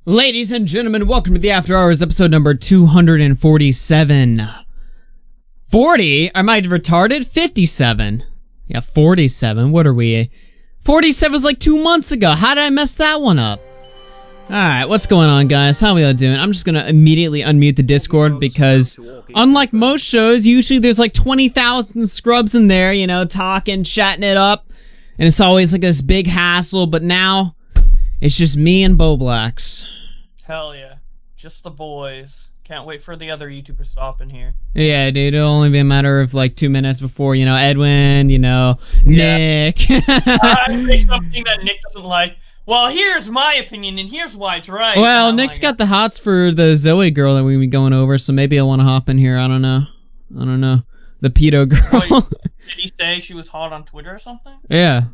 Ladies and gentlemen, welcome to the After Hours episode number 247. 40? Am I retarded? 57. Yeah, 47. What are we? 47 was like 2 months ago. How did I mess that one up? Alright, what's going on, guys? How are we all doing? I'm just gonna immediately unmute the Discord because, unlike most shows, usually there's like 20,000 scrubs in there, you know, talking, chatting it up, and it's always like this big hassle, but now, it's just me and Boblax. Hell yeah. Just the boys. Can't wait for the other YouTubers to hop in here. Yeah, dude, it'll only be a matter of like 2 minutes before, you know, Edwin, you know, Nick. I say something that Nick doesn't like. Well, here's my opinion, and here's why it's right. Well, Nick's got the hots for the Zoe girl that we'll be going over, so maybe I'll want to hop in here. I don't know. The pedo girl. Did he say she was hot on Twitter or something? Yeah.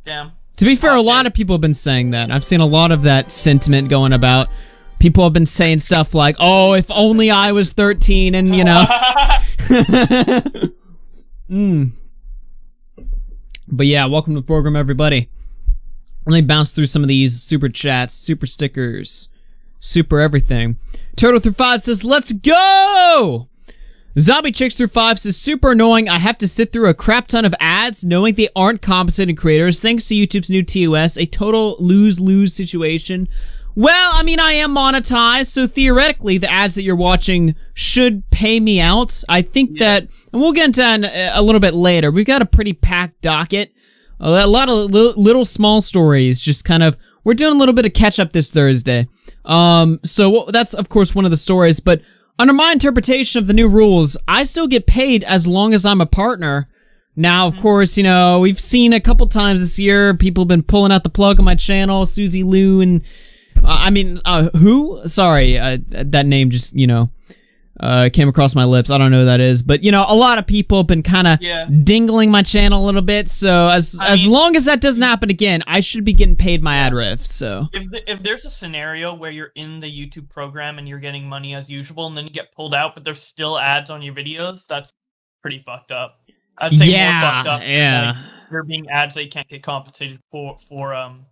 Damn. To be fair, a lot of people have been saying that. I've seen a lot of that sentiment going about. People have been saying stuff like, oh, if only I was 13 and, you know. But yeah, welcome to the program, everybody. Let me bounce through some of these super chats, super stickers, super everything. Turtle through 5 says, let's go! Zombie Chicks through 5 says, super annoying. I have to sit through a crap ton of ads knowing they aren't compensated creators. Thanks to YouTube's new TOS, a total lose-lose situation. Well, I mean, I am monetized, so theoretically, the ads that you're watching should pay me out. I think that, and we'll get into that a little bit later. We've got a pretty packed docket. A lot of little small stories, just kind of, we're doing a little bit of catch-up this Thursday. So that's, of course, one of the stories, but under my interpretation of the new rules, I still get paid as long as I'm a partner. Now, of course, you know, we've seen a couple times this year, people have been pulling out the plug on my channel, Susie Lou and, who? Sorry, that name just, you know, came across my lips. I don't know who that is, but, you know, a lot of people have been kind of dingling my channel a little bit, so as long as that doesn't happen again, I should be getting paid my ad riff, so. If there's a scenario where you're in the YouTube program and you're getting money as usual, and then you get pulled out, but there's still ads on your videos, that's pretty fucked up. I'd say more fucked up. Yeah. Like, there being ads that you can't get compensated for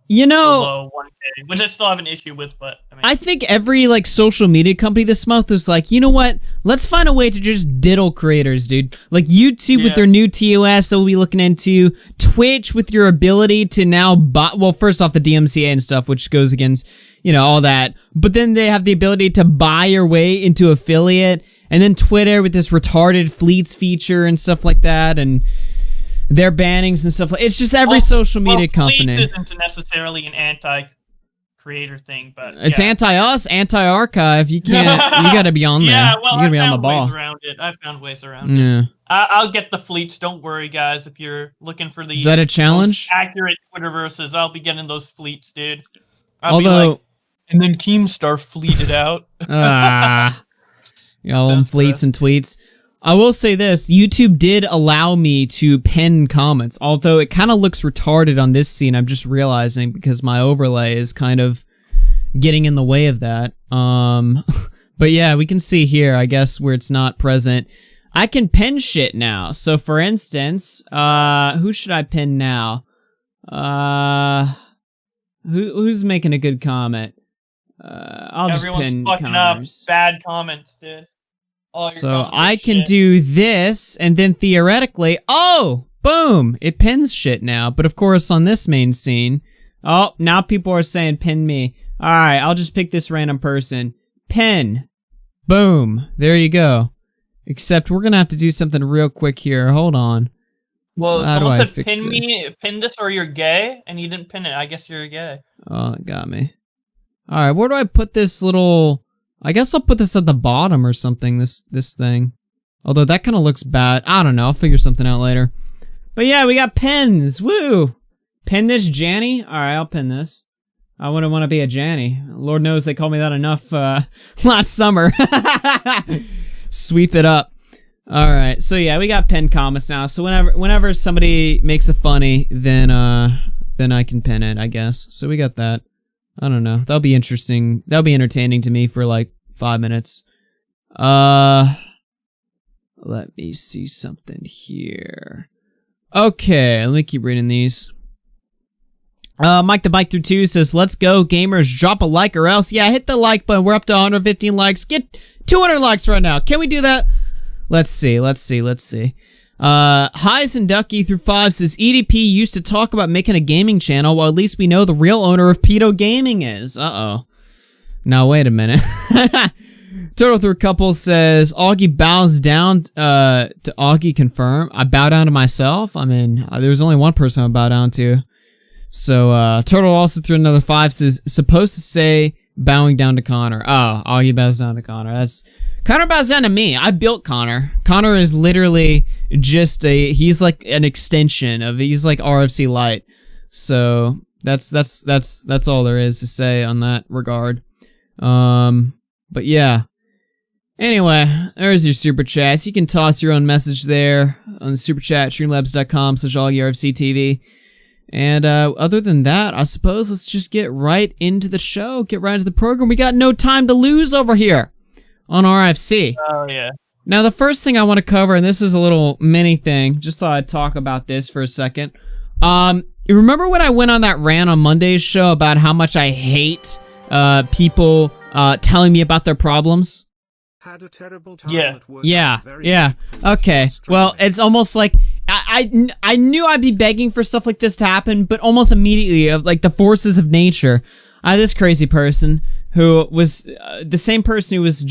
you know, below 1K, which I still have an issue with, but I mean, I think every like social media company this month was like, you know what? Let's find a way to just diddle creators, dude. Like YouTube with their new TOS that we'll be looking into, Twitch with your ability to now buy, well, first off the DMCA and stuff, which goes against, you know, all that. But then they have the ability to buy your way into affiliate, and then Twitter with this retarded fleets feature and stuff like that, and their bannings and stuff like, it's just every social media company. Fleets isn't necessarily an anti-creator thing, but it's anti-us, anti-archive. You can't. You got to be on there. Yeah, well, you got to be on the ball. I found ways around it. I'll get the fleets. Don't worry, guys. If you're looking for the is that a challenge? Accurate Twitter verses, I'll be getting those fleets, dude. Although, and then Keemstar fleeted out. All them fleets and tweets. I will say this, YouTube did allow me to pin comments, although it kind of looks retarded on this scene, I'm just realizing, because my overlay is kind of getting in the way of that. But yeah, we can see here, I guess, where it's not present. I can pin shit now. So for instance, who should I pin now? Who's making a good comment? I'll just pin fucking commenters. Up bad comments, dude. So I can do this, and then theoretically, oh, boom, it pins shit now. But of course, on this main scene, oh, now people are saying pin me. All right, I'll just pick this random person. Pin. Boom. There you go. Except we're going to have to do something real quick here. Hold on. Well, someone said pin me, pin this, or you're gay, and you didn't pin it. I guess you're gay. Oh, it got me. All right, where do I put this little... I guess I'll put this at the bottom or something, this thing. Although that kind of looks bad. I don't know, I'll figure something out later. But yeah, we got pins, woo! Pin this, Janny? Alright, I'll pin this. I wouldn't want to be a Janny. Lord knows they called me that enough last summer. Sweep it up. Alright, so yeah, we got pinned comments now. So whenever somebody makes a funny, then I can pin it, I guess. So we got that. I don't know. That'll be interesting. That'll be entertaining to me for like 5 minutes. Let me see something here. Okay, let me keep reading these. Mike the Bike Through 2 says, let's go, gamers. Drop a like or else. Yeah, hit the like button. We're up to 115 likes. Get 200 likes right now. Can we do that? Let's see. Highs and Ducky through 5 says, EDP used to talk about making a gaming channel. Well, at least we know the real owner of Pedo Gaming is. Uh-oh. Now, wait a minute. Turtle Through Couple says, Augie bows down to Augie confirm. I bow down to myself. I mean, there's only one person I bow down to. So, Turtle also through another 5 says, supposed to say bowing down to Connor. Oh, Augie bows down to Connor. Connor bows down to me. I built Connor. Connor is literally just he's like an extension of, he's like RFC Lite. So, that's all there is to say on that regard. But yeah. Anyway, there's your super chats. You can toss your own message there on the super chat, streamlabs.com/AllYRFCTV. And other than that, I suppose let's just get right into the show, get right into the program. We got no time to lose over here on RFC. Oh, yeah. Now, the first thing I want to cover, and this is a little mini thing, just thought I'd talk about this for a second. You remember when I went on that rant on Monday's show about how much I hate people telling me about their problems? Had a terrible time at work. Yeah. Okay. Well, it's almost like I knew I'd be begging for stuff like this to happen, but almost immediately, like the forces of nature, I had this crazy person who was the same person who was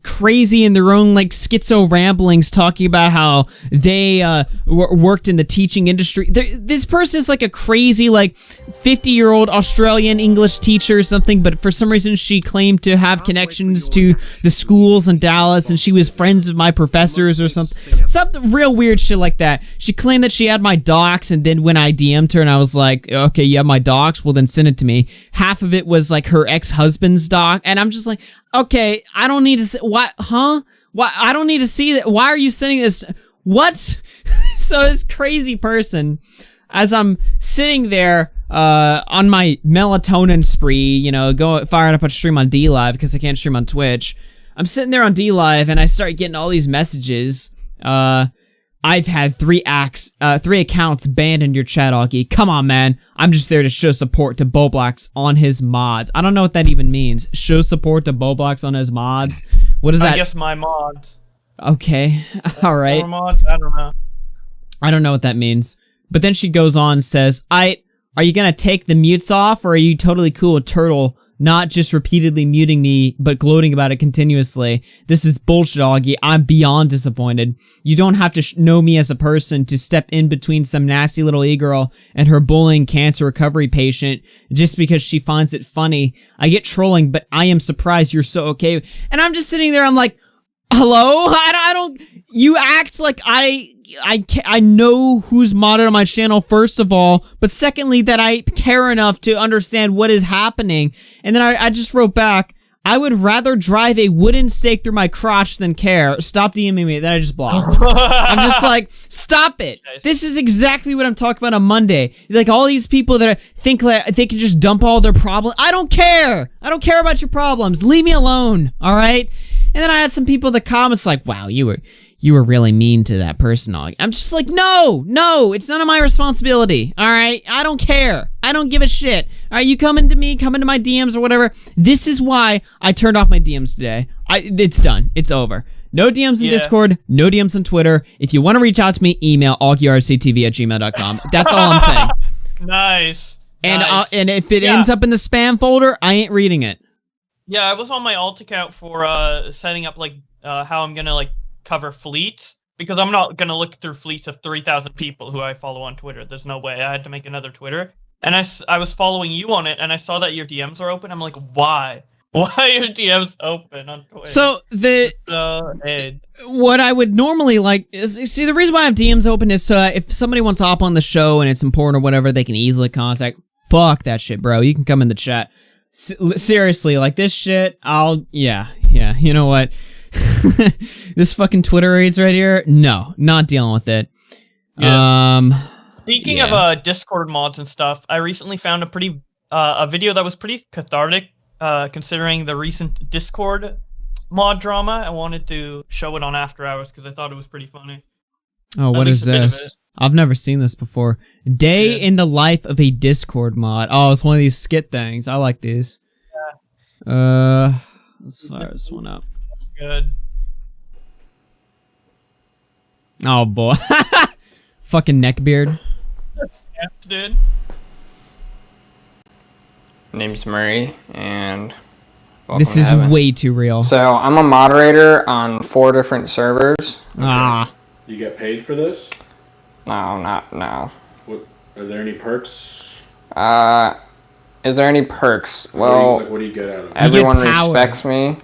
crazy in their own like schizo ramblings, talking about how they worked in the teaching industry. This person is like a crazy like 50-year-old Australian English teacher or something, but for some reason she claimed to have connections to the schools in Dallas, and she was friends with my professors or something real weird shit like that. She claimed that she had my docs, and then when I DM'd her and I was like, okay, you have my docs, well then send it to me, half of it was like her ex-husband's doc, and I'm just like, okay, I don't need to see, what, huh? Why, I don't need to see that, why are you sending this, what? So this crazy person, as I'm sitting there, on my melatonin spree, you know, firing up a stream on DLive, because I can't stream on Twitch, I'm sitting there on DLive, and I start getting all these messages, I've had 3 accounts banned in your chat, Augie. Come on, man. I'm just there to show support to Boblax on his mods. I don't know what that even means. Show support to Boblax on his mods? What is that? I guess my mods. Okay. All right. More mods? I don't know. I don't know what that means. But then she goes on and says, are you gonna take the mutes off, or are you totally cool with Turtle not just repeatedly muting me, but gloating about it continuously? This is bullshit, Augie. I'm beyond disappointed. You don't have to know me as a person to step in between some nasty little e-girl and her bullying cancer recovery patient just because she finds it funny. I get trolling, but I am surprised you're so okay. And I'm just sitting there, I'm like, hello? I don't, you act like I know who's modded on my channel, first of all, but secondly, that I care enough to understand what is happening. And then I just wrote back, I would rather drive a wooden stake through my crotch than care. Stop DMing me. Then I just blocked. I'm just like, stop it. This is exactly what I'm talking about on Monday. Like, all these people that think like they can just dump all their problems. I don't care. I don't care about your problems. Leave me alone. All right? And then I had some people in the comments like, wow, you were really mean to that person. I'm just like, no, it's none of my responsibility, all right? I don't care. I don't give a shit. All right, you come into my DMs or whatever. This is why I turned off my DMs today. It's done. It's over. No DMs in Discord, no DMs on Twitter. If you want to reach out to me, email augierctv@gmail.com. That's all I'm saying. Nice. And and if it ends up in the spam folder, I ain't reading it. Yeah, I was on my alt account for setting up like how I'm gonna like cover fleets, because I'm not gonna look through fleets of 3,000 people who I follow on Twitter. There's no way. I had to make another Twitter, and I was following you on it, and I saw that your DMs are open. I'm like, why? Why are your DMs open on Twitter? So what I would normally like is, see, the reason why I have DMs open is so if somebody wants to hop on the show and it's important or whatever, they can easily contact. Fuck that shit, bro. You can come in the chat. Seriously, like this shit, yeah, you know what? This fucking Twitter raids right here, no, not dealing with it. Yeah. Speaking of Discord mods and stuff, I recently found a video that was pretty cathartic, considering the recent Discord mod drama. I wanted to show it on After Hours because I thought it was pretty funny. Oh, what is this? I've never seen this before. Day in the life of a Discord mod. Oh, it's one of these skit things. I like these. Let's fire this one up. Good. Oh boy. Fucking neckbeard. Yeah, dude. Name's Murray, and this is way too real. So I'm a moderator on 4 different servers. Ah. You get paid for this? No. What are there any perks? Is there any perks? Well, what do you get out of it? everyone respects me.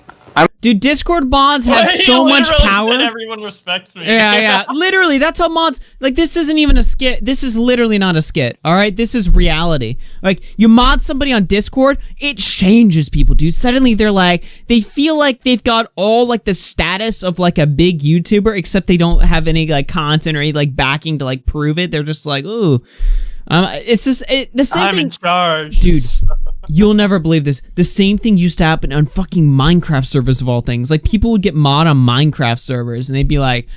Dude, Discord mods have so much power. Everyone respects me. Yeah. Literally, that's how mods... Like, this isn't even a skit. This is literally not a skit, all right? This is reality. Like, you mod somebody on Discord, it changes people, dude. Suddenly, they're like... They feel like they've got all, like, the status of, like, a big YouTuber, except they don't have any, like, content or any, like, backing to, like, prove it. They're just like, ooh... it's just... the same I'm thing... in charge. Dude... You'll never believe this. The same thing used to happen on fucking Minecraft servers of all things. Like, people would get mod on Minecraft servers, and they'd be like,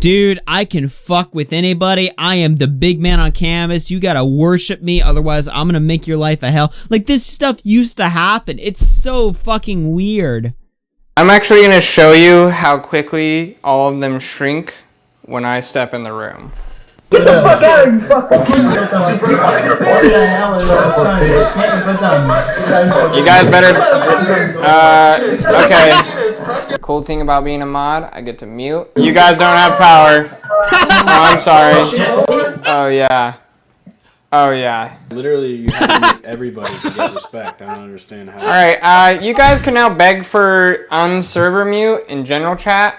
dude, I can fuck with anybody. I am the big man on canvas. You gotta worship me, otherwise I'm gonna make your life a hell. Like, this stuff used to happen. It's so fucking weird. I'm actually gonna show you how quickly all of them shrink when I step in the room. Get the fuck out, you fucking You guys better... okay. Cool thing about being a mod, I get to mute. You guys don't have power. Oh, I'm sorry. Oh, yeah. Literally, you have to meet everybody to get respect. I don't understand how... Alright, you guys can now beg for unserver mute in general chat.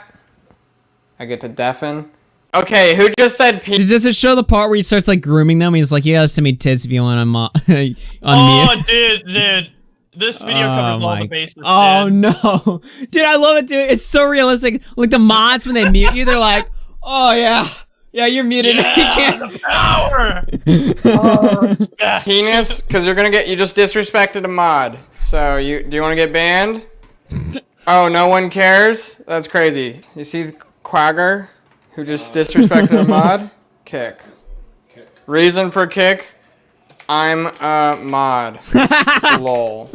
I get to deafen. Okay, who just said P? Does it show the part where he starts, like, grooming them? He's like, you gotta send me tits if you want to Oh, dude. This video covers all the bases, Oh, dude. no. Dude, I love it, dude. It's so realistic. Like, the mods, when they mute you, they're like, oh, yeah. Yeah, you're muted. Yeah, You can't. The power. Penis, because you just disrespected a mod. So, do you want to get banned? Oh, no one cares? That's crazy. You see Quagger? Who just disrespected a mod? Kick. Reason for kick? I'm a mod. Lol.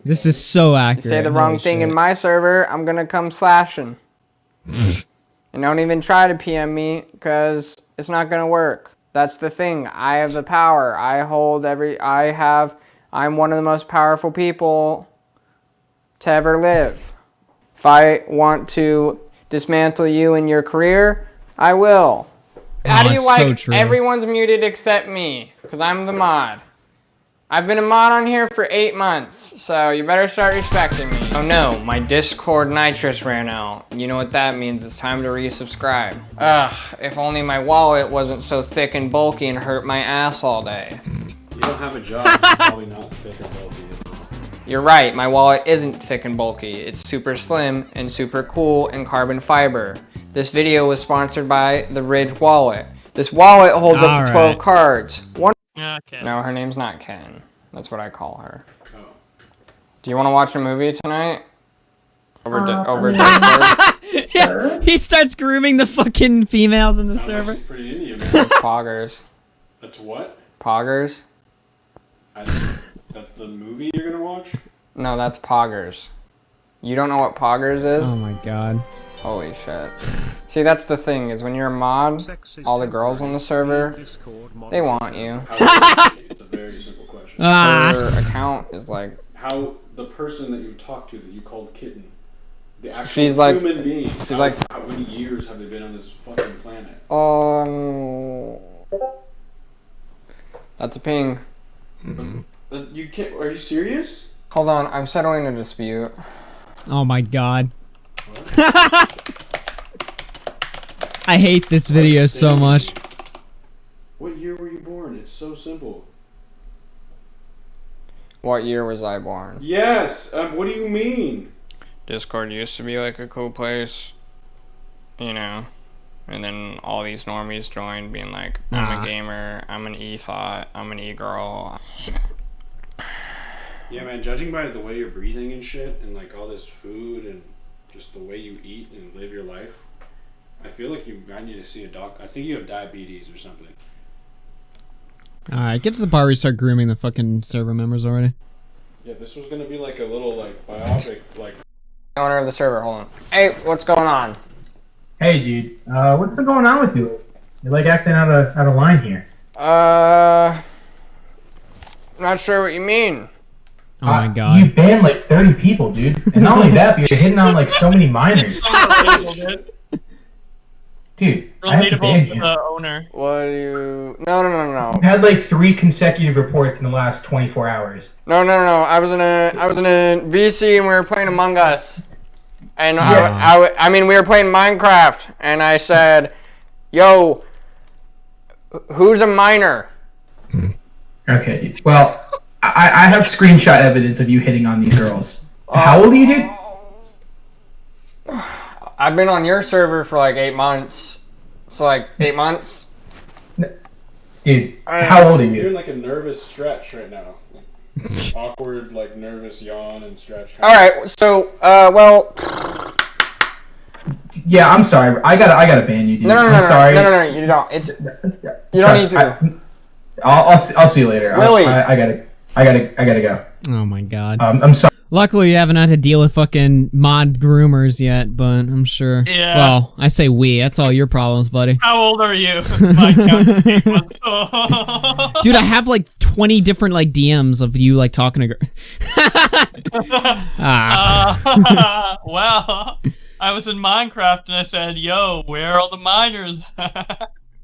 This is so accurate. You say the wrong thing in my server, I'm gonna come slashing. And don't even try to PM me, because it's not gonna work. That's the thing. I have the power. I'm one of the most powerful people to ever live. If I want to dismantle you in your career, I will. How do you like so everyone's muted except me? Because I'm the mod. I've been a mod on here for 8 months, so you better start respecting me. Oh no, my Discord nitrous ran out. You know what that means, it's time to resubscribe. Ugh, if only my wallet wasn't so thick and bulky and hurt my ass all day. You don't have a job, it's probably not thick or bulky. You're right, my wallet isn't thick and bulky. It's super slim and super cool and carbon fiber. This video was sponsored by the Ridge wallet. This wallet holds up to 12 cards. Okay. No, her name's not Ken. That's what I call her. Oh. Do you want to watch a movie tonight? Over Discord? Yeah, he starts grooming the fucking females in the server. That's pretty into you, man. Poggers. That's what? Poggers? That's the movie you're gonna watch? No, that's Poggers. You don't know what Poggers is? Oh my god. Holy shit. See, that's the thing, is when you're a mod, all the girls on the server, they want you. It's a very simple question. Her account is like... How the person that you talked to that you called Kitten, the actual she's like, human being, she's like, how many years have they been on this fucking planet? That's a ping. You can't, are you serious? Hold on, I'm settling a dispute. Oh my god. I hate this video so much. What year were you born? It's so simple. What year was I born? Yes, what do you mean? Discord used to be like a cool place, you know, and then all these normies joined being like, I'm a gamer, I'm an e-thought, I'm an e-girl. Yeah, man, judging by the way you're breathing and shit, and like all this food and just the way you eat and live your life, I feel like you might need to see a doc. I think you have diabetes or something. Alright, get to the part where you start grooming the fucking server members already. Yeah, this was gonna be like a little like biopic, like. Owner of the server, hold on. Hey, what's going on? Hey, dude. What's been going on with you? You're like acting out of line here. Not sure what you mean. Oh my god. You've banned like 30 people, dude. And not only that, but you're hitting on like so many minors. Dude, I have to ban Relatable to you. the owner. What do you... No. You've had like 3 consecutive reports in the last 24 hours. No. I was in a VC and we were playing Among Us. And Yeah. I mean, we were playing Minecraft. And I said, yo, who's a minor? Okay, dude. Well, I have screenshot evidence of you hitting on these girls. How old are you, dude? I've been on your server for like 8 months. So like 8 months. Dude, how old are You're in you? like a nervous stretch right now. Like, awkward, like nervous yawn and stretch. Alright, so, well... Yeah, I'm sorry. I gotta ban you, dude. No, I'm sorry. no, you don't. You don't need to. I'll see you later. Willie. I gotta go. Oh my god. I'm sorry. Luckily, you haven't had to deal with fucking mod groomers yet, but I'm sure. Yeah. Well, I say we. That's all your problems, buddy. How old are you? My count is 8 months old. Dude, I have like 20 different like DMs of you like talking to girls. Well, I was in Minecraft and I said, yo, where are all the miners?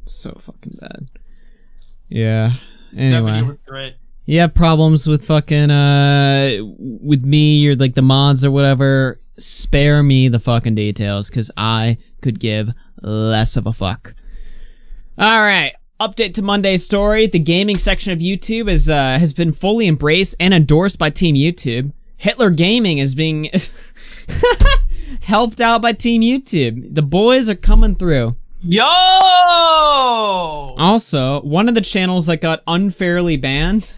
So fucking bad. Yeah. That video Anyway. was great. You have problems with fucking, with me or like the mods or whatever, spare me the fucking details, because I could give less of a fuck. Alright, update to Monday's story. The gaming section of YouTube has been fully embraced and endorsed by Team YouTube. Hitler Gaming is being helped out by Team YouTube. The boys are coming through. Yo! Also, one of the channels that got unfairly banned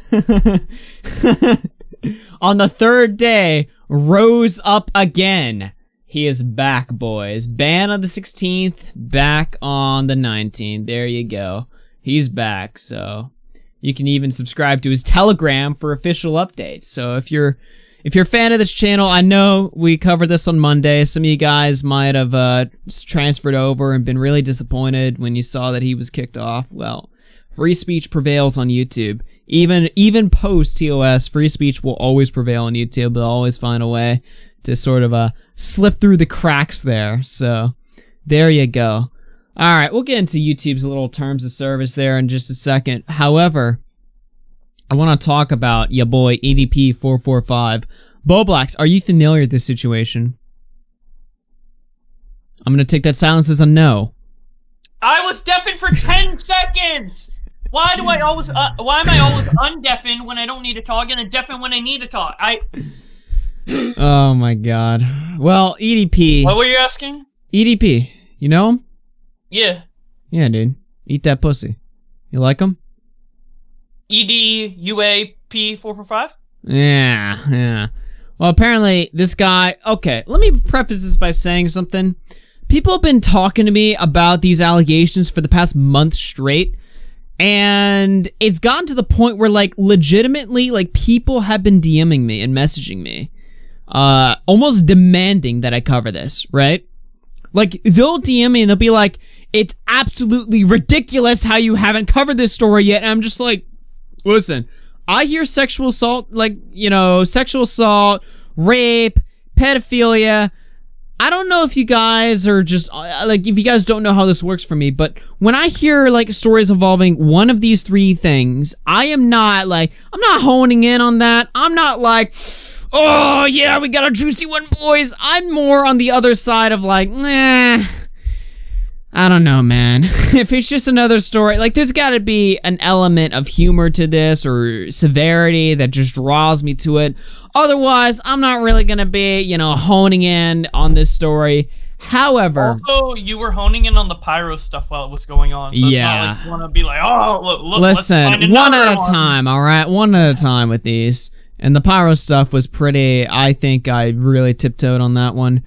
on the 3rd day rose up again. He is back, boys. Ban on the 16th, back on the 19th. There you go. He's back, so you can even subscribe to his Telegram for official updates. So if you're a fan of this channel, I know we covered this on Monday. Some of you guys might have transferred over and been really disappointed when you saw that he was kicked off. Well, free speech prevails on YouTube. Even post TOS, free speech will always prevail on YouTube. They'll always find a way to sort of slip through the cracks there. So there you go. All right, we'll get into YouTube's little terms of service there in just a second. However, I want to talk about ya boy EDP445. Boblax, are you familiar with this situation? I'm gonna take that silence as a no. I was deafened for 10 seconds! Why am I always undeafened when I don't need to talk and deafened when I need to talk? Oh my god. Well, EDP. What were you asking? EDP. You know him? Yeah. Yeah, dude. Eat that pussy. You like him? EDUAP445? Yeah. Well, apparently this guy... Okay, let me preface this by saying something. People have been talking to me about these allegations for the past month straight, and it's gotten to the point where, like, legitimately, like, people have been DMing me and messaging me, almost demanding that I cover this, right? Like, they'll DM me and they'll be like, it's absolutely ridiculous how you haven't covered this story yet, and I'm just like, listen, I hear sexual assault, like, you know, sexual assault, rape, pedophilia. I don't know if you guys are just, like, if you guys don't know how this works for me, but when I hear, like, stories involving one of these 3 things, I am not, like, I'm not honing in on that. I'm not like, oh, yeah, we got a juicy one, boys. I'm more on the other side of, like, nah. I don't know, man. If it's just another story, like, there's gotta be an element of humor to this or severity that just draws me to it. Otherwise, I'm not really gonna be, you know, honing in on this story. However... Also, you were honing in on the pyro stuff while it was going on, so yeah. it's not like you wanna be like, oh, look, listen, let's find one another at a time, alright? One at a time with these. And the pyro stuff was pretty... I think I really tiptoed on that one.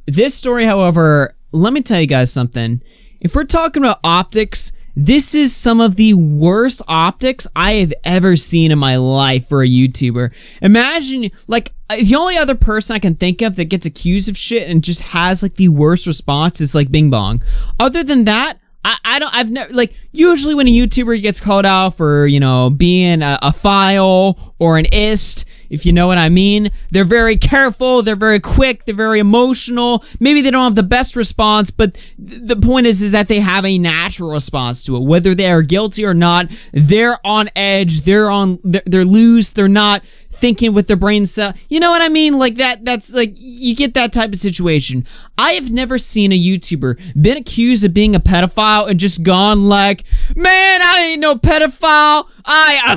This story, however... let me tell you guys something. If we're talking about optics, this is some of the worst optics I have ever seen in my life for a YouTuber. Imagine, like, the only other person I can think of that gets accused of shit and just has, like, the worst response is, like, Bing Bong. Other than that, I've never, like, usually when a YouTuber gets called out for, you know, being a file or an ist, if you know what I mean, they're very careful, they're very quick, they're very emotional. Maybe they don't have the best response, but the point is that they have a natural response to it. Whether they are guilty or not, they're on edge, they're loose, they're not thinking with their brain cell. You know what I mean? Like that's like, you get that type of situation. I have never seen a YouTuber been accused of being a pedophile and just gone like, man, I ain't no pedophile.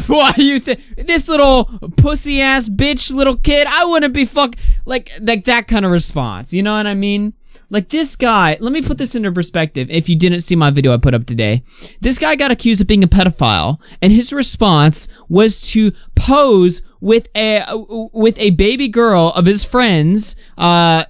Why you think this little pussy ass bitch little kid? I wouldn't be like that kind of response. You know what I mean? Like this guy, let me put this into perspective. If you didn't see my video I put up today, this guy got accused of being a pedophile, and his response was to pose with a baby girl of his friends,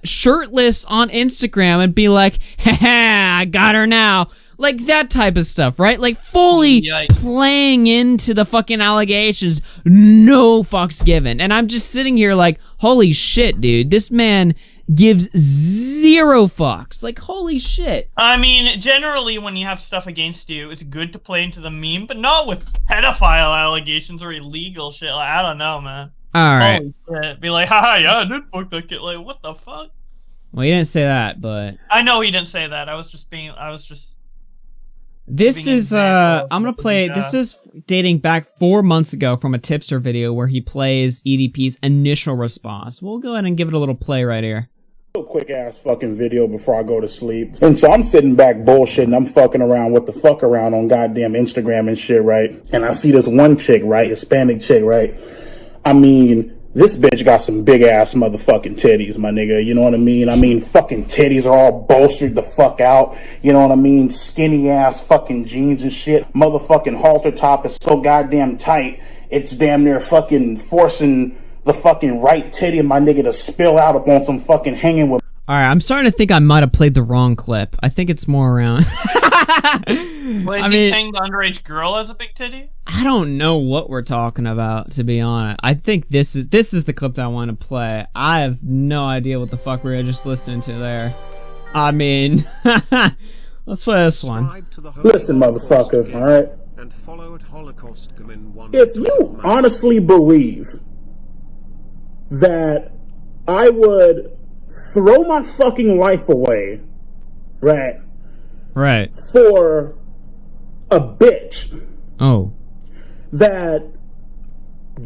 shirtless on Instagram, and be like, haha, I got her now. Like that type of stuff, right? Like fully playing into the fucking allegations, no fucks given. And I'm just sitting here like, holy shit, dude, this man gives zero fucks. Like, holy shit. I mean, generally when you have stuff against you, it's good to play into the meme, but not with pedophile allegations or illegal shit. Like, I don't know, man. Alright. Holy shit. Be like, haha, yeah, I did fuck that kid. Like, what the fuck? Well, he didn't say that, but... I know he didn't say that. I was just... This is, I'm gonna play, this is dating back 4 months ago from a tipster video where he plays EDP's initial response. We'll go ahead and give it a little play right here. Quick ass fucking video before I go to sleep. And so I'm sitting back bullshitting. I'm fucking around with the fuck around on goddamn Instagram and shit, right? And I see this one chick, right? Hispanic chick, right? I mean, this bitch got some big ass motherfucking titties, my nigga. You know what I mean? I mean, fucking titties are all bolstered the fuck out. You know what I mean? Skinny ass fucking jeans and shit. Motherfucking halter top is so goddamn tight. It's damn near fucking forcing the fucking right titty of my nigga to spill out upon some fucking hanging with. Alright, I'm starting to think I might have played the wrong clip. I think it's more around... Wait, is he saying the underage girl has a big titty? I don't know what we're talking about, to be honest. I think this is the clip that I want to play. I have no idea what the fuck we were just listening to there. I mean... Let's play this one. Listen, motherfucker, alright? If you honestly believe that I would throw my fucking life away, right? Right. For a bitch. Oh. That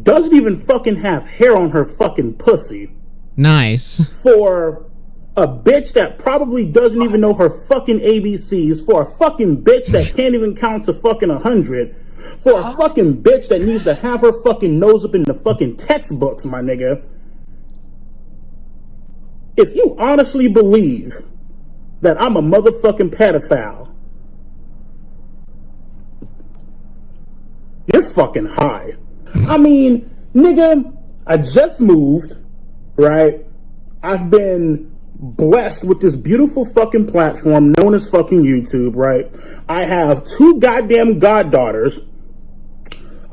doesn't even fucking have hair on her fucking pussy. Nice. For a bitch that probably doesn't even know her fucking ABCs. For a fucking bitch that can't even count to fucking 100. For a fucking bitch that needs to have her fucking nose up in the fucking textbooks, my nigga. If you honestly believe that I'm a motherfucking pedophile, you're fucking high. I mean, nigga, I just moved, right? I've been blessed with this beautiful fucking platform known as fucking YouTube, right? I have 2 goddamn goddaughters.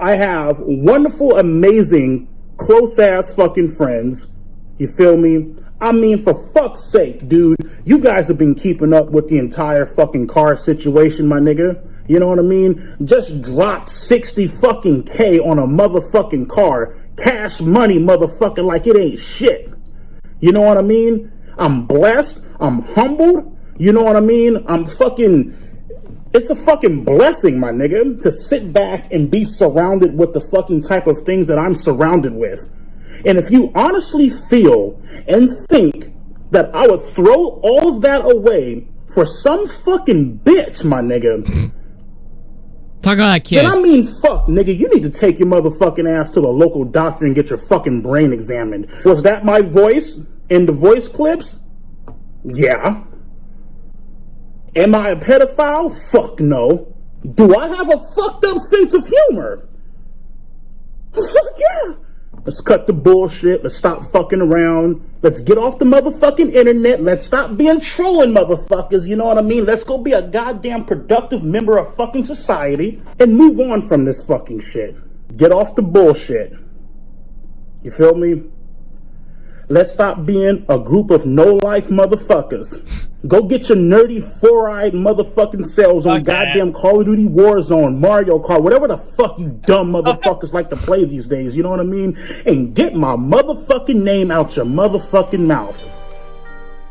I have wonderful, amazing, close-ass fucking friends. You feel me? I mean, for fuck's sake, dude, you guys have been keeping up with the entire fucking car situation, my nigga. You know what I mean? Just dropped 60 fucking K on a motherfucking car. Cash money, motherfucker, like it ain't shit. You know what I mean? I'm blessed. I'm humbled. You know what I mean? It's a fucking blessing, my nigga, to sit back and be surrounded with the fucking type of things that I'm surrounded with. And if you honestly feel and think that I would throw all of that away for some fucking bitch, my nigga. Talk about that kid. Then I mean, fuck, nigga, you need to take your motherfucking ass to a local doctor and get your fucking brain examined. Was that my voice in the voice clips? Yeah. Am I a pedophile? Fuck no. Do I have a fucked up sense of humor? Fuck yeah. Let's cut the bullshit. Let's stop fucking around. Let's get off the motherfucking internet. Let's stop being trolling motherfuckers. You know what I mean? Let's go be a goddamn productive member of fucking society and move on from this fucking shit. Get off the bullshit. You feel me? Let's stop being a group of no-life motherfuckers. Go get your nerdy, four-eyed motherfucking selves on goddamn Call of Duty Warzone, Mario Kart, whatever the fuck you dumb motherfuckers like to play these days, you know what I mean? And get my motherfucking name out your motherfucking mouth.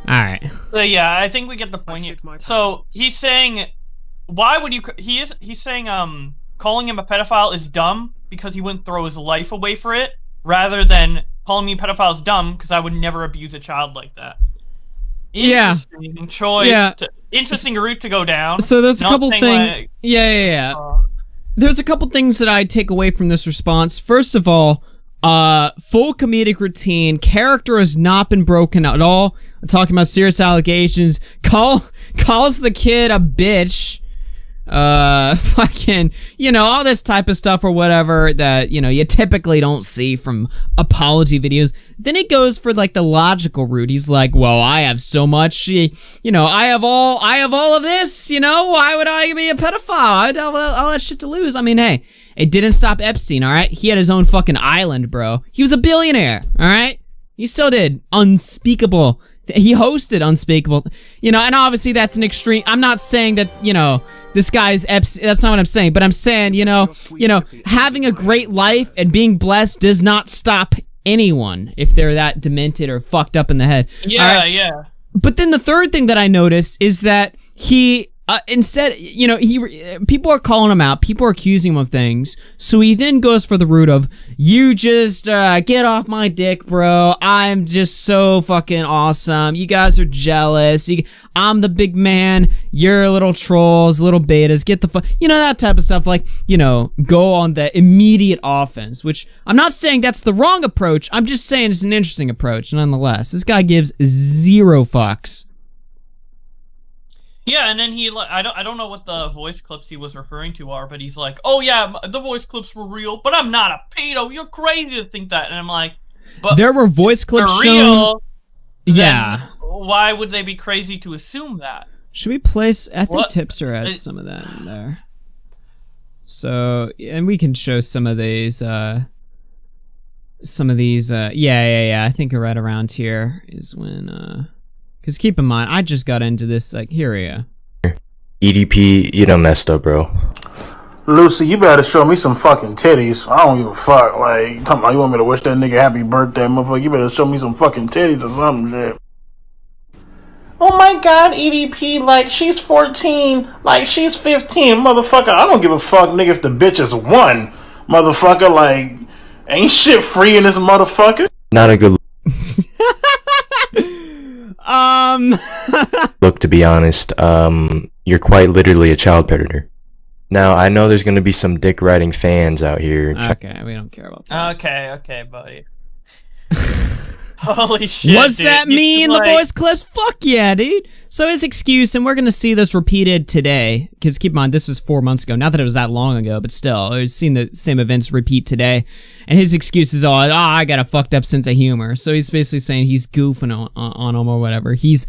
Alright. So yeah, I think we get the point here. So he's saying, why would you, he's saying, calling him a pedophile is dumb because he wouldn't throw his life away for it, rather than calling me pedophile is dumb because I would never abuse a child like that. Interesting choice. Yeah. Interesting route to go down. So there's a couple things. There's a couple things that I take away from this response. First of all, full comedic routine. Character has not been broken at all. I'm talking about serious allegations. Calls the kid a bitch. Fucking, you know, all this type of stuff or whatever that, you know, you typically don't see from apology videos. Then he goes for like the logical route. He's like, well, I have so much, you know, I have all of this, you know, why would I be a pedophile? I have all that shit to lose. I mean, hey, it didn't stop Epstein, alright? He had his own fucking island, bro. He was a billionaire, alright? He still did unspeakable. He hosted unspeakable, you know, and obviously that's an extreme. I'm not saying that, you know, this guy's Epstein. That's not what I'm saying, but I'm saying, you know, having a great life and being blessed does not stop anyone if they're that demented or fucked up in the head. Yeah, right? yeah. But then the third thing that I notice is that he, instead, you know, people are calling him out, people are accusing him of things, so he then goes for the route of, you just, get off my dick, bro, I'm just so fucking awesome, you guys are jealous, I'm the big man, you're little trolls, little betas, get the fuck, you know, that type of stuff, like, you know, go on the immediate offense, which, I'm not saying that's the wrong approach, I'm just saying it's an interesting approach, nonetheless. This guy gives zero fucks. Yeah, and then I don't know what the voice clips he was referring to are, but he's like, oh yeah, the voice clips were real, but I'm not a pedo, you're crazy to think that. And I'm like, but there were voice clips shown. Real, yeah. Why would they be crazy to assume that? Should we place, I think Tipster has some of that in there. So, and we can show some of these, yeah, I think right around here is when, because keep in mind, I just got into this, like, here we go. EDP, you done messed up, bro. Lucy, you better show me some fucking titties. I don't give a fuck. Like, you talking about you want me to wish that nigga happy birthday, motherfucker? You better show me some fucking titties or some shit. Oh my god, EDP, like, she's 14, like, she's 15, motherfucker. I don't give a fuck, nigga, if the bitch is 1, motherfucker. Like, ain't shit free in this motherfucker. Not a good look, to be honest. You're quite literally a child predator. Now, I know there's gonna be some dick-riding fans out here. Okay, we don't care about that. Okay, buddy. Holy shit, what's dude. that mean, the voice clips? Fuck yeah, dude. So his excuse, and we're gonna see this repeated today, because keep in mind, this was 4 months ago. Not that it was that long ago, but still, we've seen the same events repeat today. And his excuse is all, I got a fucked up sense of humor. So he's basically saying he's goofing on them or whatever. He's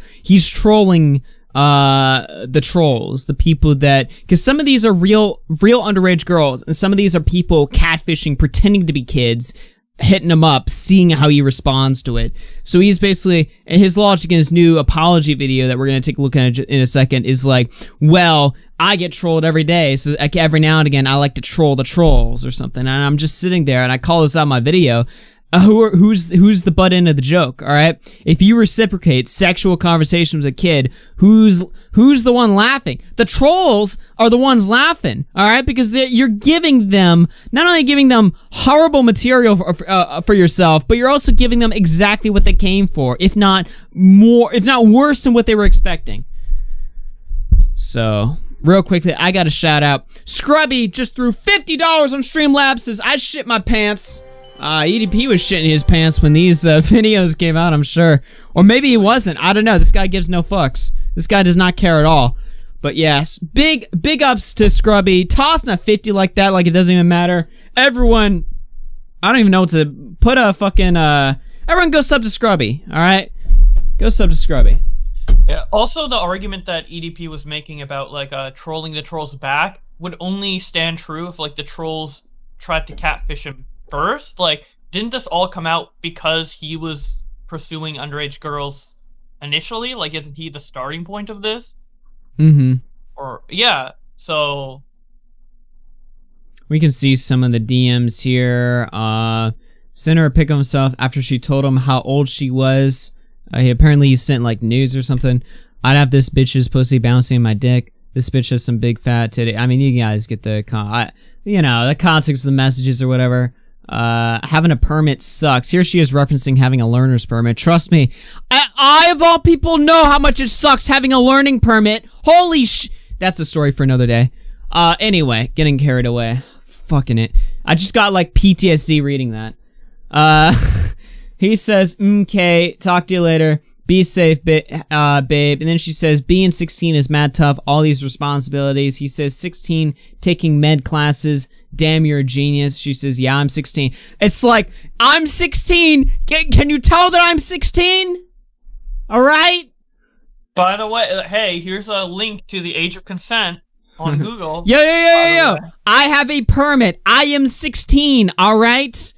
trolling the trolls, the people that, because some of these are real underage girls, and some of these are people catfishing, pretending to be kids, hitting him up, seeing how he responds to it. So he's basically, his logic in his new apology video that we're going to take a look at in a second is like, well, I get trolled every day, so every now and again I like to troll the trolls or something, and I'm just sitting there and I call this out in my video. Who's the butt end of the joke, alright? If you reciprocate sexual conversation with a kid, who's the one laughing? The trolls are the ones laughing, alright? Because you're giving them, not only giving them horrible material for yourself, but you're also giving them exactly what they came for, if not worse than what they were expecting. So, real quickly, I gotta shout out, Scrubby just threw $50 on Streamlabs, says, I shit my pants. EDP was shitting his pants when these videos came out, I'm sure. Or maybe he wasn't. I don't know. This guy gives no fucks. This guy does not care at all. But yes, big ups to Scrubby. Tossing a 50 like that, like it doesn't even matter. Everyone I don't even know what to put a fucking, everyone go sub to Scrubby, alright? Go sub to Scrubby. Yeah, also the argument that EDP was making about, like, trolling the trolls back would only stand true if, like, the trolls tried to catfish him first. Like, didn't this all come out because he was pursuing underage girls initially? Like, isn't he the starting point of this? Mm-hmm. Or, yeah, so... We can see some of the DMs here. Sent her a pic of himself after she told him how old she was. He sent, like, news or something. I'd have this bitch's pussy bouncing in my dick. This bitch has some big fat titty. I mean, you guys get the the context of the messages or whatever. Having a permit sucks. Here she is referencing having a learner's permit. Trust me, I of all people know how much it sucks having a learning permit. Holy sh... That's a story for another day. Anyway, getting carried away. Fucking it. I just got, like, PTSD reading that. He says, okay, talk to you later. Be safe, babe. And then she says, being 16 is mad tough. All these responsibilities. He says, 16, taking med classes. Damn, you're a genius. She says, yeah, I'm 16. It's like, I'm 16. Can you tell that I'm 16? All right? By the way, hey, here's a link to the age of consent on Google. Yo. I have a permit. I am 16, all right?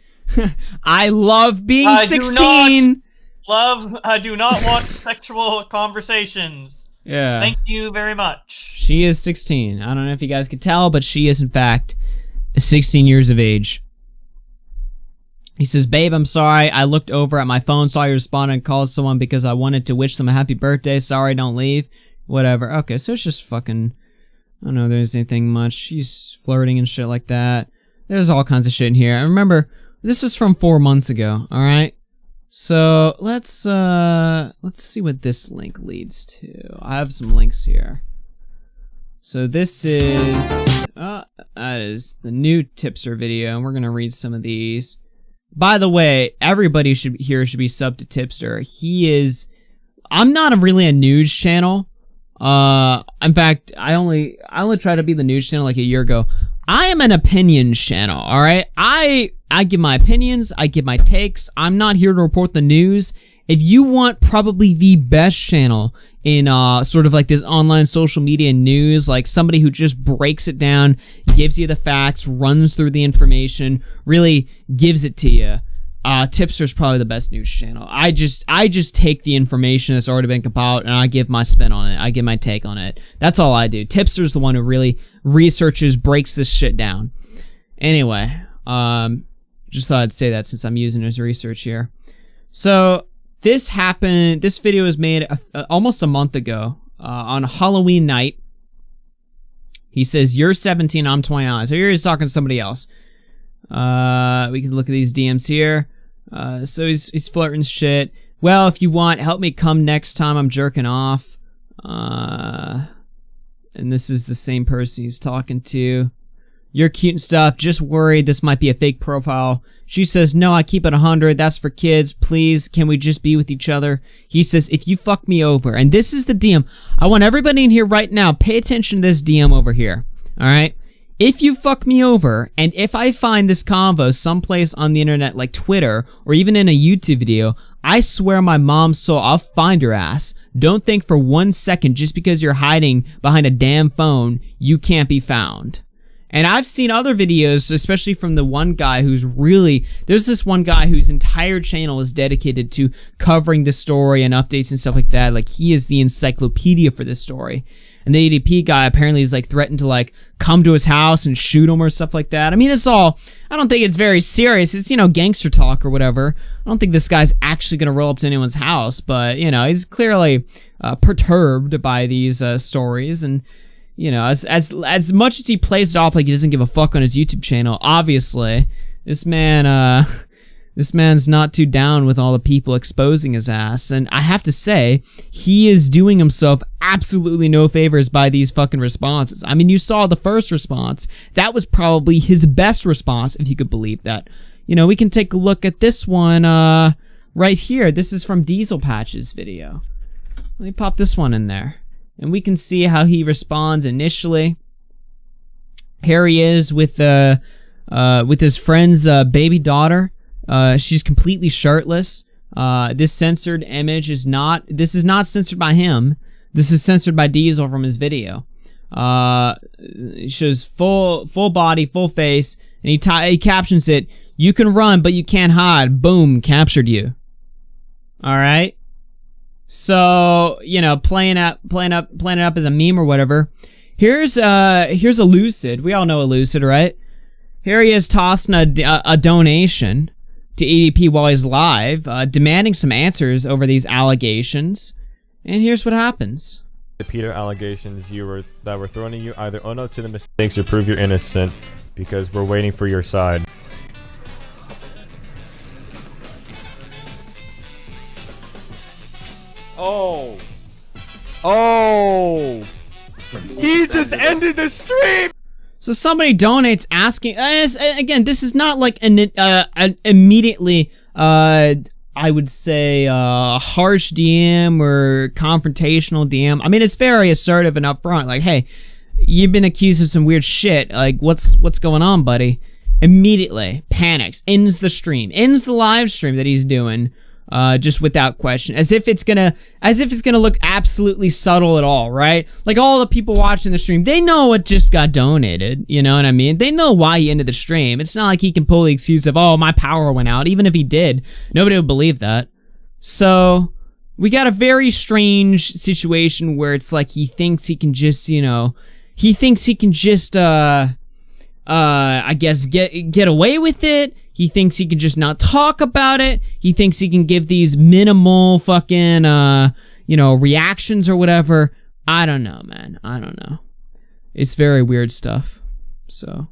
I love being 16. I do not want sexual conversations. Yeah. Thank you very much. She is 16. I don't know if you guys could tell, but she is, in fact, 16 years of age. He says, babe, I'm sorry. I looked over at my phone, saw you respond, and called someone because I wanted to wish them a happy birthday. Sorry, don't leave. Whatever. Okay, so it's just fucking... I don't know if there's anything much. She's flirting and shit like that. There's all kinds of shit in here. And remember, this is from 4 months ago, alright? So, let's see what this link leads to. I have some links here. So this is... that is the new tipster video, and we're gonna read some of these. By the way, everybody should be subbed to Tipster. He is... I'm not really a news channel. In fact, I only tried to be the news channel like a year ago. I am an opinions channel, alright? I give my opinions, I give my takes. I'm not here to report the news. If you want probably the best channel in sort of like this online social media news, like somebody who just breaks it down, gives you the facts, runs through the information, really gives it to you, Tipster's probably the best news channel. I just take the information that's already been compiled and I give my spin on it. I give my take on it. That's all I do. Tipster's the one who really researches, breaks this shit down. Anyway, just thought I'd say that since I'm using his research here. So, this video was made almost a month ago, on Halloween night. He says, you're 17, I'm 29. So here he's talking to somebody else. We can look at these DMs here. So he's flirting shit. Well, if you want, help me come next time I'm jerking off. And this is the same person he's talking to. You're cute and stuff. Just worried this might be a fake profile. She says, no, I keep it 100. That's for kids. Please, can we just be with each other? He says, if you fuck me over. And this is the DM. I want everybody in here right now, pay attention to this DM over here. Alright? If you fuck me over, and if I find this convo someplace on the internet like Twitter, or even in a YouTube video, I swear my mom's soul, I'll find your ass. Don't think for 1 second just because you're hiding behind a damn phone, you can't be found. And I've seen other videos, especially from the one guy who's really... There's this one guy whose entire channel is dedicated to covering this story and updates and stuff like that. Like, he is the encyclopedia for this story. And the EDP guy apparently is like threatened to like come to his house and shoot him or stuff like that. I mean, it's all... I don't think it's very serious. It's, you know, gangster talk or whatever. I don't think this guy's actually going to roll up to anyone's house. But, you know, he's clearly perturbed by these stories. And... You know, as much as he plays it off like he doesn't give a fuck on his YouTube channel, obviously, this man's not too down with all the people exposing his ass. And I have to say, he is doing himself absolutely no favors by these fucking responses. I mean, you saw the first response. That was probably his best response, if you could believe that. You know, we can take a look at this one, right here. This is from Diesel Patch's video. Let me pop this one in there. And we can see how he responds initially. Here he is with the with his friend's baby daughter. She's completely shirtless. This censored image is not censored by him. This is censored by Diesel from his video. It shows full body, full face, and he captions it, "You can run, but you can't hide. Boom, captured you." All right. So, you know, playing it up as a meme or whatever. Here's a Lucid. We all know a Lucid, right? Here he is tossing a donation to EDP while he's live, demanding some answers over these allegations. And here's what happens. The Peter allegations that were thrown at you, either own up to the mistakes or prove you're innocent, because we're waiting for your side. Oh. He just ended the stream! So somebody donates asking, again, this is not like an immediately, I would say, harsh DM or confrontational DM. I mean, it's very assertive and upfront. Like, hey, you've been accused of some weird shit. Like, what's going on, buddy? Immediately panics, ends the live stream that he's doing, just without question, as if it's gonna look absolutely subtle at all, right? Like, all the people watching the stream, they know what just got donated, you know what I mean? They know why he ended the stream. It's not like he can pull the excuse of, oh, my power went out. Even if he did, nobody would believe that. So we got a very strange situation where it's like he thinks he can just, I guess get away with it. He thinks he can just not talk about it. He thinks he can give these minimal fucking, reactions or whatever. I don't know, man. I don't know. It's very weird stuff. So.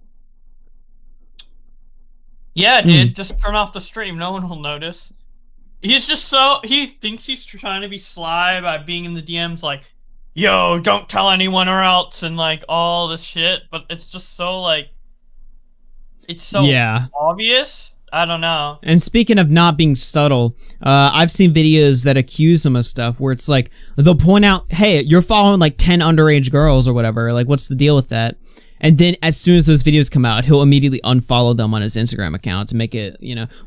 Yeah, dude, just turn off the stream. No one will notice. He's just he thinks he's trying to be sly by being in the DMs like, yo, don't tell anyone or else, and like all this shit. But it's just so like, it's so obvious. I don't know. And speaking of not being subtle, I've seen videos that accuse him of stuff where it's like, they'll point out, hey, you're following like 10 underage girls or whatever. Like, what's the deal with that? And then as soon as those videos come out, he'll immediately unfollow them on his Instagram account to make it,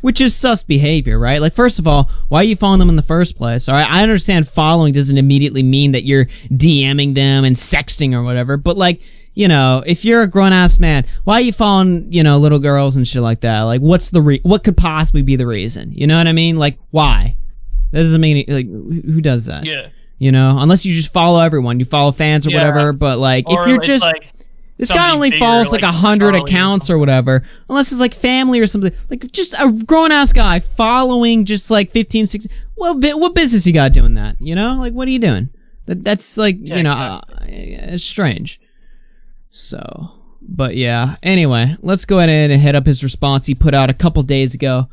which is sus behavior, right? Like, first of all, why are you following them in the first place? All right, I understand following doesn't immediately mean that you're DMing them and sexting or whatever, but like, if you're a grown-ass man, why are you following, little girls and shit like that? Like, what could possibly be the reason? You know what I mean? Like, why? That doesn't mean, like, who does that? Yeah. Unless you just follow everyone. You follow fans or whatever, but, like, if you're just... Like, this guy only follows, like, 100 accounts or whatever. Unless it's, like, family or something. Like, just a grown-ass guy following just, like, 15, 16... What business you got doing that? Like, what are you doing? That's, like, it's strange. So, but yeah. Anyway, let's go ahead and hit up his response he put out a couple days ago.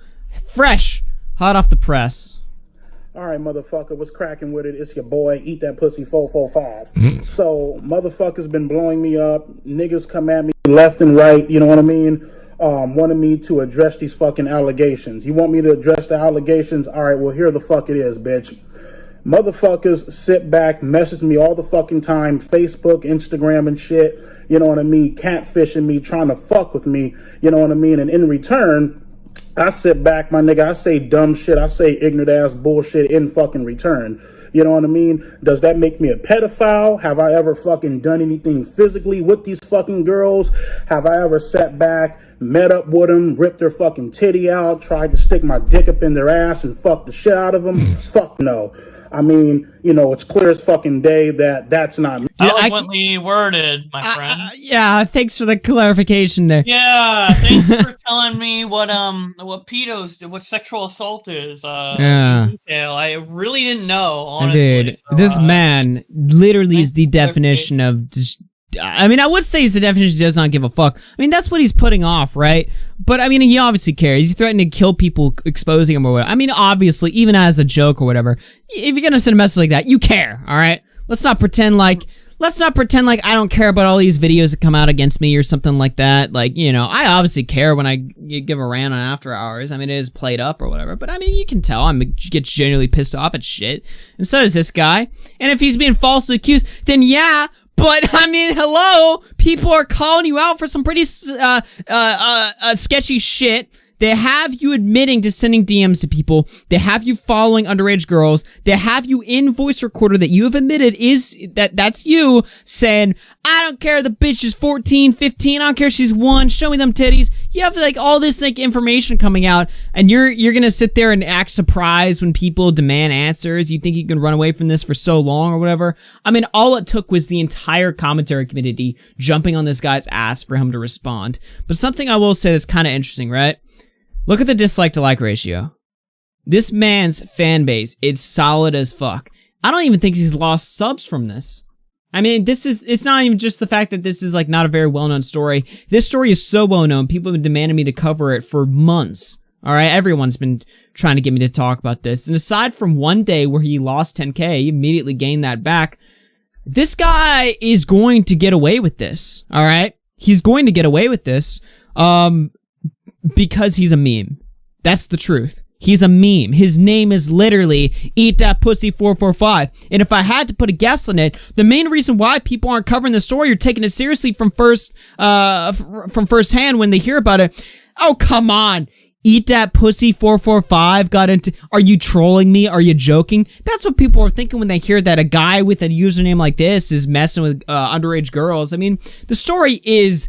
Fresh, hot off the press. All right, motherfucker, what's cracking with it? It's your boy, Eat That Pussy 445. So, motherfuckers been blowing me up. Niggas come at me left and right, you know what I mean? Wanted me to address these fucking allegations. You want me to address the allegations? All right, well, here the fuck it is, bitch. Motherfuckers sit back, message me all the fucking time, Facebook, Instagram and shit, you know what I mean, catfishing me, trying to fuck with me, you know what I mean, and in return, I sit back, my nigga, I say dumb shit, I say ignorant ass bullshit in fucking return, you know what I mean? Does that make me a pedophile? Have I ever fucking done anything physically with these fucking girls? Have I ever sat back, met up with them, ripped their fucking titty out, tried to stick my dick up in their ass and fuck the shit out of them? Fuck no. I mean, it's clear as fucking day that that's not me. Eloquently worded, my friend. Yeah, thanks for the clarification there. Yeah, thanks for telling me what pedos do, what sexual assault is. In detail. I really didn't know, honestly. Dude, this man literally is the definition of just... I mean, I would say he's the definition does not give a fuck. I mean, that's what he's putting off, right? But, I mean, he obviously cares. He's threatening to kill people, exposing them or whatever. I mean, obviously, even as a joke or whatever, if you're gonna send a message like that, you care, all right? Let's not pretend like I don't care about all these videos that come out against me or something like that. Like, I obviously care when I give a rant on After Hours. I mean, it is played up or whatever. But, I mean, you can tell I get genuinely pissed off at shit. And so does this guy. And if he's being falsely accused, then yeah, But I mean, hello, people are calling you out for some pretty sketchy shit. They have you admitting to sending DMs to people. They have you following underage girls. They have you in voice recorder that you have admitted that's you saying, I don't care, the bitch is 14, 15, I don't care, she's 1, show me them titties. You have like all this like information coming out, and you're gonna sit there and act surprised when people demand answers. You think you can run away from this for so long or whatever. I mean, all it took was the entire commentary community jumping on this guy's ass for him to respond. But something I will say that's kind of interesting, right? Look at the dislike to like ratio. This man's fan base is solid as fuck. I don't even think he's lost subs from this. I mean, it's not even just the fact that this is like not a very well-known story. This story is so well-known, people have been demanding me to cover it for months. Alright, everyone's been trying to get me to talk about this. And aside from one day where he lost 10K, he immediately gained that back. This guy is going to get away with this. Alright? He's going to get away with this. Because he's a meme. That's the truth. He's a meme. His name is literally Eat That Pussy 445. And if I had to put a guess on it, the main reason why people aren't covering the story or taking it seriously from first hand when they hear about it, oh come on. Eat That Pussy 445 got into, are you trolling me? Are you joking? That's what people are thinking when they hear that a guy with a username like this is messing with underage girls. I mean, the story is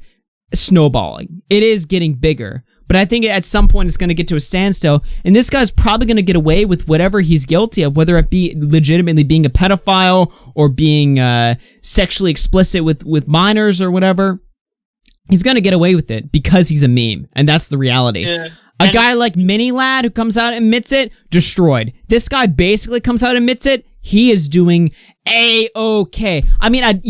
snowballing. It is getting bigger. But I think at some point it's going to get to a standstill, and this guy's probably going to get away with whatever he's guilty of, whether it be legitimately being a pedophile or being sexually explicit with minors or whatever. He's going to get away with it because he's a meme, and that's the reality. Yeah. A guy like Mini Lad who comes out and admits it, destroyed. This guy basically comes out and admits it, he is doing A-okay. I mean,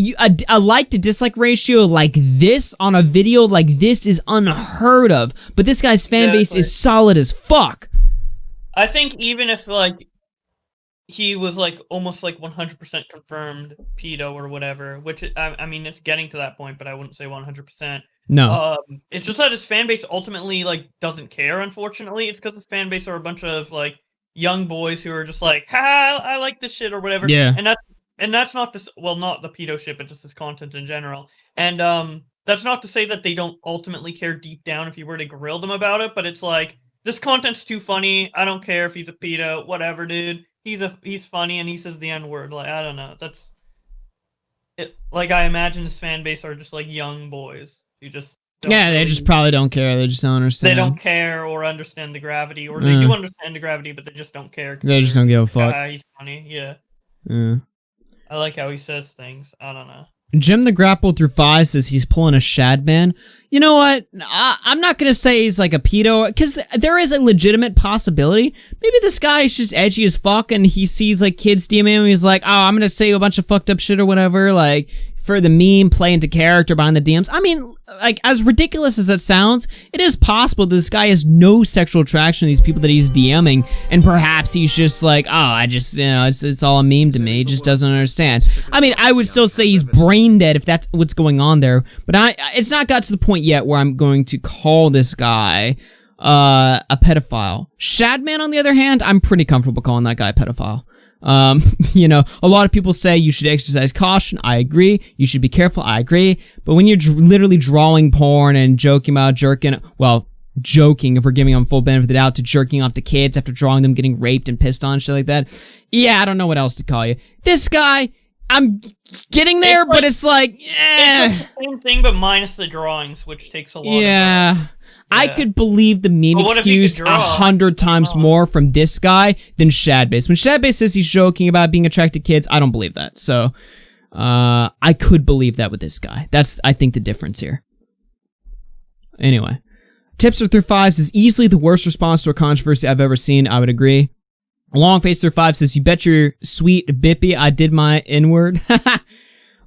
a like to dislike ratio like this on a video like this is unheard of. But this guy's fan base is solid as fuck. I think even if, like, he was, like, almost, like, 100% confirmed pedo or whatever, which, I mean, it's getting to that point, but I wouldn't say 100%. No. It's just that his fan base ultimately, like, doesn't care, unfortunately. It's because his fan base are a bunch of, like, young boys who are just like, ha, I like this shit or whatever. Yeah. And that's not this, well, not the pedo shit, but just this content in general. And that's not to say that they don't ultimately care deep down if you were to grill them about it, but it's like, this content's too funny. I don't care if he's a pedo, whatever, dude. He's funny and he says the N-word. Like, I don't know. That's it. Like, I imagine his fan base are just like young boys who just they just probably don't care. They just don't understand. They don't care or understand the gravity, or they do understand the gravity, but they just don't care. They just don't give a fuck. He's funny, yeah. I like how he says things. I don't know. Jim the Grapple through 5 says he's pulling a Shadman. You know what? I'm not gonna say he's like a pedo, because there is a legitimate possibility. Maybe this guy is just edgy as fuck, and he sees like kids DMing him, and he's like, oh, I'm gonna say a bunch of fucked up shit or whatever, like, for the meme, play into character behind the DMs. I mean, like, as ridiculous as that sounds, it is possible that this guy has no sexual attraction to these people that he's DMing, and perhaps he's just like, oh, I just, you know, it's all a meme to me. He just doesn't understand. I mean, I would still say he's brain dead if that's what's going on there, but it's not got to the point yet where I'm going to call this guy a pedophile. Shadman, on the other hand, I'm pretty comfortable calling that guy a pedophile. You know, a lot of people say you should exercise caution. I agree. You should be careful. I agree. But when you're literally drawing porn and joking about joking, if we're giving them full benefit of the doubt, to jerking off to kids after drawing them getting raped and pissed on and shit like that. Yeah, I don't know what else to call you. This guy, I'm getting there, but it's like, It's like the same thing, but minus the drawings, which takes a lot of Yeah. I could believe the meme excuse 100 times more from this guy than Shadbase. When Shadbase says he's joking about being attracted to kids, I don't believe that. So, I could believe that with this guy. That's, I think, the difference here. Anyway. Tipster through 5 says, easily the worst response to a controversy I've ever seen. I would agree. Longface through 5 says, you bet your sweet bippy I did my N-word.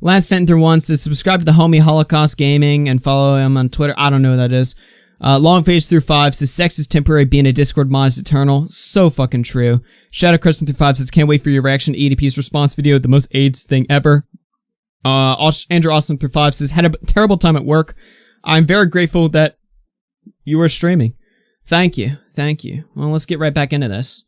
Last Fenton through 1 says, subscribe to the homie Holocaust Gaming and follow him on Twitter. I don't know who that is. Longface through 5 says, sex is temporary, being a Discord mod is eternal. So fucking true. Shadow Crescent through 5 says, can't wait for your reaction to EDP's response video, the most AIDS thing ever. Andrew Austin through 5 says, had a terrible time at work. I'm very grateful that you were streaming. Thank you. Thank you. Well, let's get right back into this.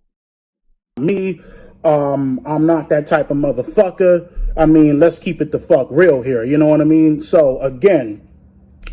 Me I'm not that type of motherfucker. I mean, let's keep it the fuck real here. You know what I mean? So again,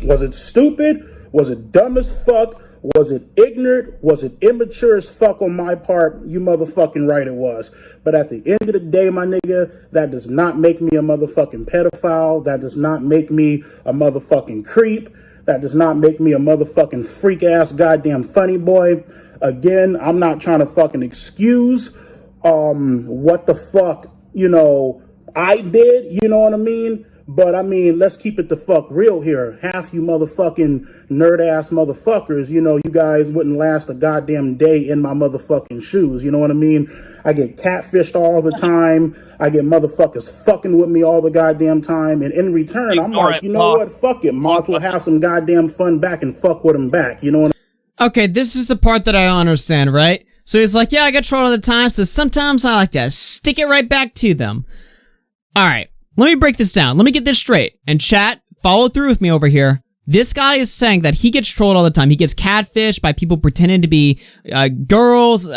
was it stupid? Was it dumb as fuck? Was it ignorant? Was it immature as fuck on my part? You motherfucking right it was. But at the end of the day, my nigga, that does not make me a motherfucking pedophile. That does not make me a motherfucking creep. That does not make me a motherfucking freak ass goddamn funny boy. Again, I'm not trying to fucking excuse what the fuck, you know, I did, you know what I mean? But I mean, let's keep it the fuck real here. Half you motherfucking nerd ass motherfuckers, you know, you guys wouldn't last a goddamn day in my motherfucking shoes. You know what I mean? I get catfished all the time. I get motherfuckers fucking with me all the goddamn time. And in return, I'm like, you know what? Fuck it. Might as well have some goddamn fun back and fuck with them back. You know what I mean? Okay, this is the part that I don't understand, right? So he's like, yeah, I get trolled all the time, so sometimes I like to stick it right back to them. Alright. Let me break this down. Let me get this straight. And chat, follow through with me over here. This guy is saying that he gets trolled all the time. He gets catfished by people pretending to be girls,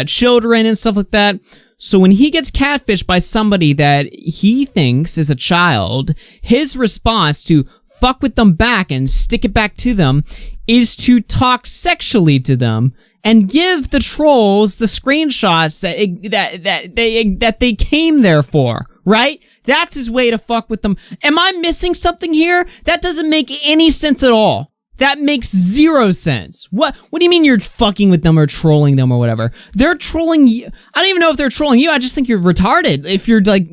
children, and stuff like that. So when he gets catfished by somebody that he thinks is a child, his response to fuck with them back and stick it back to them is to talk sexually to them and give the trolls the screenshots that they came there for, right? That's his way to fuck with them. Am I missing something here? That doesn't make any sense at all. That makes zero sense. What do you mean you're fucking with them or trolling them or whatever? They're trolling you. I don't even know if they're trolling you. I just think you're retarded if you're like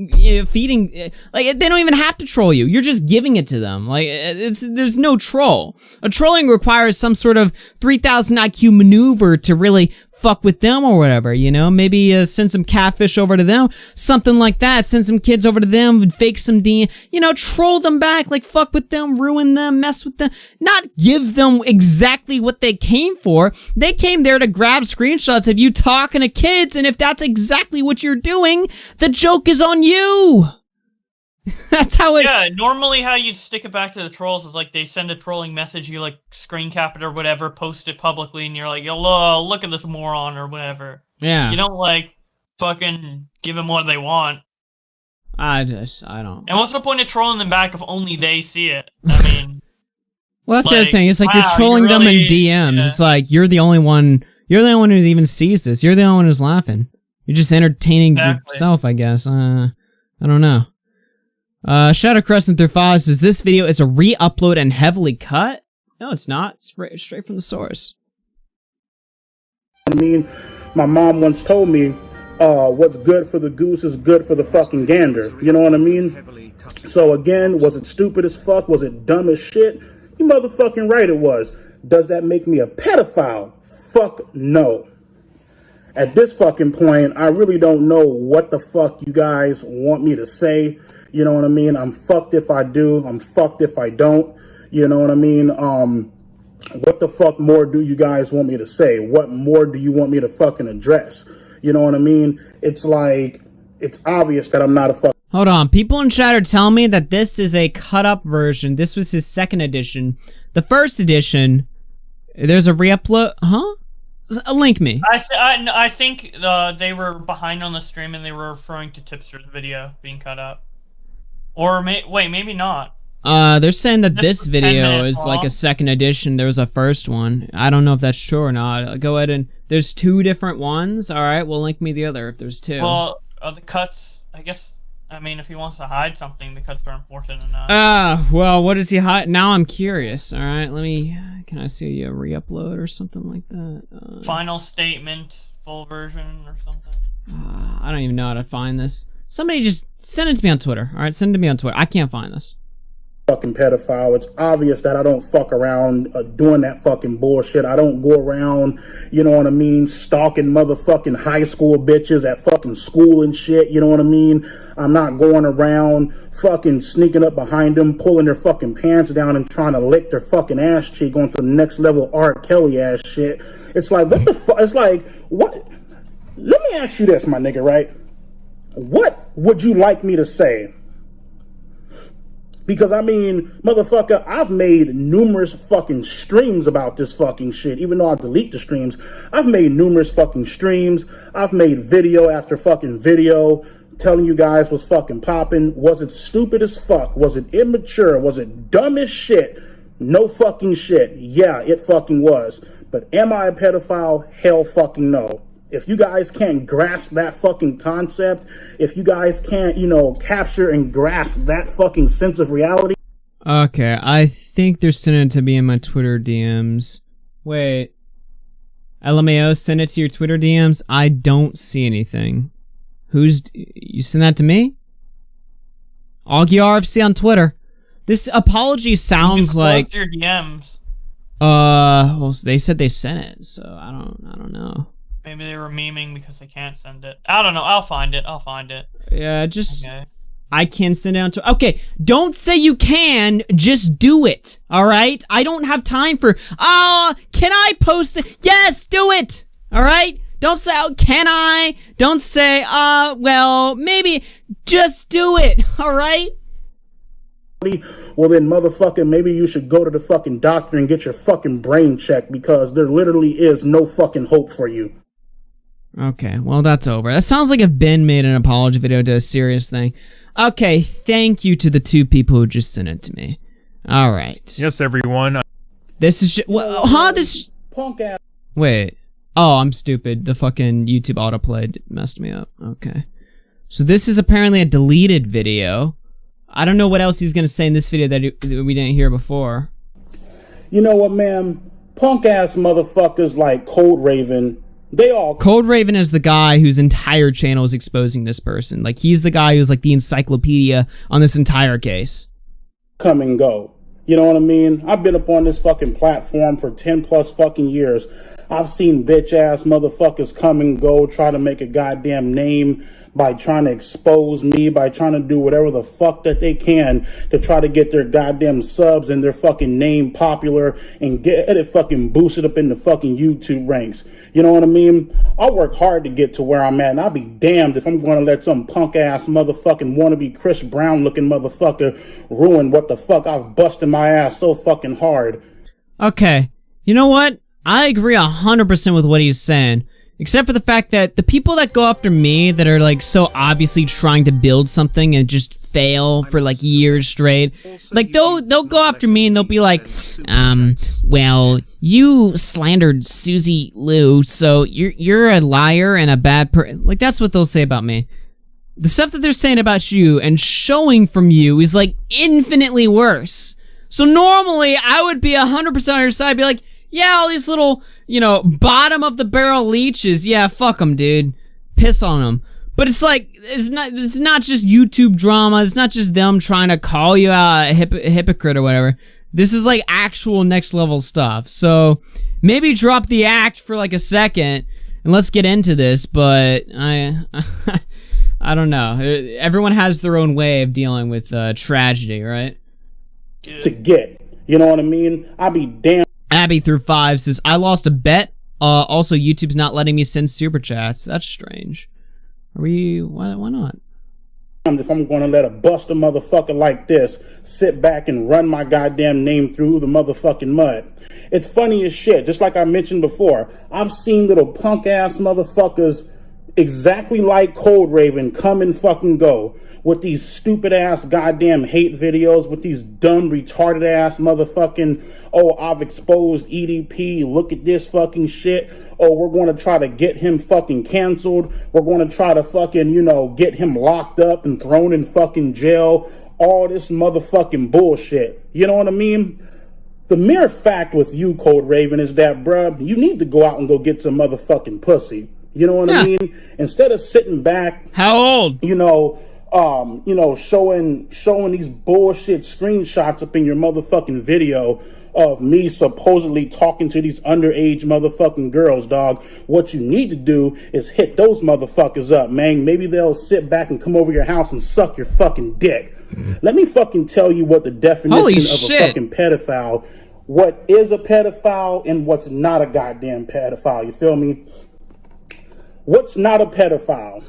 feeding, like they don't even have to troll you. You're just giving it to them. Like there's no troll. A trolling requires some sort of 3000 IQ maneuver to really fuck with them or whatever, you know? Maybe send some catfish over to them, something like that. Send some kids over to them, fake some you know, troll them back, like fuck with them, ruin them, mess with them. Not give them exactly what they came for. They came there to grab screenshots of you talking to kids, and if that's exactly what you're doing, the joke is on you. That's how it... Yeah, normally how you'd stick it back to the trolls is like they send a trolling message, you like screen cap it or whatever, post it publicly, and you're like, yo, look at this moron or whatever. Yeah. You don't like fucking give them what they want. I don't... And what's the point of trolling them back if only they see it? I mean... Well, that's the other thing. It's like you're trolling them in DMs. Yeah. It's like you're the only one who even sees this. You're the only one who's laughing. You're just entertaining yourself, I guess. I don't know. Shadow Crescent through 5 says this video is a re-upload and heavily cut. No, it's not. It's straight from the source. I mean, my mom once told me, what's good for the goose is good for the fucking gander. You know what I mean? So again, was it stupid as fuck? Was it dumb as shit? You motherfucking right it was. Does that make me a pedophile? Fuck no. At this fucking point, I really don't know what the fuck you guys want me to say. You know what I mean? I'm fucked if I do. I'm fucked if I don't. You know what I mean? What the fuck more do you guys want me to say? What more do you want me to fucking address? You know what I mean? It's like, it's obvious that I'm not a fuck. Hold on. People in chat are telling me that this is a cut-up version. This was his second edition. The first edition, there's a re-upload. Huh? Link me. I think they were behind on the stream and they were referring to Tipster's video being cut up. Or wait, maybe not. They're saying that this video is like a second edition. There was a first one. I don't know if that's true or not. Go ahead and... There's two different ones? Alright, well link me the other if there's two. Well, the cuts, I guess... I mean, if he wants to hide something, the cuts are important enough. Well, what does he hide? Now I'm curious. Alright, let me... Can I see a re-upload or something like that? Final statement, full version or something? I don't even know how to find this. Somebody just send it to me on Twitter. Alright, send it to me on Twitter. I can't find this. Fucking pedophile. It's obvious that I don't fuck around doing that fucking bullshit. I don't go around, you know what I mean, stalking motherfucking high school bitches at fucking school and shit, you know what I mean? I'm not going around fucking sneaking up behind them, pulling their fucking pants down and trying to lick their fucking ass cheek on some next level R. Kelly ass shit. It's like, what the fuck? It's like, what? Let me ask you this, my nigga, right? What would you like me to say? Because, I mean, motherfucker, I've made numerous fucking streams about this fucking shit. Even though I delete the streams, I've made numerous fucking streams. I've made video after fucking video telling you guys what's fucking popping. Was it stupid as fuck? Was it immature? Was it dumb as shit? No fucking shit. Yeah, it fucking was. But am I a pedophile? Hell fucking no. If you guys can't grasp that fucking concept, if you guys can't, you know, capture and grasp that fucking sense of reality. Okay, I think they're sending it to me in my Twitter DMs. Wait. LMAO, send it to your Twitter DMs? I don't see anything. You send that to me? Augie RFC on Twitter. This apology sounds like... your DMs. Well, they said they sent it, so I don't know. Maybe they were memeing because they can't send it. I don't know. I'll find it. Yeah, just... Okay. I can send it on to... Okay, don't say you can, just do it, alright? I don't have time for... can I post it? Yes, do it! Alright? Don't say, can I? Don't say, well, maybe. Just do it, alright? Well then, motherfucker, maybe you should go to the fucking doctor and get your fucking brain checked, because there literally is no fucking hope for you. Okay, well, that's over. That sounds like if Ben made an apology video to a serious thing. Okay, thank you to the 2 people who just sent it to me. Alright. Yes, everyone. This is this... Punk ass... Wait. Oh, I'm stupid. The fucking YouTube autoplay messed me up. Okay. So this is apparently a deleted video. I don't know what else he's gonna say in this video that we didn't hear before. You know what, man? Punk ass motherfuckers like Cold Raven, they all... Cold Raven is the guy whose entire channel is exposing this person. Like, he's the guy who's like the encyclopedia on this entire case. Come and go. You know what I mean? I've been up on this fucking platform for 10 plus fucking years. I've seen bitch ass motherfuckers come and go, try to make a goddamn name by trying to expose me, by trying to do whatever the fuck that they can to try to get their goddamn subs and their fucking name popular and get it fucking boosted up in the fucking YouTube ranks. You know what I mean? I'll work hard to get to where I'm at, and I'll be damned if I'm going to let some punk ass motherfucking wannabe Chris Brown looking motherfucker ruin what the fuck I've busted my ass so fucking hard. Okay, you know what? I agree 100% with what he's saying. Except for the fact that the people that go after me that are like so obviously trying to build something and just fail for like years straight, like they'll go after me and they'll be like, well, you slandered Susie Liu, so you're a liar and a bad like that's what they'll say about me. The stuff that they're saying about you and showing from you is like infinitely worse. So normally I would be 100% on your side, be like, yeah, all these little, you know, bottom of the barrel leeches. Yeah, fuck them, dude. Piss on them. But it's like, it's not just YouTube drama. It's not just them trying to call you out a hypocrite or whatever. This is like actual next level stuff. So maybe drop the act for like a second and let's get into this. But I don't know. Everyone has their own way of dealing with tragedy, right? To get, you know what I mean? I'll be damned. Abby through 5 says, I lost a bet. Also, YouTube's not letting me send super chats. That's strange. Why not? If I'm going to let a buster motherfucker like this sit back and run my goddamn name through the motherfucking mud. It's funny as shit. Just like I mentioned before, I've seen little punk ass motherfuckers exactly like Cold Raven come and fucking go with these stupid ass goddamn hate videos, with these dumb retarded ass motherfucking, oh, I've exposed EDP, look at this fucking shit, oh, we're going to try to get him fucking canceled, we're going to try to fucking, you know, get him locked up and thrown in fucking jail, all this motherfucking bullshit. You know what I mean? The mere fact with you, Cold Raven, is that, bruh, you need to go out and go get some motherfucking pussy. You know what I mean? Instead of sitting back, how old? You know, showing these bullshit screenshots up in your motherfucking video of me supposedly talking to these underage motherfucking girls, dog. What you need to do is hit those motherfuckers up, man. Maybe they'll sit back and come over your house and suck your fucking dick. Let me fucking tell you what the definition of a fucking pedophile, what is a pedophile and what's not a goddamn pedophile. You feel me? What's not a pedophile?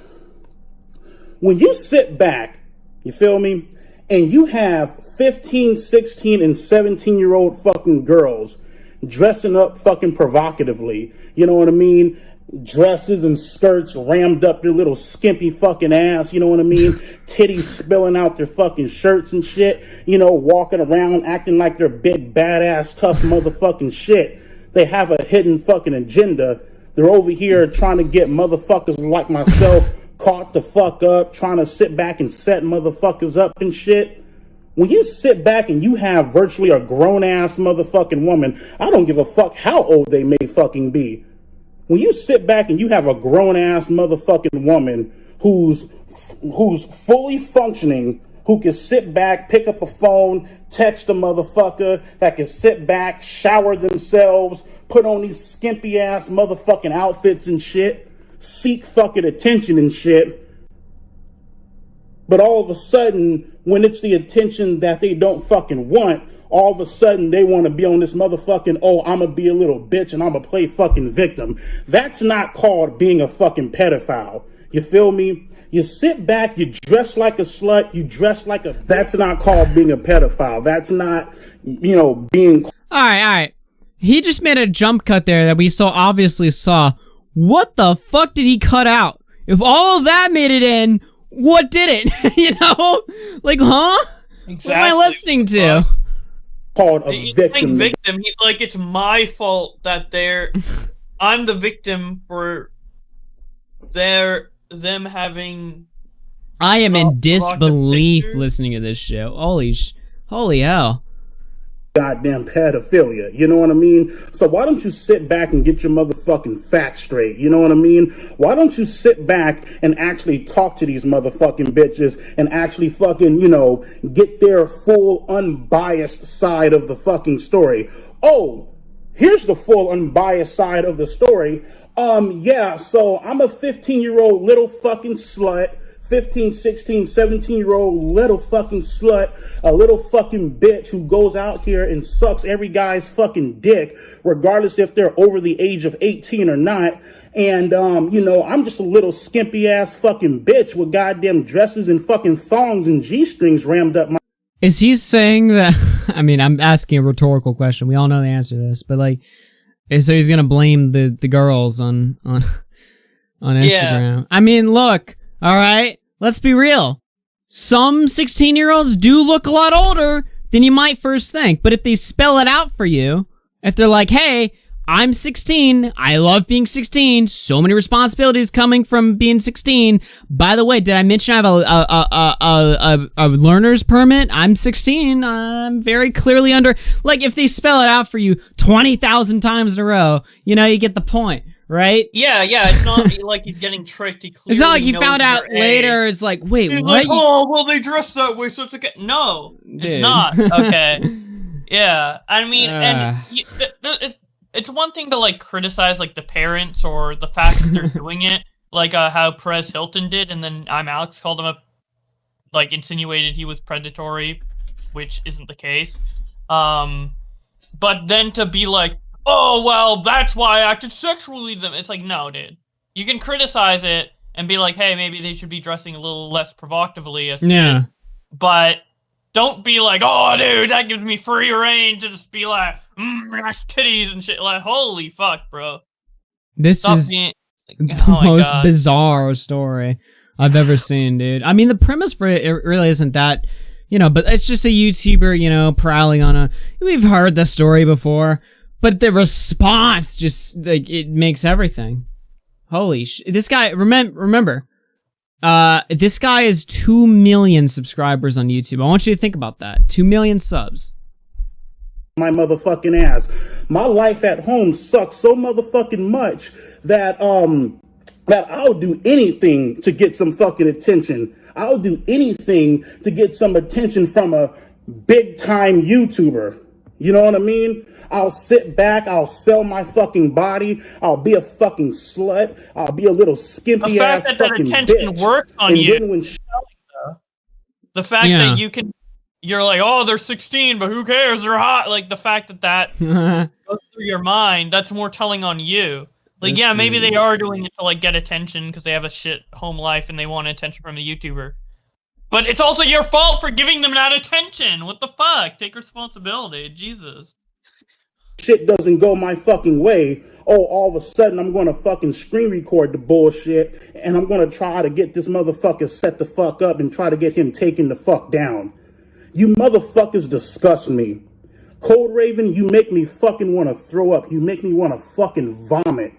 When you sit back, you feel me, and you have 15, 16, and 17-year-old fucking girls dressing up fucking provocatively, you know what I mean? Dresses and skirts rammed up their little skimpy fucking ass, you know what I mean? Titties spilling out their fucking shirts and shit, you know, walking around acting like they're big, badass, tough motherfucking shit. They have a hidden fucking agenda. They're over here trying to get motherfuckers like myself caught the fuck up, trying to sit back and set motherfuckers up and shit. When you sit back and you have virtually a grown-ass motherfucking woman, I don't give a fuck how old they may fucking be. When you sit back and you have a grown-ass motherfucking woman who's fully functioning, who can sit back, pick up a phone, text a motherfucker, that can sit back, shower themselves, put on these skimpy-ass motherfucking outfits and shit, seek fucking attention and shit. But all of a sudden, when it's the attention that they don't fucking want, all of a sudden they want to be on this motherfucking, oh, I'm gonna be a little bitch and I'm gonna play fucking victim. That's not called being a fucking pedophile. You feel me? You sit back, you dress like a slut, you dress like a... That's not called being a pedophile. That's not, you know, being... All right. He just made a jump cut there that we so obviously saw. What the fuck did he cut out? If all of that made it in, what did it? You know? Like, huh? Exactly. What am I listening to? Called a He's victim. playing victim. He's like, it's my fault that I'm the victim for them having... I am in disbelief pictures. listening to this show. Holy hell. Goddamn pedophilia, you know what I mean? So why don't you sit back and get your motherfucking facts straight, you know what I mean? Why don't you sit back and actually talk to these motherfucking bitches and actually fucking, you know, get their full unbiased side of the fucking story? Oh, here's the full unbiased side of the story. Yeah, so I'm a 15-year-old little fucking slut, 15, 16, 17-year-old little fucking slut, a little fucking bitch who goes out here and sucks every guy's fucking dick, regardless if they're over the age of 18 or not. And, you know, I'm just a little skimpy ass fucking bitch with goddamn dresses and fucking thongs and G-strings rammed up my... Is he saying that... I mean, I'm asking a rhetorical question. We all know the answer to this, but like... So he's gonna blame the girls on Instagram. Yeah. I mean, look, all right, let's be real. Some 16-year-olds do look a lot older than you might first think, but if they spell it out for you, if they're like, hey, I'm 16, I love being 16, so many responsibilities coming from being 16. By the way, did I mention I have a learner's permit? I'm 16, I'm very clearly under... Like, if they spell it out for you 20,000 times in a row, you know, you get the point, right? Yeah, it's not like he's getting tricked. It's not like you found out later, it's like, wait, he's what? Like, oh, well, they dress that way, so it's okay. No, Dude. It's not, okay. Yeah, I mean, it's one thing to, like, criticize, like, the parents or the fact that they're doing it, like, how Perez Hilton did, and then I'm Alex called him insinuated he was predatory, which isn't the case. But then to be like, oh, well, that's why I acted sexually to them. It's like, no, dude. You can criticize it and be like, hey, maybe they should be dressing a little less provocatively as kids. But... don't be like, oh, dude, that gives me free reign to just be like, nice titties and shit. Like, holy fuck, bro. This is the most bizarre story I've ever seen, dude. I mean, the premise for it really isn't that, you know, but it's just a YouTuber, you know, prowling on a... We've heard the story before, but the response just, like, it makes everything. Holy shit. This guy, remember... this guy has 2 million subscribers on YouTube. I want you to think about that. 2 million subs. My motherfucking ass. My life at home sucks so motherfucking much that I'll do anything to get some fucking attention. I'll do anything to get some attention from a big time YouTuber. You know what I mean? I'll sit back, I'll sell my fucking body, I'll be a fucking slut, I'll be a little skimpy ass fucking bitch. The fact that attention works on you. The fact that you're like, oh, they're 16, but who cares? They're hot. Like, the fact that goes through your mind, that's more telling on you. Like, yeah, maybe they are doing it to, like, get attention because they have a shit home life and they want attention from the YouTuber. But it's also your fault for giving them that attention. What the fuck? Take responsibility. Jesus. Shit doesn't go my fucking way. Oh, all of a sudden I'm gonna fucking screen record the bullshit and I'm gonna try to get this motherfucker set the fuck up and try to get him taken the fuck down. You motherfuckers disgust me. Cold Raven, you make me fucking want to throw up. You make me want to fucking vomit.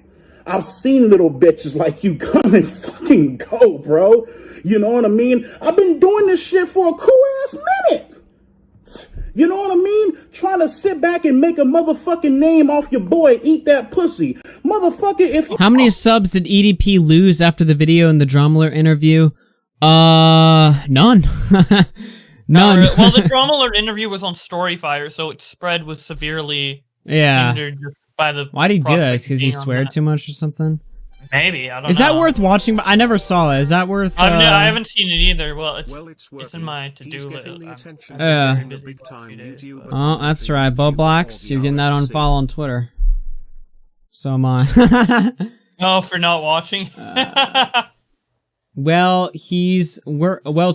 I've seen little bitches like you come and fucking go, bro. You know what I mean? I've been doing this shit for a cool ass minute. You know what I mean? Trying to sit back and make a motherfucking name off your boy, eat that pussy. Motherfucker, if you... How many subs did EDP lose after the video and the Drumler interview? None. None. Well, the Drama Alert interview was on Storyfire, so its spread was severely hindered by the. Why'd he do this? Because he sweared too much or something? Maybe, I don't know. Is that worth watching? I never saw it. Is that worth... I haven't seen it either. Well, it's in my to-do list. Oh, that's right. Bo Blacks, you're getting that unfollow on Twitter. So am I. Oh, for not watching? Well, it's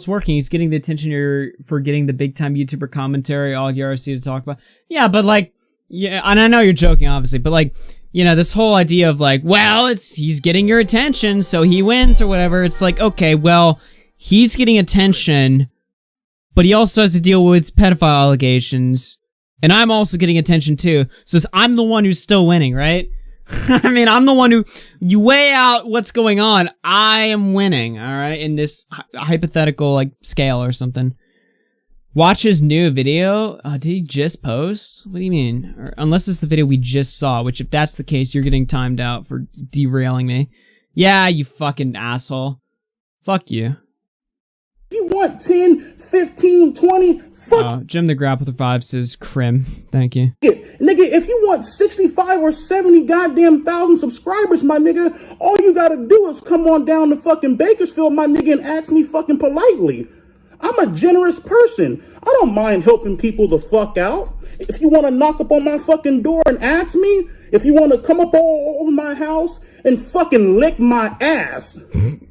working. He's getting the attention for getting the big time YouTuber commentary, all RFC to talk about. Yeah, but like, yeah, and I know you're joking, obviously, but like, you know, this whole idea of like, well, he's getting your attention, so he wins or whatever. It's like, okay, well, he's getting attention, but he also has to deal with pedophile allegations, and I'm also getting attention too. So I'm the one who's still winning, right? I mean, I'm the one who, you weigh out what's going on. I am winning, all right, in this hypothetical like scale or something. Watch his new video. Did he just post? What do you mean? Or, unless it's the video we just saw, which if that's the case, you're getting timed out for derailing me. Yeah, you fucking asshole. Fuck you. You want 10, 15, 20? Fuck. Jim the Grappler 5 says Crim. Thank you. Nigga, if you want 65 or 70 goddamn thousand subscribers, my nigga, all you gotta do is come on down to fucking Bakersfield, my nigga, and ask me fucking politely. I'm a generous person. I don't mind helping people the fuck out. If you want to knock up on my fucking door and ask me, if you want to come up all over my house and fucking lick my ass, ain't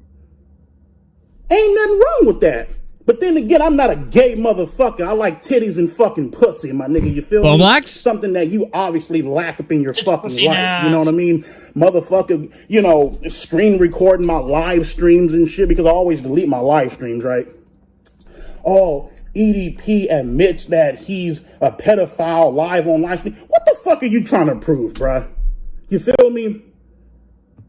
nothing wrong with that. But then again, I'm not a gay motherfucker. I like titties and fucking pussy, my nigga. You feel me? Blacks? Something that you obviously lack up in your fucking life. Ass. You know what I mean? Motherfucker, you know, screen recording my live streams and shit because I always delete my live streams, right? Oh, EDP admits that he's a pedophile live on live stream. What the fuck are you trying to prove, bruh? You feel me?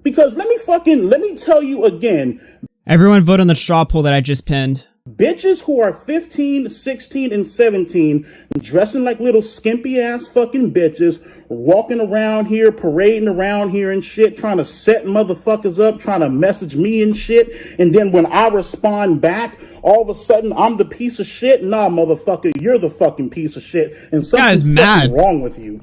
Because let me tell you again. Everyone vote on the straw poll that I just pinned. Bitches who are 15, 16, and 17, dressing like little skimpy ass fucking bitches, walking around here, parading around here and shit, trying to set motherfuckers up, trying to message me and shit. And then when I respond back, all of a sudden I'm the piece of shit. Nah, motherfucker, you're the fucking piece of shit. And something's fucking wrong with you.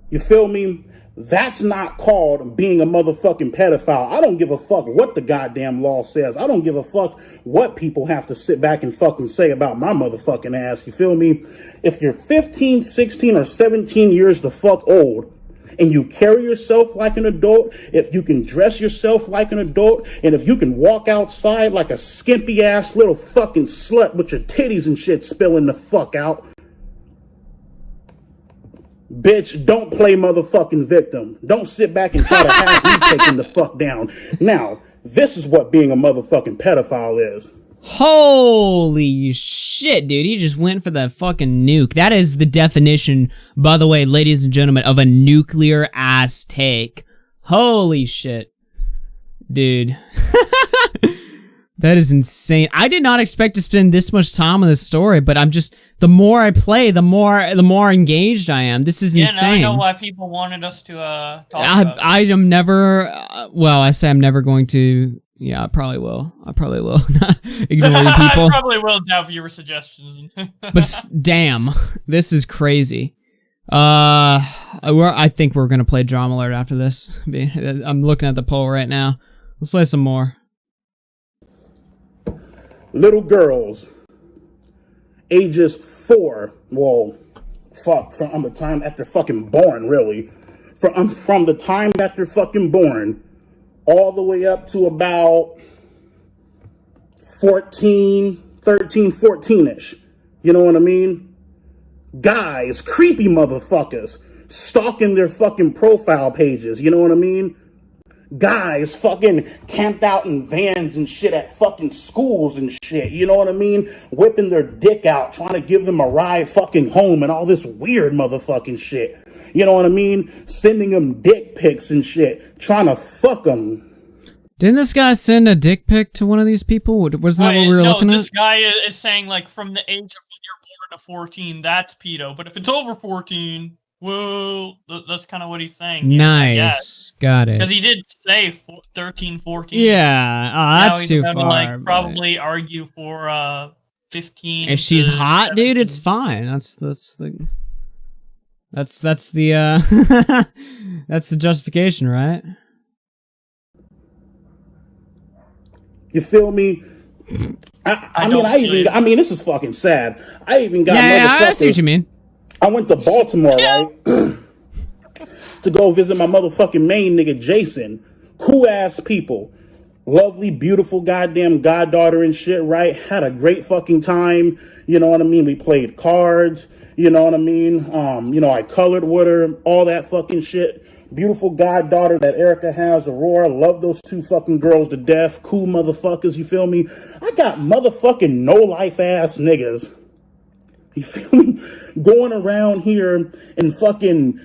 You feel me? That's not called being a motherfucking pedophile. I don't give a fuck what the goddamn law says. I don't give a fuck what people have to sit back and fucking say about my motherfucking ass. You feel me? If you're 15, 16, or 17 years the fuck old, and you carry yourself like an adult, if you can dress yourself like an adult, and if you can walk outside like a skimpy ass little fucking slut with your titties and shit spilling the fuck out, bitch, don't play motherfucking victim. Don't sit back and try to have me taken the fuck down. Now, this is what being a motherfucking pedophile is. Holy shit, dude. He just went for that fucking nuke. That is the definition, by the way, ladies and gentlemen, of a nuclear ass take. Holy shit. Dude. That is insane. I did not expect to spend this much time on this story, but I'm just, the more I play, the more engaged I am. This is insane. Yeah, now I know why people wanted us to talk about it. I am never, well, I say I'm never going to, yeah, I probably will. Ignore the people. I probably will doubt viewer suggestions. But damn, this is crazy. I think we're gonna play Drama Alert after this. I'm looking at the poll right now. Let's play some more. Little girls, ages 4, well, fuck, from the time that they're fucking born, really. From the time that they're fucking born, all the way up to about 14, 13, 14-ish. You know what I mean? Guys, creepy motherfuckers, stalking their fucking profile pages. You know what I mean? Guys fucking camped out in vans and shit at fucking schools and shit. You know what I mean? Whipping their dick out, trying to give them a ride fucking home and all this weird motherfucking shit. You know what I mean? Sending them dick pics and shit, trying to fuck them. Didn't this guy send a dick pic to one of these people? Wasn't that what we were looking at? No, this guy is saying, like, from the age of when you're born to 14, that's pedo. But if it's over 14, well, that's kind of what he's saying. Nice. Got it. Because he did say 13, 14. Yeah. Oh, that's too far. Like, probably argue for 15. If she's hot, 17. dude, it's fine. That's the that's the that's the justification, right? You feel me? I mean, this is fucking sad. I even got I see what you mean. I went to Baltimore, right, to go visit my motherfucking main nigga Jason. Cool ass people, lovely, beautiful, goddamn goddaughter and shit. Right, had a great fucking time. You know what I mean? We played cards. You know what I mean? I colored with her, all that fucking shit. Beautiful goddaughter that Erica has, Aurora. Love those two fucking girls to death. Cool motherfuckers, you feel me? I got motherfucking no-life ass niggas, you feel me, going around here and fucking,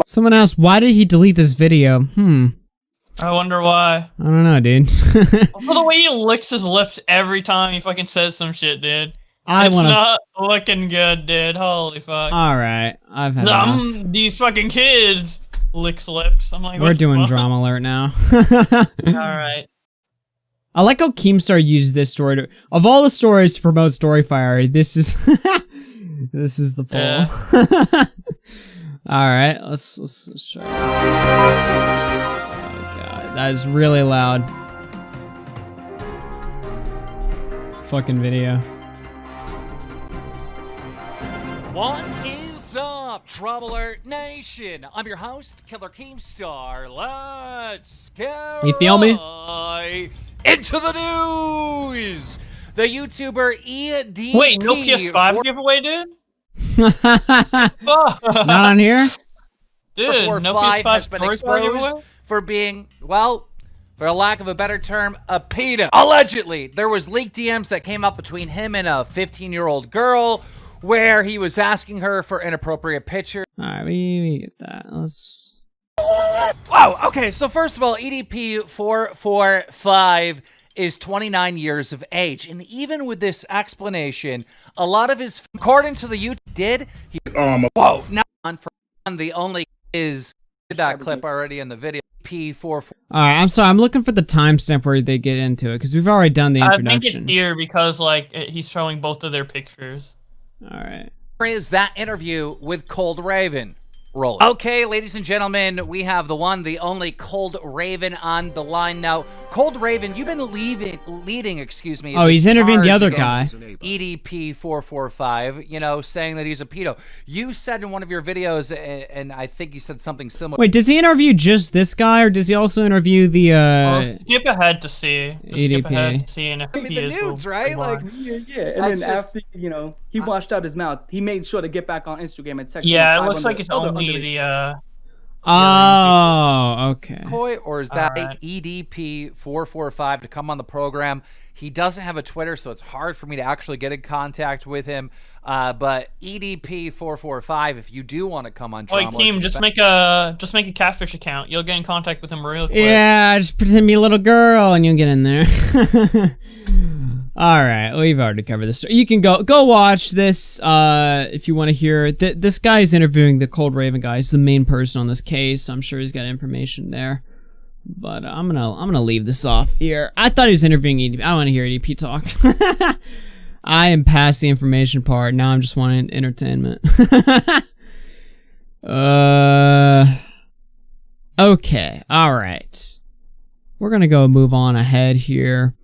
Someone asked, why did he delete this video? I wonder why. I don't know, dude. The way he licks his lips every time he fucking says some shit, dude. It's not looking good, dude. Holy fuck. Alright, I've had enough. These fucking kids licks lips. I'm like, we're doing drama alert now. Alright. I like how Keemstar used this story to, of all the stories to promote Storyfire, this is this is the poll. Yeah. Alright, let's try this. Oh god, that is really loud. Fucking video. What is up, Trouble Alert Nation? I'm your host, Killer Keemstar. Let's go. You feel me? Into the news. The YouTuber EDP. Wait, no PS5 giveaway, dude? Not on here? Dude, no PS5 has been exposed for being, well, for a lack of a better term, a pedo. Allegedly, there was leaked DMs that came up between him and a 15-year-old girl where he was asking her for inappropriate pictures. Alright, we get that. Let's... Oh, okay, so first of all, EDP445 is 29 years of age. And even with this explanation, a lot of his, according to the YouTube, whoa, now on for the only is that clip already in the video. P44. Alright, I'm sorry, I'm looking for the timestamp where they get into it, because we've already done the introduction. I think it's here because, like, he's showing both of their pictures. Alright. Where is that interview with Cold Raven? Roll it. Okay, ladies and gentlemen, we have the one, the only Cold Raven on the line now. Cold Raven, you've been leading, excuse me. Oh, he's interviewing the other guy. EDP445, you know, saying that he's a pedo. You said in one of your videos, and I think you said something similar. Wait, does he interview just this guy, or does he also interview the, well, skip ahead to see. EDP. Skip ahead to see, and if he the is nudes, right? Like, yeah. And then after, he washed out his mouth, he made sure to get back on Instagram and text. Yeah, it looks like it's only the oh, okay. Or is that EDP445 to come on the program? He doesn't have a Twitter, so it's hard for me to actually get in contact with him. But EDP445, if you do want to come on, Wait, Keem, just make a catfish account. You'll get in contact with him real quick. Yeah, just pretend to be a little girl, and you'll get in there. All right, we've already covered this. You can go watch this if you want to hear. This guy's interviewing the Cold Raven guy. He's the main person on this case. I'm sure he's got information there. But I'm gonna leave this off here. I thought he was interviewing EDP. I want to hear EDP talk. I am past the information part. Now I'm just wanting entertainment. Okay. All right. We're gonna go move on ahead here.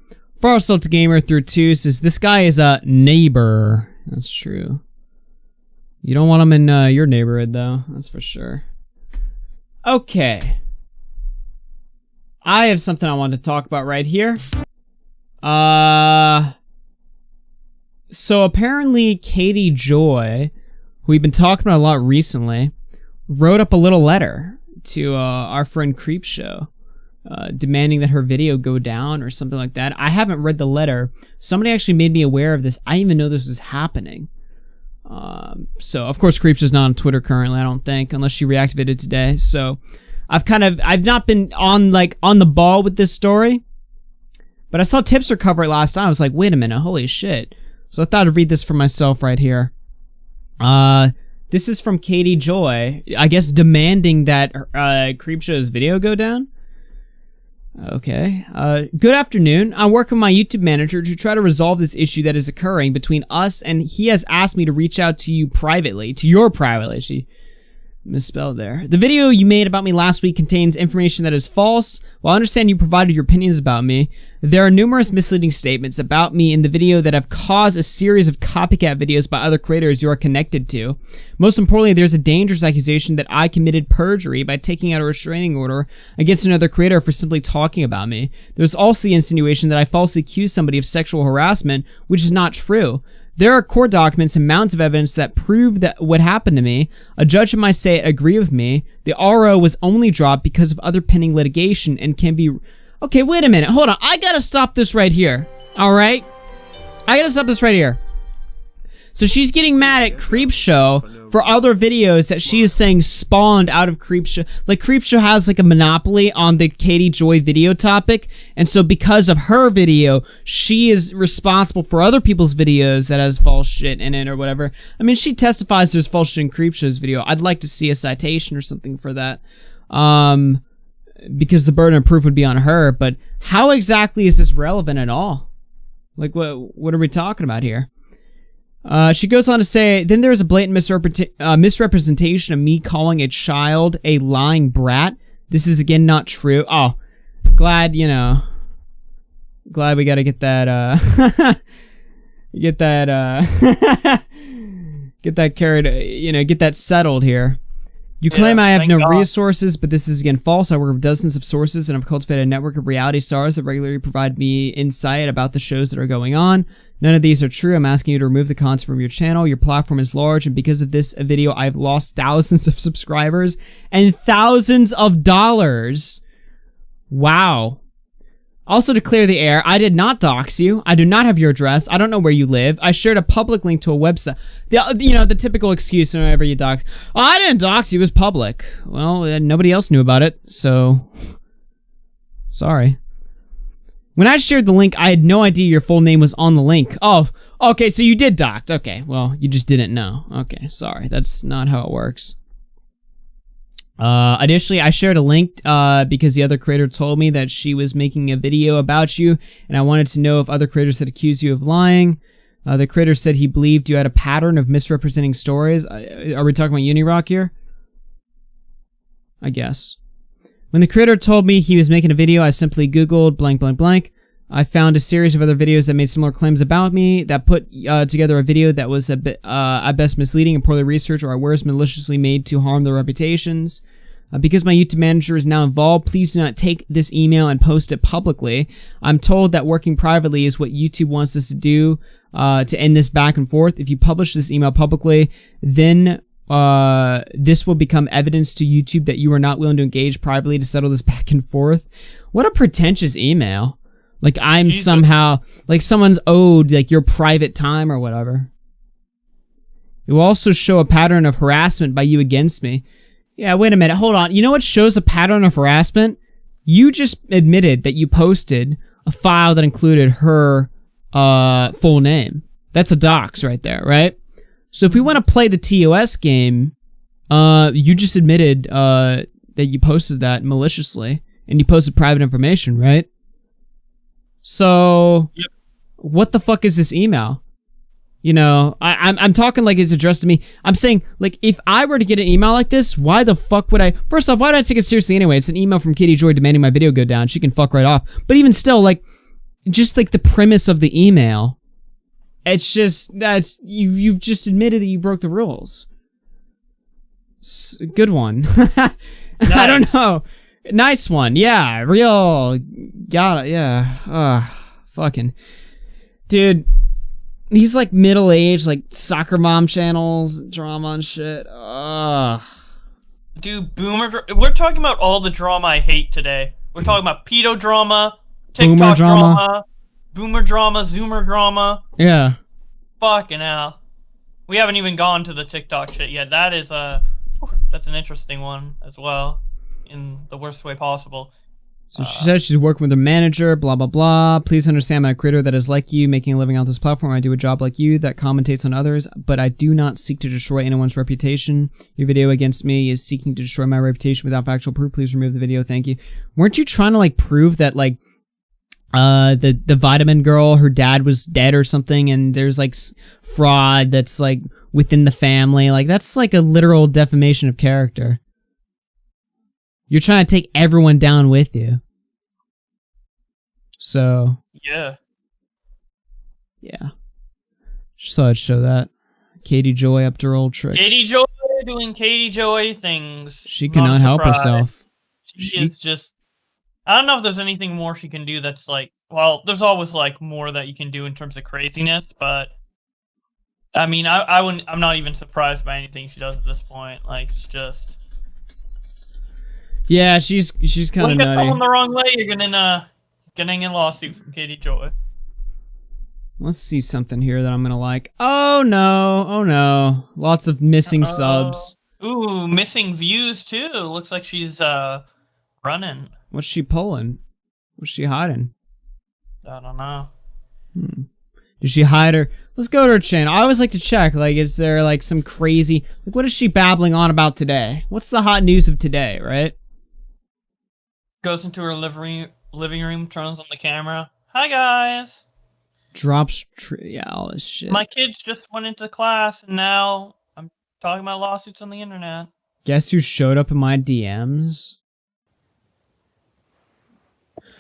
Farsight Gamer through 2 says this guy is a neighbor. That's true. You don't want him in your neighborhood though. That's for sure. Okay. I have something I want to talk about right here. So apparently Katie Joy, who we've been talking about a lot recently, wrote up a little letter to our friend Creepshow, demanding that her video go down or something like that. I haven't read the letter. Somebody actually made me aware of this. I didn't even know this was happening. So of course Creepshow's not on Twitter currently, I don't think, unless she reactivated today. So I've not been on the ball with this story, but I saw Tipster cover it last time. I was like, wait a minute, holy shit. So I thought I'd read this for myself right here. This is from Katie Joy, I guess demanding that Creepshow's video go down. Okay. Good afternoon. I'm working with my YouTube manager to try to resolve this issue that is occurring between us, and he has asked me to reach out to you privately, She misspelled there. The video you made about me last week contains information that is false. While I understand you provided your opinions about me, there are numerous misleading statements about me in the video that have caused a series of copycat videos by other creators you are connected to. Most importantly, there's a dangerous accusation that I committed perjury by taking out a restraining order against another creator for simply talking about me. There's also the insinuation that I falsely accused somebody of sexual harassment, which is not true. There are court documents and mounts of evidence that prove that what happened to me. A judge in my state agreed with me. The RO was only dropped because of other pending litigation and can be... Okay, wait a minute. Hold on. I gotta stop this right here. Alright? I gotta stop this right here. So she's getting mad at Creepshow for other videos that she is saying spawned out of Creepshow. Like, Creepshow has like a monopoly on the Katie Joy video topic, and so because of her video, she is responsible for other people's videos that has false shit in it or whatever. I mean, she testifies there's false shit in Creepshow's video. I'd like to see a citation or something for that. Because the burden of proof would be on her, but how exactly is this relevant at all? Like, what are we talking about here? She goes on to say, then there's a blatant misrepresentation of me calling a child a lying brat. This is again not true. Oh, glad we gotta get that, get that carried, get that settled here. You claim I have no resources, but this is again false. I work with dozens of sources and I've cultivated a network of reality stars that regularly provide me insight about the shows that are going on. None of these are true. I'm asking you to remove the content from your channel. Your platform is large, and because of this video, I've lost thousands of subscribers and thousands of dollars. Wow. Also, to clear the air, I did not dox you. I do not have your address. I don't know where you live. I shared a public link to a website. The typical excuse whenever you dox. Oh, I didn't dox you. It was public. Well, nobody else knew about it, so... Sorry. When I shared the link, I had no idea your full name was on the link. Oh, okay, so you did dox. Okay, well, you just didn't know. Okay, sorry. That's not how it works. Additionally, I shared a link because the other creator told me that she was making a video about you, and I wanted to know if other creators had accused you of lying. The creator said he believed you had a pattern of misrepresenting stories. Are we talking about Unirock here? I guess. When the creator told me he was making a video, I simply Googled blank blank blank. I found a series of other videos that made similar claims about me that put together a video that was a bit, at best misleading and poorly researched, or at worst maliciously made to harm their reputations. Because my YouTube manager is now involved, please do not take this email and post it publicly. I'm told that working privately is what YouTube wants us to do to end this back and forth. If you publish this email publicly, then this will become evidence to YouTube that you are not willing to engage privately to settle this back and forth. What a pretentious email. Like I'm somehow, like someone's owed like your private time or whatever. It will also show a pattern of harassment by you against me. Yeah, wait a minute, hold on. You know what shows a pattern of harassment? You just admitted that you posted a file that included her full name. That's a dox right there, right? So if we want to play the TOS game, you just admitted that you posted that maliciously, and you posted private information, right? So, yep. What the fuck is this email? You know, I'm talking like it's addressed to me. I'm saying, like, if I were to get an email like this, why the fuck would I... First off, why would I take it seriously anyway? It's an email from Katie Joy demanding my video go down. She can fuck right off. But even still, like, just like the premise of the email, it's just, that's... You've just admitted that you broke the rules. Good one. Nice. I don't know. Nice one. Yeah, real... Got it, yeah. Fucking... Dude... these like middle-aged like soccer mom channels, drama and shit. Ugh. Dude, we're talking about all the drama I hate today. We're talking about pedo drama, TikTok drama, boomer drama, Zoomer drama. Yeah. Fucking hell. We haven't even gone to the TikTok shit yet. That is that's an interesting one as well, in the worst way possible. So she says she's working with her manager, blah, blah, blah. Please understand, I'm a creator that is like you, making a living on this platform. I do a job like you that commentates on others, but I do not seek to destroy anyone's reputation. Your video against me is seeking to destroy my reputation without factual proof. Please remove the video. Thank you. Weren't you trying to, like, prove that, like, the vitamin girl, her dad was dead or something, and there's, like, fraud that's, like, within the family? Like, that's, like, a literal defamation of character. You're trying to take everyone down with you. So. Yeah. Yeah. Just thought I'd show that. Katie Joy up to her old tricks. Katie Joy doing Katie Joy things. She cannot help herself. She is just... I don't know if there's anything more she can do that's like... Well, there's always like more that you can do in terms of craziness, but... I mean, I'm not even surprised by anything she does at this point. Like, it's just... Yeah, she's kind of nutty. Get someone the wrong way, you're getting a lawsuit from Katie Joy. Let's see something here that I'm gonna like. Oh no, lots of missing subs. Ooh, missing views too. Looks like she's running. What's she pulling? What's she hiding? I don't know. Did she hide her? Let's go to her channel. I always like to check, like, is there like some crazy, like, what is she babbling on about today? What's the hot news of today, right? Goes into her living room, turns on the camera. Hi guys. Drops, yeah, all this shit. My kids just went into class, and now I'm talking about lawsuits on the internet. Guess who showed up in my DMs?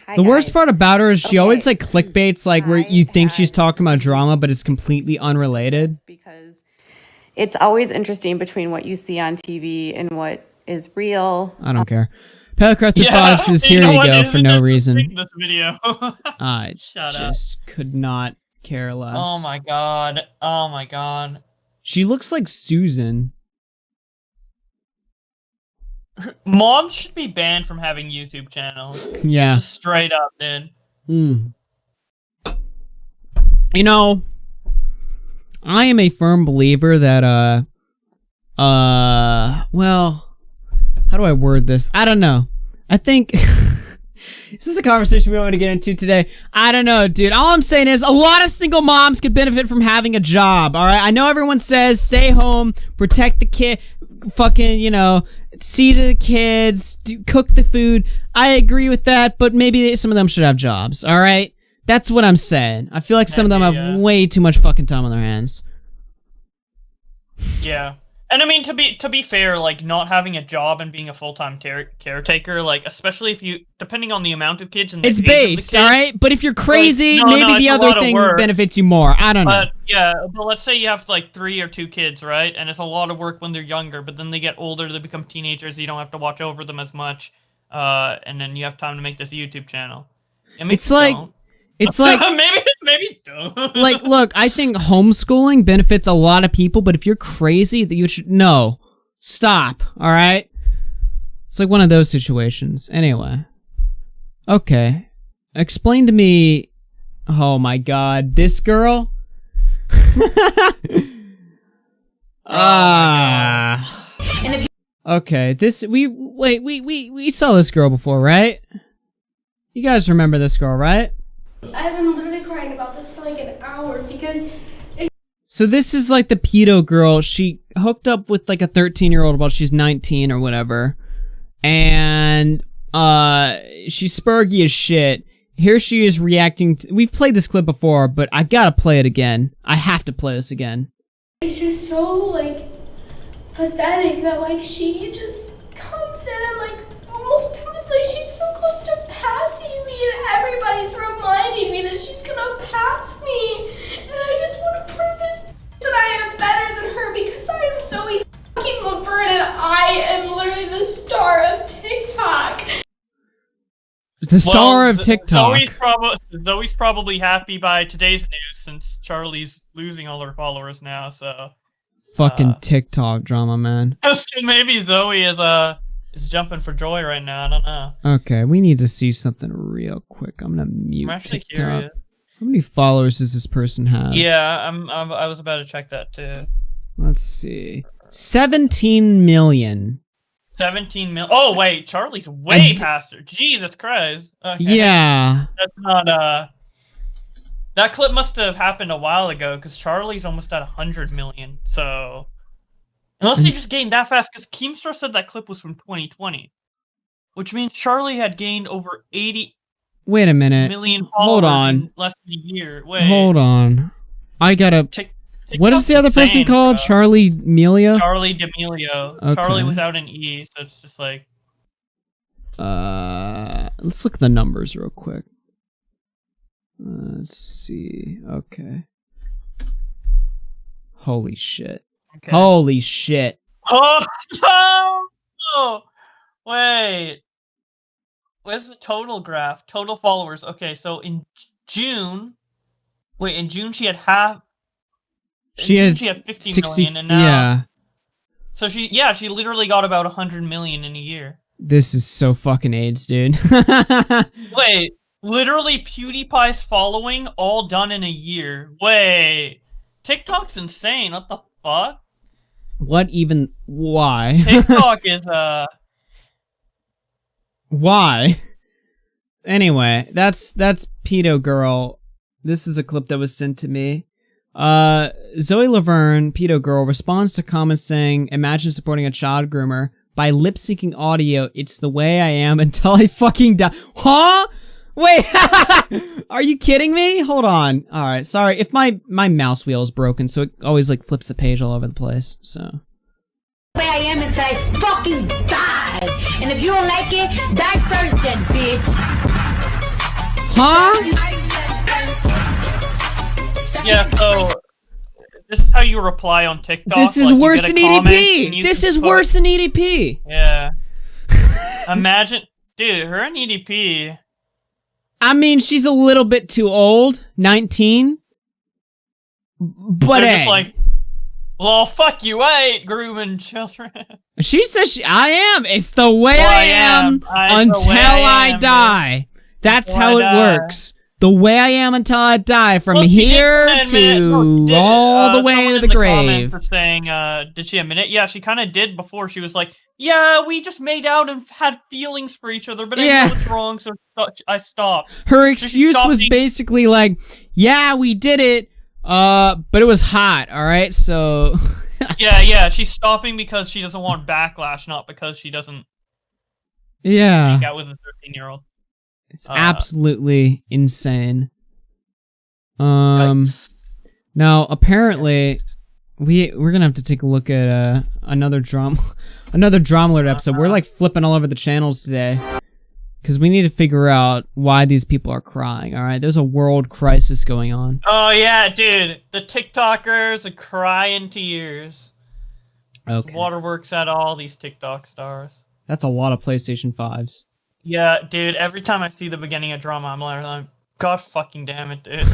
Hi, the worst guys. part about her is she always like clickbaits, like where you think she's talking about drama, but it's completely unrelated. Because it's always interesting between what you see on TV and what is real. I don't care. Pelcraft5 says, here you go, for no reason. This video. I Shut just could not care less. Oh my god. Oh my god. She looks like Susan. Moms should be banned from having YouTube channels. Yeah. Just straight up, dude. You know, I am a firm believer that, well, how do I word this? I don't know. I think this is a conversation we want to get into today. I don't know, dude. All I'm saying is a lot of single moms could benefit from having a job, all right? I know everyone says stay home, protect the kid, fucking, you know, see to the kids, cook the food. I agree with that, but maybe some of them should have jobs, all right? That's what I'm saying. I feel like some of them have way too much fucking time on their hands. Yeah. And I mean, to be fair, like, not having a job and being a full-time caretaker, like, especially if you, depending on the amount of kids and the it's age of the based, kids, alright? But if you're crazy, like, maybe the other thing benefits you more. I don't know. But, yeah, but let's say you have, like, 3 or 2 kids, right? And it's a lot of work when they're younger, but then they get older, they become teenagers, you don't have to watch over them as much, and then you have time to make this YouTube channel. It's like... It's like maybe don't. Like, look, I think homeschooling benefits a lot of people, but if you're crazy, that you should stop. All right, it's like one of those situations. Anyway, okay, explain to me. Oh my God, this girl. Okay, we saw this girl before, right? You guys remember this girl, right? I've been literally crying about this for like an hour because... So this is like the pedo girl. She hooked up with like a 13-year-old while she's 19 or whatever. And she's spurgy as shit. Here she is reacting to... We've played this clip before, but I gotta play it again. I have to play this again. It's just so like pathetic that like she just comes in and like almost like she's so close to passing me, and everybody's reminding me that she's gonna pass me, and I just want to prove this that I am better than her because I am Zoe fucking Laverne and I am literally the star of TikTok. The star of TikTok. Zoe's probably happy by today's news since Charlie's losing all her followers now. So fucking TikTok drama, man. So maybe Zoe is jumping for joy right now. I don't know. Okay, we need to see something real quick. I'm gonna mute I'm actually TikTok. curious. How many followers does this person have? Yeah, I was about to check that too. Let's see. 17 million. 17 million. Oh wait, Charlie's way past her. Jesus Christ. Okay. Yeah. That's not that clip must have happened a while ago because Charlie's almost at 100 million. So unless he just gained that fast, because Keemstar said that clip was from 2020, which means Charlie had gained over 80 Wait a minute. million followers Hold on. in less than a year. Wait. Hold on. I gotta. What is the other person insane, called? bro. Charlie D'Amelio? Charlie D'Amelio. Okay. Charlie without an E, so it's just like. Let's look at the numbers real quick. Let's see. Okay. Holy shit. Okay. Holy shit. Oh, wait. Where's the total graph? Total followers. Okay, so in June, she had half. She had 50 60, million, and now. yeah. So she literally got about 100 million in a year. This is so fucking AIDS, dude. Wait, literally PewDiePie's following all done in a year. Wait, TikTok's insane. What the fuck? What even? Why? TikTok is Why? Anyway, that's Pedo Girl. This is a clip that was sent to me. Zoe Laverne, Pedo Girl, responds to comments saying, imagine supporting a child groomer by lip-syncing audio, it's the way I am until I fucking die. Huh? Wait, are you kidding me? Hold on. Alright, sorry, if my mouse wheel is broken, so it always like flips the page all over the place, so. The way I am until I fucking die. And if you don't like it, die first then, bitch. Huh? Yeah, so this is how you reply on TikTok. This is like, worse than EDP! This is worse than EDP! Yeah. Imagine, dude, her and EDP. I mean, she's a little bit too old, 19. But they're hey. just like, well, fuck you, I ain't grooming children. She says I am. It's the way I am until I die. That's how it works. The way I am until I die, from here to all the way to the grave. For saying, did she admit it? Yeah, she kind of did before. She was like, yeah, we just made out and had feelings for each other, but I know it's wrong, so I stopped. Her excuse was basically like, yeah, we did it, but it was hot, alright? So... yeah, she's stopping because she doesn't want backlash, not because she doesn't hang out with a 13-year-old. It's absolutely insane. Now, apparently, we're gonna have to take a look at another drama alert episode. We're like flipping all over the channels today because we need to figure out why these people are crying. All right, there's a world crisis going on. Oh yeah, dude, the TikTokers are crying tears. Okay. Waterworks at all these TikTok stars. That's a lot of PlayStation 5s. Yeah, dude, every time I see the beginning of drama, I'm like, God fucking damn it, dude.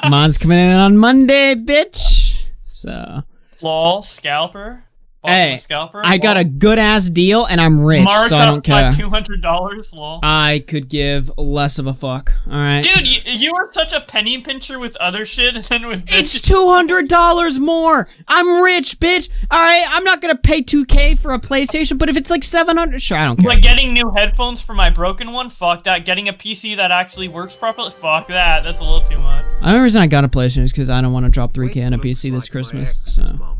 Mine's coming in on Monday, bitch. So. Lol, scalper. Hey, scalper. I got a good ass deal and I'm rich, so I don't care. $200, lol. I could give less of a fuck. All right. Dude, you are such a penny pincher with other shit, and then with this. It's $200 more. I'm rich, bitch. All right, I'm not gonna pay $2K for a PlayStation, but if it's like $700, sure, I don't care. Like getting new headphones for my broken one, fuck that. Getting a PC that actually works properly, fuck that. That's a little too much. The only reason I got a PlayStation is because I don't want to drop $3K on a PC this Christmas. So.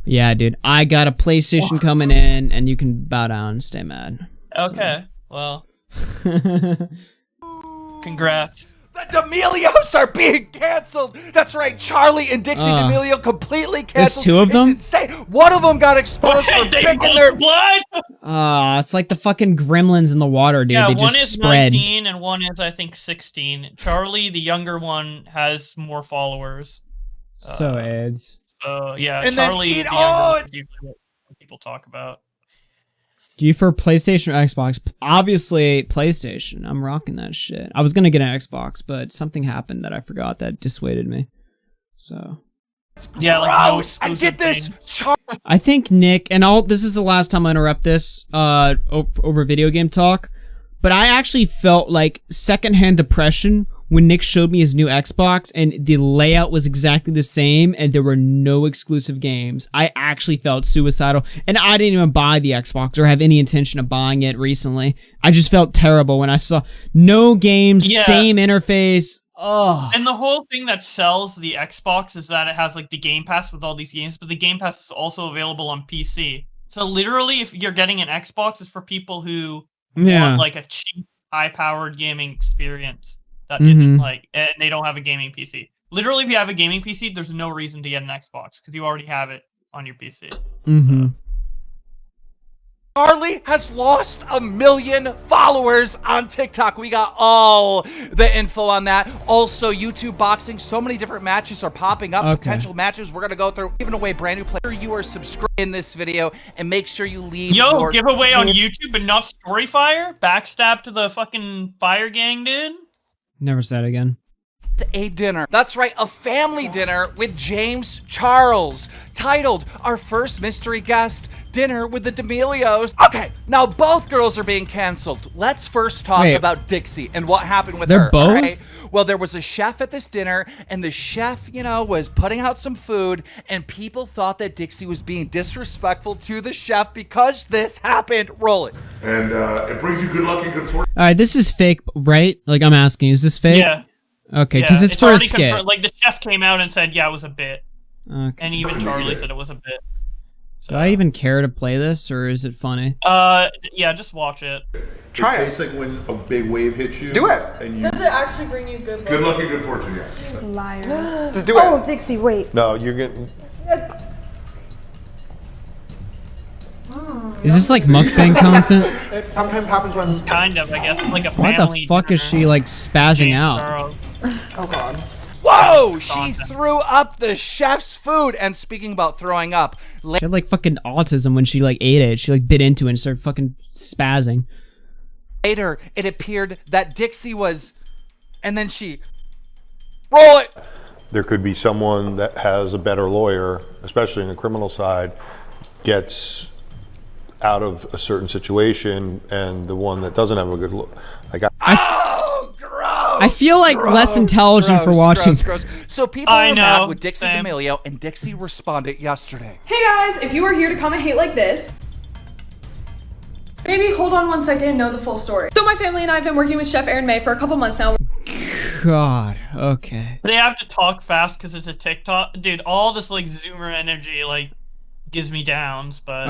Yeah, dude, I got a PlayStation coming in, and you can bow down and stay mad. Okay, well. Congrats. The D'Amelios are being canceled. That's right, Charlie and Dixie D'Amelio completely canceled. There's two of them? It's insane. One of them got exposed for picking their blood. It's like the fucking gremlins in the water, dude. Yeah, they just one is spread. 19 and one is, I think, 16. Charlie, the younger one, has more followers. So AIDS. Yeah, And Charlie, then the younger one, is usually what people talk about. Do you prefer PlayStation or Xbox? Obviously, PlayStation. I'm rocking that shit. I was gonna get an Xbox, but something happened that I forgot that dissuaded me. So. Yeah, like I get this. I think Nick, and this is the last time I interrupt this over video game talk, but I actually felt like secondhand depression when Nick showed me his new Xbox and the layout was exactly the same and there were no exclusive games. I actually felt suicidal, and I didn't even buy the Xbox or have any intention of buying it recently. I just felt terrible when I saw no games, same interface. Oh. And the whole thing that sells the Xbox is that it has like the Game Pass with all these games, but the Game Pass is also available on PC. So literally, if you're getting an Xbox, it's for people who want like a cheap, high-powered gaming experience that isn't like, and they don't have a gaming PC. Literally, if you have a gaming PC, there's no reason to get an Xbox because you already have it on your PC. Mm-hmm. So. Charlie has lost 1 million followers on TikTok. We got all the info on that. Also, YouTube boxing. So many different matches are popping up. Potential matches we're going to go through. Giving away brand new players. You are subscribed in this video and make sure you leave your giveaway on YouTube and not Storyfire? Backstab to the fucking fire gang, dude? Never said again. A dinner. That's right, a family dinner with James Charles, titled Our First Mystery Guest Dinner with the D'Amelios. Okay, now both girls are being canceled. Let's first talk about Dixie and what happened with her. They're both? Right? Well, there was a chef at this dinner, and the chef, you know, was putting out some food, and people thought that Dixie was being disrespectful to the chef because this happened. Roll it. And it brings you good luck and good fortune. All right, this is fake, right? Like, I'm asking, is this fake? Yeah. Okay, because it's for a skit. Like, the chef came out and said, yeah, it was a bit. Okay. And even Charlie said it was a bit. Do I even care to play this, or is it funny? Yeah, just watch it. Try it. It tastes like when a big wave hits you. Do it. And Does it actually bring you good luck? Good luck and good fortune, yes. Liar. Just do it. Oh, Dixie, wait. No, you're getting... Is this like mukbang content? It sometimes happens when... Kind of, I guess. Like a Why family the fuck is she like spazzing out? Charles. Oh god. Whoa! She threw up the chef's food. And speaking about throwing up, She had like fucking autism when she like ate it. She like bit into it and started fucking spazzing. later it appeared that Dixie was, and then she, roll it. There could be someone that has a better lawyer, especially in the criminal side, gets out of a certain situation, and the one that doesn't have a good look, like I feel like less intelligent for watching. So people are mad with Dixie D'Amelio, and Dixie responded yesterday. Hey guys, if you are here to comment hate like this, maybe hold on 1 second and know the full story. So my family and I have been working with Chef Aaron May for a couple months now. God, okay. They have to talk fast because it's a TikTok. Dude, all this like Zoomer energy like gives me downs, but...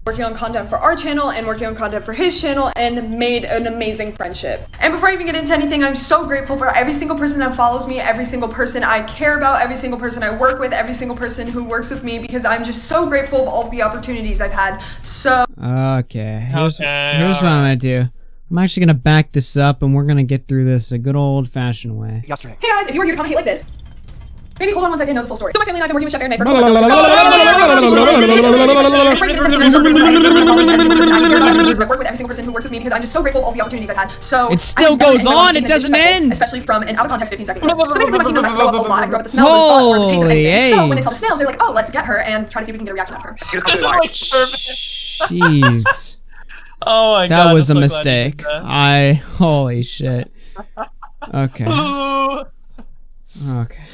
Working on content for our channel and working on content for his channel, and made an amazing friendship. And before I even get into anything, I'm so grateful for every single person that follows me, every single person I care about, every single person I work with, every single person who works with me, because I'm just so grateful of all of the opportunities I've had. So Okay, here's what I'm gonna do. I'm actually gonna back this up, and we're gonna get through this a good old-fashioned way. Yesterday. Hey guys, if you are here to comment hate like this, maybe hold on 1 second and know the full story. So my family and I have been working with Chef Aaron May for a couple months now. I work with every single person who works with me because I'm just so grateful for all the opportunities I've had. So it still goes on, it doesn't end! Especially from an out of context 15 second clip. So basically my team knows I grow up a lot. I grew up with the smell of the taste of anything. So when they saw the snails, they're like, oh, let's get her and try to see if we can get a reaction out of her. Jeez. Oh my god. That was a mistake. Holy shit. Okay. Okay.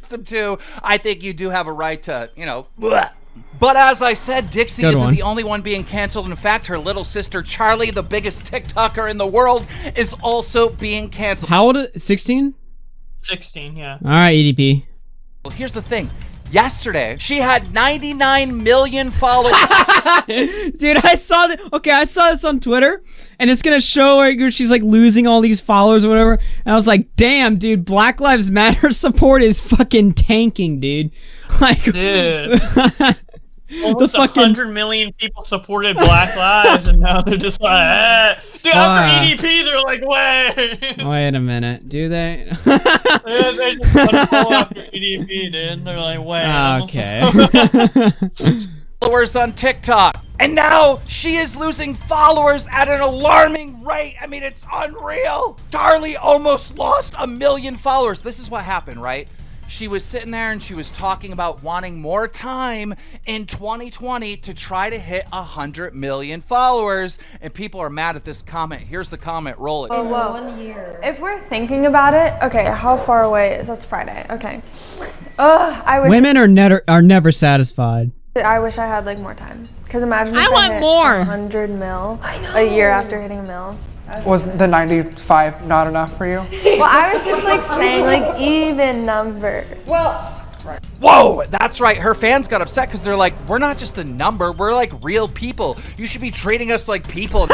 Them too. I think you do have a right to, you know. Bleh. But as I said, Dixie isn't the only one being canceled. In fact, her little sister Charlie, the biggest TikToker in the world, is also being canceled. How old? 16? 16, yeah. All right, EDP. Well, here's the thing. Yesterday, she had 99 million followers. Dude, I saw that. Okay, I saw this on Twitter, and it's gonna show where she's like losing all these followers or whatever. And I was like, damn, dude, Black Lives Matter support is fucking tanking, dude. Like, dude. Almost 100 million people supported Black Lives, and now they're just like, dude, after EDP, they're like, Wait a minute, do they? They just unfollow after EDP, dude. They're like, Okay. Followers on TikTok, and now she is losing followers at an alarming rate. I mean, it's unreal. Charlie almost lost 1 million followers. This is what happened, right? She was sitting there and she was talking about wanting more time in 2020 to try to hit 100 million followers, and people are mad at this comment. Here's the comment. Roll it. Oh, well, 1 year. If we're thinking about it, okay, how far away is that's Friday? Okay. I wish Women are never satisfied. I wish I had like more time. Cause imagine if I want hit more. 100 mil a year after hitting a mil. Was the 95 not enough for you? Well, I was just like saying like even number. Well. Whoa, that's right. Her fans got upset because they're like, we're not just a number, we're like real people. You should be treating us like people.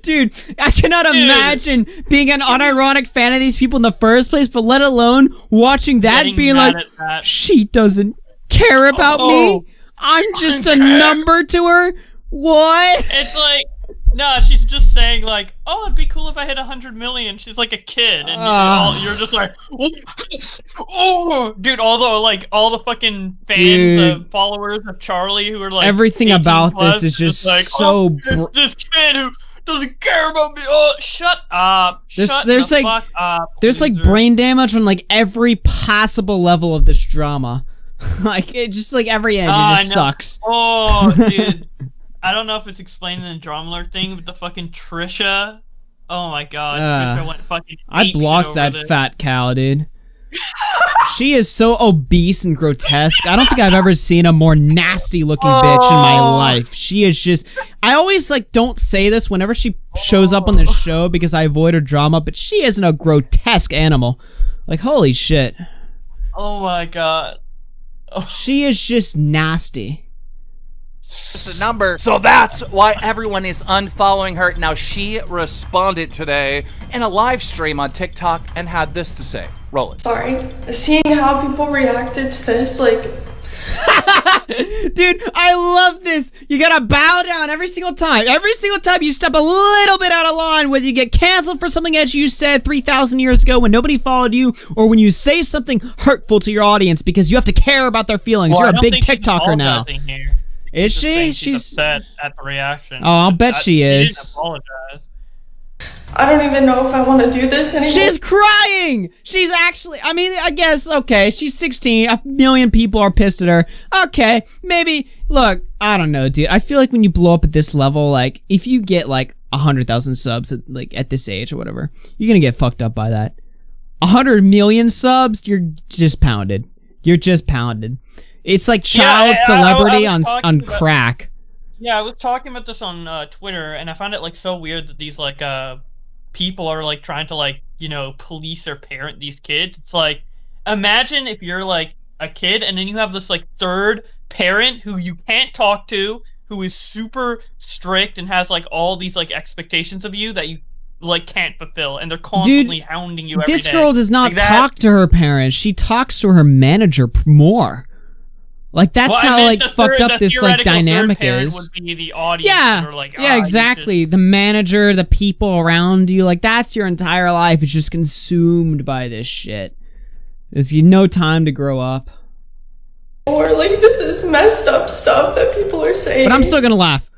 Dude, I cannot imagine being an unironic fan of these people in the first place, but let alone watching that and being like, she doesn't care about me. I'm just a number to her. What? It's like, no, she's just saying like, oh, it'd be cool if I hit 100 million. She's like a kid, and you're just like, oh, dude. Although like all the fucking fans of followers of Charlie who are like, everything about plus, this is just like, so. This kid who doesn't care about me. Oh, shut up. There's like, there's like brain damage on like every possible level of this drama. Like it just like every end, it just sucks. Oh, dude. I don't know if it's explained in the drama alert thing, but the fucking Trisha. Oh my god, Trisha went fucking. I blocked that fat cow, dude. She is so obese and grotesque. I don't think I've ever seen a more nasty looking bitch in my life. She is just. I always like don't say this whenever she shows up on the show because I avoid her drama, but she isn't a grotesque animal. Like holy shit. Oh my god. She is just nasty. Just a number. So that's why everyone is unfollowing her. Now she responded today in a live stream on TikTok and had this to say. Roll it. Sorry. Seeing how people reacted to this, like... Dude, I love this. You gotta bow down every single time. Every single time you step a little bit out of line, whether you get canceled for something that you said 3,000 years ago when nobody followed you, or when you say something hurtful to your audience because you have to care about their feelings. You're a big TikToker now. Is she? She's upset at the reaction. Oh, I'll bet she is. She didn't apologize. I don't even know if I want to do this anymore. She's crying! She's actually, I mean, I guess, okay, she's 16, 1 million people are pissed at her. Okay, maybe, look, I don't know, dude. I feel like when you blow up at this level, like, if you get, like, 100,000 subs, at this age or whatever, you're gonna get fucked up by that. 100 million subs, you're just pounded. You're just pounded. It's like child celebrity on crack. Yeah, I was talking about this on Twitter, and I found it like so weird that these like people are like trying to like police or parent these kids. It's like imagine if you're like a kid, and then you have this like third parent who you can't talk to, who is super strict and has like all these like expectations of you that you like can't fulfill, and they're constantly hounding you every day. This girl does not talk to her parents. She talks to her manager more. Like that's how like fucked up this like dynamic is. Would be the audience that are like, yeah, exactly. The manager, the people around you, like that's your entire life. It's just consumed by this shit. There's no time to grow up. Or like this is messed up stuff that people are saying. But I'm still gonna laugh.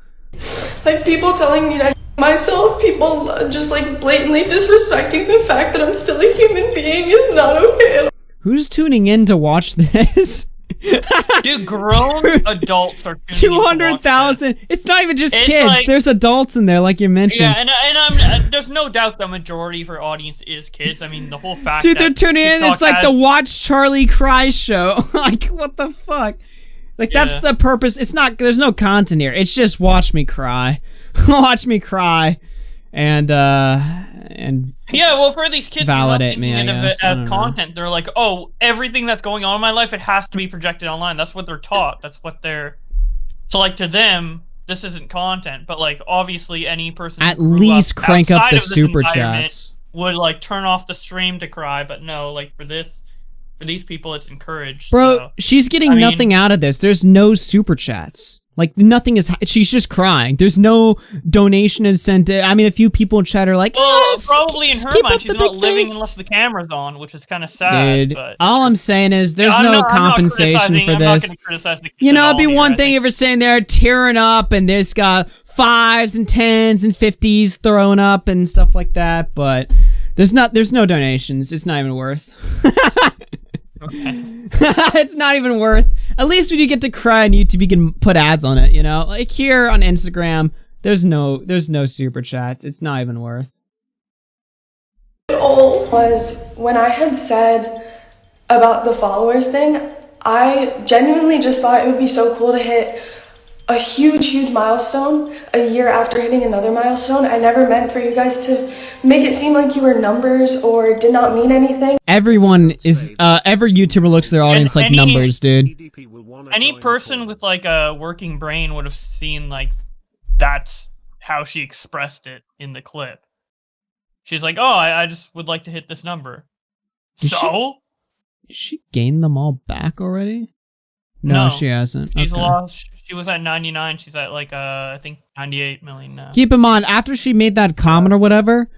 Like people telling me to myself, people just like blatantly disrespecting the fact that I'm still a human being is not okay. Who's tuning in to watch this? Dude, grown adults are 200,000. It's not even just kids. Like, there's adults in there, like you mentioned. Yeah, and I'm there's no doubt the majority of our audience is kids. I mean, the whole fact. Dude, they're tuning in. It's like the Watch Charlie Cry show. Like, what the fuck? Like, that's the purpose. It's not. There's no content here. It's just watch me cry, watch me cry, and yeah, well, for these kids, validate me. As content, they're like, oh, everything that's going on in my life, it has to be projected online. That's what they're taught. That's what they're. So, like, to them, this isn't content, but like, obviously, any person at least crank up the super chats would like turn off the stream to cry. But no, like for this, For these people, it's encouraged. Bro, so. she's getting nothing out of this. There's no super chats. Like, nothing is... She's just crying. There's no donation incentive. I mean, a few people in chat are like, well, probably in her mind, she's not living unless the camera's on, which is kind of sad. Dude, but all I'm saying is there's I'm no not compensation for I'm not this. gonna criticize the You know, at it'd be all one here, thing if you're saying they're tearing up and there's got 5s and 10s and 50s thrown up and stuff like that, but there's no donations. It's not even worth. It's not even worth. At least when you get to cry on YouTube, you can put ads on it, you know? Like here on Instagram, there's no super chats. It's not even worth. Goal was when I had said about the followers thing, I genuinely just thought it would be so cool to hit a huge milestone a year after hitting another milestone. I never meant for you guys to make it seem like you were numbers or did not mean anything. Everyone is, every YouTuber looks at their audience like numbers, dude. Any person with like a working brain would have seen like that's how she expressed it in the clip. She's like, oh, I just would like to hit this number. Did she gain them all back already? No, she hasn't. She's Okay. lost. She was at 99. She's at like I think 98 million now. Keep in mind, after she made that comment or whatever,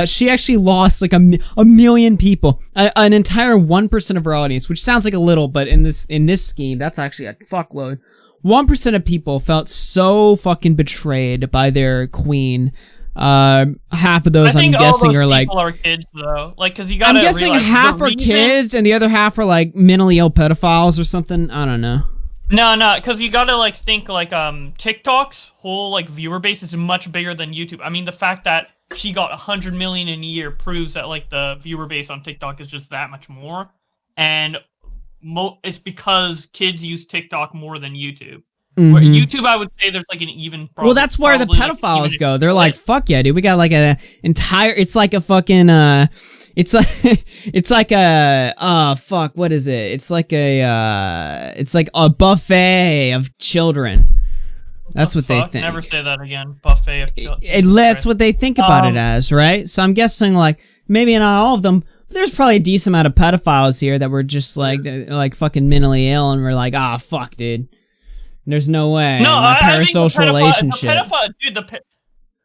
she actually lost like a million people, an entire 1% of her audience, which sounds like a little, but in this scheme, that's actually a fuckload. 1% of people felt so fucking betrayed by their queen. Half of those, I'm guessing, are like. People are kids though, like because you gotta. I'm guessing realize half the are reason- kids and the other half are like mentally ill pedophiles or something. I don't know. No, because you gotta like think like TikTok's whole like viewer base is much bigger than YouTube. I mean, the fact that she got 100 million in a year proves that like the viewer base on TikTok is just that much more, and it's because kids use TikTok more than YouTube. Where YouTube, I would say there's like an even. Well, that's where the probably, like, pedophiles even go. They're like, fuck yeah, dude. We got like an entire. It's like a fucking. It's like it's like a fuck. What is it? It's like a buffet of children. That's what they think. Never say that again. Buffet of children. That's what they think about it as, right? So I'm guessing like maybe not all of them. But there's probably a decent amount of pedophiles here that were just like fucking mentally ill and were like, ah, fuck, dude. There's no way. No, my I think parasocial relationship.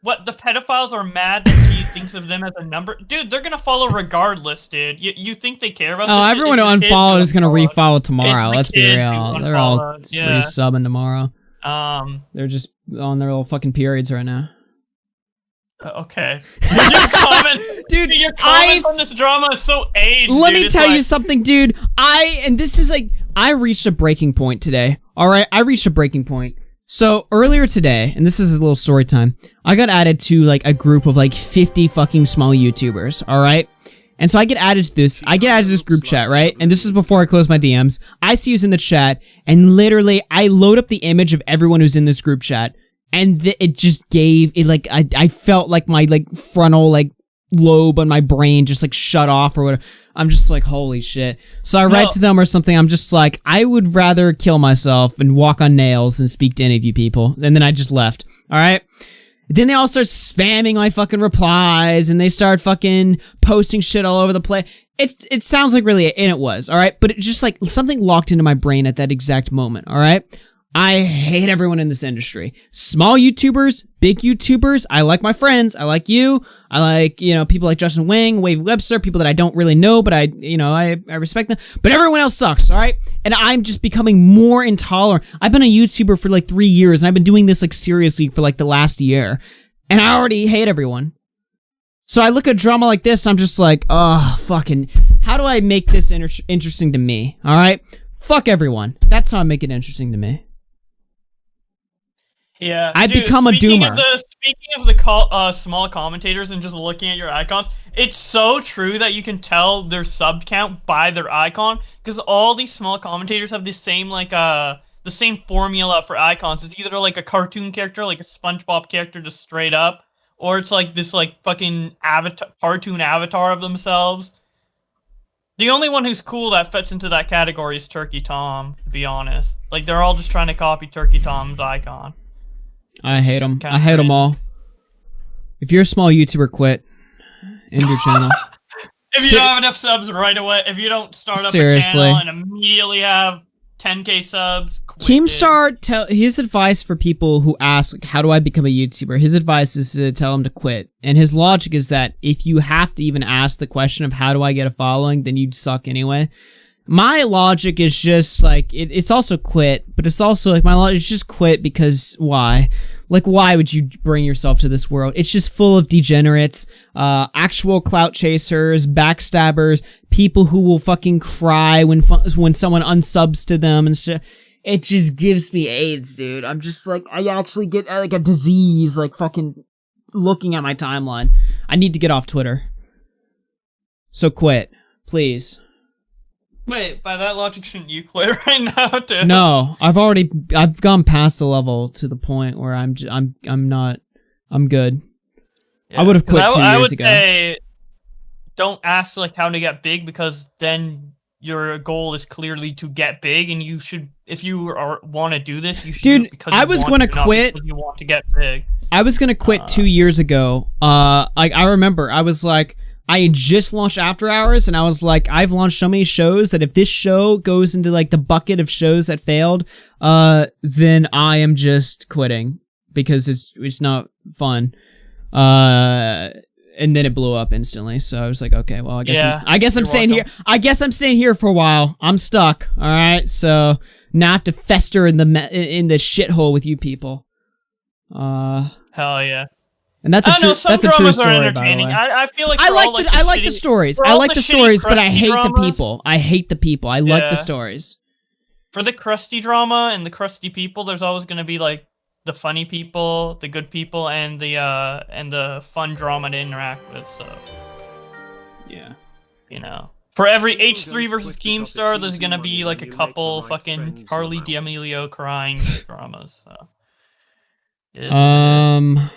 The pedophiles are mad that he thinks of them as a number. Dude, they're gonna follow regardless, dude. You think they care about? Oh, this? everyone who It's the kids unfollowed who is gonna unfollowed. refollow tomorrow. It's the Let's be kids who real. They're all unfollowed, yeah. resubbing tomorrow. They're just on their little fucking periods right now. Okay. Your comment, dude. Your comment on this drama is so aged. Let dude. me It's tell you like- something, dude. I reached a breaking point today. All right, I reached a breaking point. So earlier today, and this is a little story time, I got added to like a group of like 50 fucking small YouTubers, all right? And so I get added to this group chat, right? And this is before I close my DMs. I see who's in the chat, and literally I load up the image of everyone who's in this group chat, and it just gave it like I felt like my like frontal like lobe on my brain just like shut off or whatever. I'm just like, holy shit. So I write to them or something. I'm just like, I would rather kill myself and walk on nails than speak to any of you people. And then I just left. All right. Then they all start spamming my fucking replies and they start fucking posting shit all over the place. It sounds like really, and it was. All right. But it just like something locked into my brain at that exact moment. All right. I hate everyone in this industry. Small YouTubers, big YouTubers. I like my friends. I like you. I like, people like Justin Wing, Wave Webster, people that I don't really know, but I respect them. But everyone else sucks, all right? And I'm just becoming more intolerant. I've been a YouTuber for like 3 years, and I've been doing this like seriously for like the last year. And I already hate everyone. So I look at drama like this, I'm just like, oh, fucking, how do I make this interesting to me, all right? Fuck everyone. That's how I make it interesting to me. Yeah, I become a doomer. Speaking of the small commentators and just looking at your icons, it's so true that you can tell their sub count by their icon because all these small commentators have the same the same formula for icons. It's either like a cartoon character, like a SpongeBob character, just straight up, or it's like this like fucking cartoon avatar of themselves. The only one who's cool that fits into that category is Turkey Tom. To be honest, like they're all just trying to copy Turkey Tom's icon. I hate them. I hate them all. If you're a small YouTuber, quit. End your channel. If you don't have enough subs right away, if you don't start up a Seriously. channel and immediately have 10K subs, Keemstar, his advice for people who ask, like, how do I become a YouTuber? His advice is to tell them to quit. And his logic is that if you have to even ask the question of how do I get a following, then you'd suck anyway. My logic is just like, it's also quit, but it's also like my logic is just quit because why? Like, why would you bring yourself to this world? It's just full of degenerates, actual clout chasers, backstabbers, people who will fucking cry when someone unsubs to them and shit. It just gives me AIDS, dude. I'm just like, I actually get like a disease, like fucking looking at my timeline. I need to get off Twitter. So quit, please. Wait, by that logic, shouldn't you quit right now, too? No, I've gone past the level to the point where I'm good. Yeah, I would have quit 2 years I would ago. say, don't ask like how to get big, because then your goal is clearly to get big, and you should, if you want to do this, you should. Dude, do it because I you was want gonna to, not quit. because you want to get big. I was gonna quit 2 years ago. I remember I was like, I had just launched After Hours, and I was like, I've launched so many shows that if this show goes into like the bucket of shows that failed, then I am just quitting because it's not fun. And then it blew up instantly. So I was like, okay, well, I guess I'm staying here. I guess I'm staying here for a while. I'm stuck. All right, so now I have to fester in the shithole with you people. Hell yeah. And that's a true story, by the way. I feel like I like the stories. I like the stories, but I hate the people. I hate the people. I like the stories. For the crusty drama and the crusty people, there's always going to be like the funny people, the good people, and the fun drama to interact with. So yeah, you know, for every H3 versus Keemstar, there's going to be like a couple fucking Charlie D'Amelio crying dramas. So. It is what it is.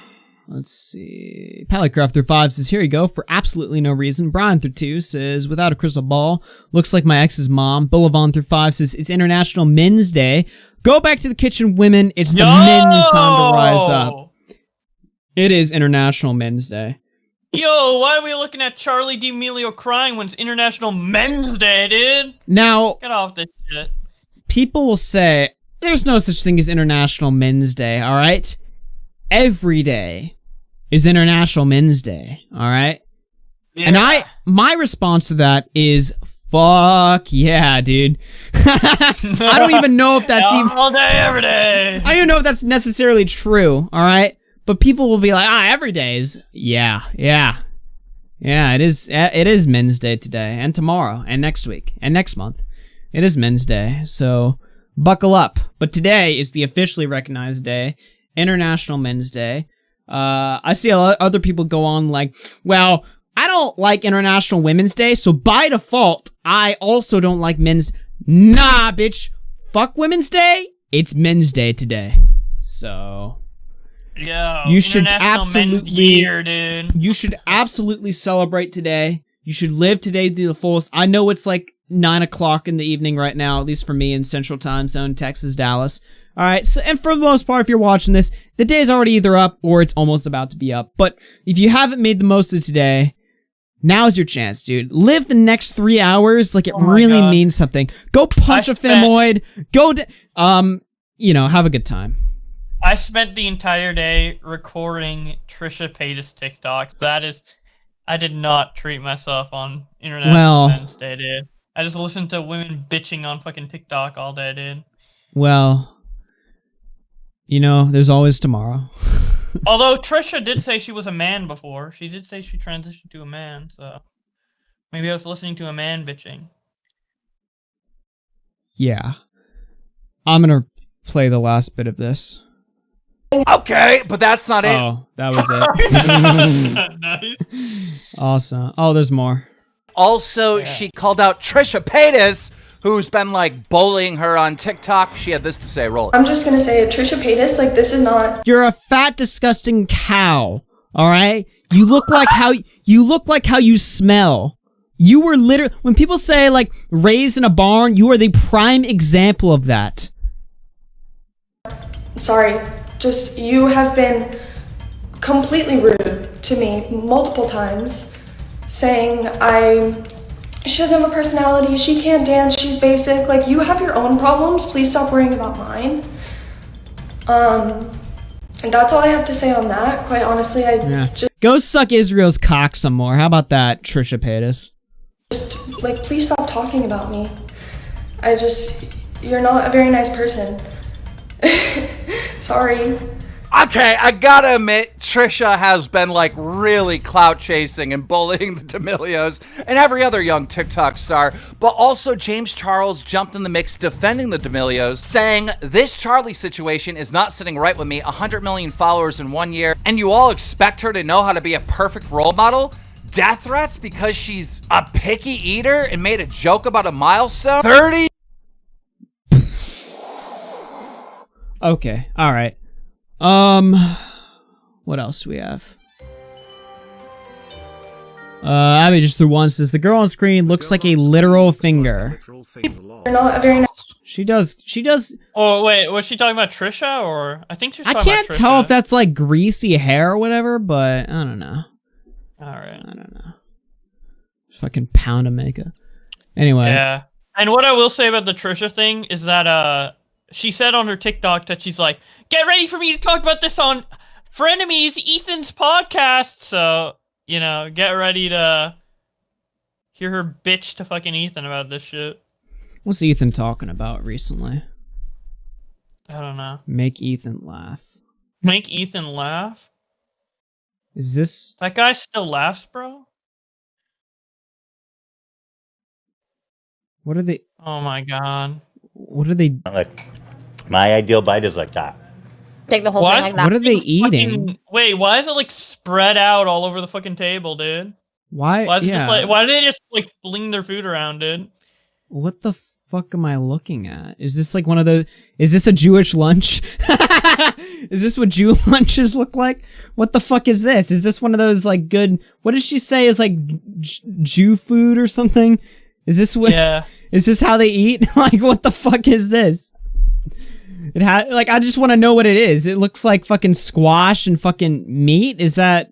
Let's see. Pallycraft through 5 says, here you go, for absolutely no reason. Brian through 2 says, without a crystal ball, looks like my ex's mom. Billabong through 5 says, it's International Men's Day. Go back to the kitchen, women. It's the men's time to rise up. It is International Men's Day. Yo, why are we looking at Charlie D'Amelio crying when it's International Men's Day, dude? Now, get off this shit. People will say, there's no such thing as International Men's Day, alright? Every day is International Men's Day, alright? Yeah. And my response to that is, fuck yeah, dude. I don't even know if that's all day, every day. I don't even know if that's necessarily true, alright? But people will be like, every day is, yeah, it is Men's Day today, and tomorrow, and next week, and next month. It is Men's Day, so buckle up. But today is the officially recognized day, International Men's Day. I see a lot of other people go on like, well, I don't like International Women's Day, so by default, I also don't like Men's... Nah, bitch. Fuck Women's Day. It's Men's Day today. So... Yo, you should Men's Year, dude. You should absolutely celebrate today. You should live today to the fullest. I know it's like 9 o'clock in the evening right now, at least for me in Central Time Zone, Texas, Dallas. Alright, so, and for the most part, if you're watching this, the day's already either up or it's almost about to be up. But if you haven't made the most of today, now's your chance, dude. Live the next 3 hours like it really means something. Go punch a femoid. Go, have a good time. I spent the entire day recording Trisha Paytas TikToks. I did not treat myself on International Men's Day, dude. I just listened to women bitching on fucking TikTok all day, dude. Well... there's always tomorrow. Although Trisha did say she was a man before. She did say she transitioned to a man, so... Maybe I was listening to a man bitching. Yeah. I'm gonna play the last bit of this. Okay, but that's not it. Oh, that was it. Nice. Awesome. Oh, there's more. Also, she called out Trisha Paytas, who's been like bullying her on TikTok. She had this to say. Roll it. I'm just gonna say, Trisha Paytas, like, this is not. You're a fat, disgusting cow. All right. You look like how you smell. You were literally, when people say like raised in a barn, you are the prime example of that. Sorry, just you have been completely rude to me multiple times saying she doesn't have a personality, she can't dance, she's basic. Like, you have your own problems, please stop worrying about mine. And that's all I have to say on that. Quite honestly, Go suck Israel's cock some more. How about that, Trisha Paytas? just, like, please stop talking about me. You're not a very nice person. Sorry. Okay, I gotta admit, Trisha has been like really clout chasing and bullying the D'Amelios and every other young TikTok star, but also James Charles jumped in the mix defending the D'Amelios, saying this Charlie situation is not sitting right with me, 100 million followers in 1 year, and you all expect her to know how to be a perfect role model? Death threats because she's a picky eater and made a joke about a milestone? 30? Okay, alright. What else do we have? Abby just threw one, says the girl on screen looks like a literal finger. You're not a very nice. She does. Oh wait, was she talking about Trisha or I think she was I talking can't about Trisha. tell if that's like greasy hair or whatever, but I don't know. Alright. I don't know. Fucking pound of makeup. Anyway. Yeah. And what I will say about the Trisha thing is that she said on her TikTok that she's like, get ready for me to talk about this on Frenemies, Ethan's podcast. So, you know, get ready to hear her bitch to fucking Ethan about this shit. What's Ethan talking about recently? I don't know. Make Ethan laugh. Make Ethan laugh? Is this... That guy still laughs, bro? What are they... Oh my god. What are they... Like, my ideal bite is like that. Take the whole thing like that. What are they eating? Wait, why is it like spread out all over the fucking table, dude? Why? Why is it just like? Why do they just like fling their food around, dude? What the fuck am I looking at? Is this like one of the... Is this a Jewish lunch? Is this what Jew lunches look like? What the fuck is this? Is this one of those like good... What did she say is like Jew food or something? Is this what... Yeah. Is this how they eat? Like, what the fuck is this? It like, I just want to know what it is. It looks like fucking squash and fucking meat. Is that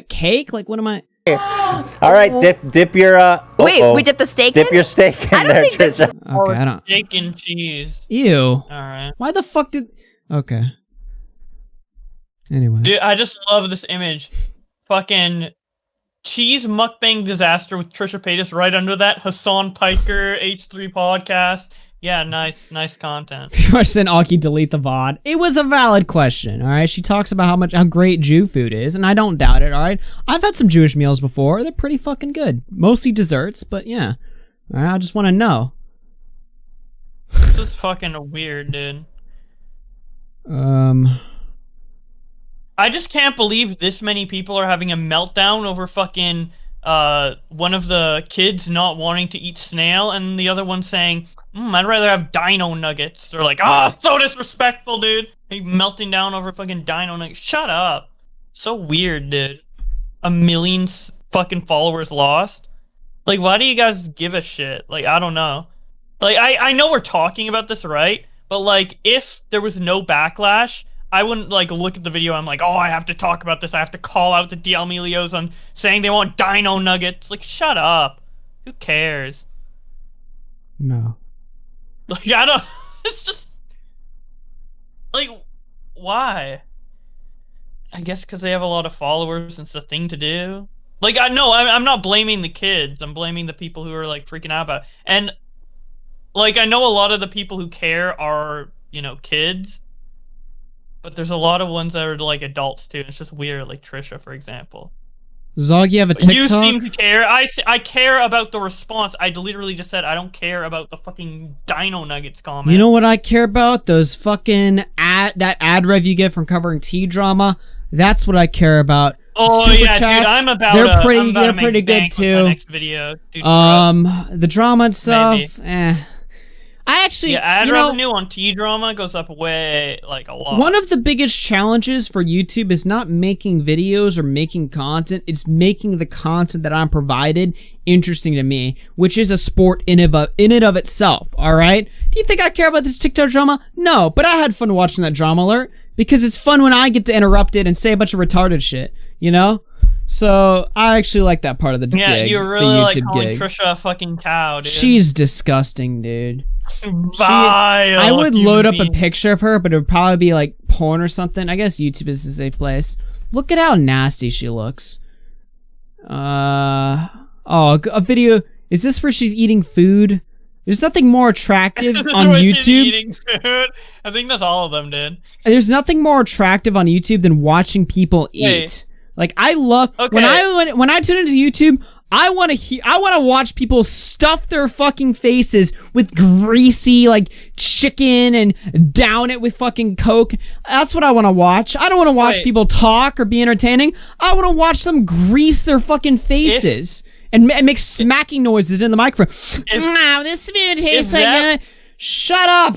cake? Like, what am I... All right, dip your Wait, we dip the steak dip in? your steak in there, Trisha. Okay, I don't... Steak and cheese. Ew. Alright. Why the fuck did... Okay. Anyway. Dude, I just love this image. Fucking cheese mukbang disaster with Trisha Paytas right under that. Hassan Piker, H3 podcast. Yeah, nice content. Question, Aki, delete the VOD. It was a valid question, alright? She talks about how great Jew food is, and I don't doubt it, alright? I've had some Jewish meals before. They're pretty fucking good. Mostly desserts, but yeah. Alright, I just want to know. This is fucking weird, dude. I just can't believe this many people are having a meltdown over fucking one of the kids not wanting to eat snail and the other one saying, I'd rather have dino nuggets. They're like, so disrespectful, dude. Like, melting down over fucking dino nuggets. Shut up. So weird, dude. 1 million fucking followers lost. Like, why do you guys give a shit? Like, I don't know. Like, I know we're talking about this, right? But, like, if there was no backlash, I wouldn't, like, look at the video and I'm like, I have to talk about this. I have to call out the D'Amelios on saying they want dino nuggets. Like, shut up. Who cares? No. Like, I don't... It's just... Like, why? I guess because they have a lot of followers and it's the thing to do. Like, I'm not blaming the kids. I'm blaming the people who are, like, freaking out about it. And, like, I know a lot of the people who care are, you know, kids. But there's a lot of ones that are, like, adults, too. It's just weird, like Trisha, for example. Zog, you have a TikTok? You seem to care. I care about the response. I literally just said I don't care about the fucking dino nuggets comment. You know what I care about? Those fucking that ad rev you get from covering T-drama. That's what I care about. Oh Super yeah, chats, dude, I'm about they're pretty good too. My next video, dude, the drama and stuff, I actually, ad revenue on T-drama goes up way, like, a lot. One of the biggest challenges for YouTube is not making videos or making content, it's making the content that I'm provided interesting to me, which is a sport in and of itself, alright? Do you think I care about this TikTok drama? No, but I had fun watching that drama alert, because it's fun when I get to interrupt it and say a bunch of retarded shit, you know? So I actually like that part of the gig. Yeah, you're the really like YouTube calling gig. Trisha a fucking cow, dude. She's disgusting, dude. Vile I would human load up a being. picture of her, but it would probably be like porn or something. I guess YouTube is a safe place. Look at how nasty she looks. Oh, a video. Is this where she's eating food? There's nothing more attractive on Where she's YouTube. eating food. I think that's all of them, dude. There's nothing more attractive on YouTube than watching people eat. Like I love when I tune into YouTube, I want to watch people stuff their fucking faces with greasy like chicken and down it with fucking Coke. That's what I want to watch. I don't want to watch people talk or be entertaining. I want to watch them grease their fucking faces and make smacking noises in the microphone. Wow, this food tastes like shut up.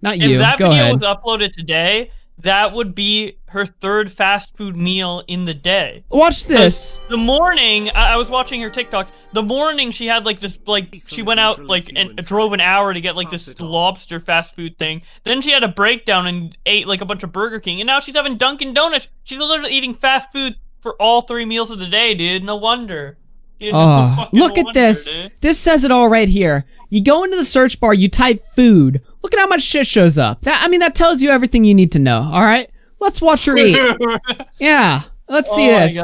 Not you. If that Go video ahead. was uploaded today, that would be her third fast food meal in the day. Watch this. The morning, I was watching her TikToks. The morning, she had like this, like she went out like and drove an hour to get like this lobster fast food thing. Then she had a breakdown and ate like a bunch of Burger King. And now she's having Dunkin' Donuts. She's literally eating fast food for all 3 meals of the day, dude. No wonder. Dude, Oh, look at this. dude. This says it all right here. You go into the search bar, you type food. Look at how much shit shows up. That tells you everything you need to know. All right, let's watch her eat. Yeah, let's see this.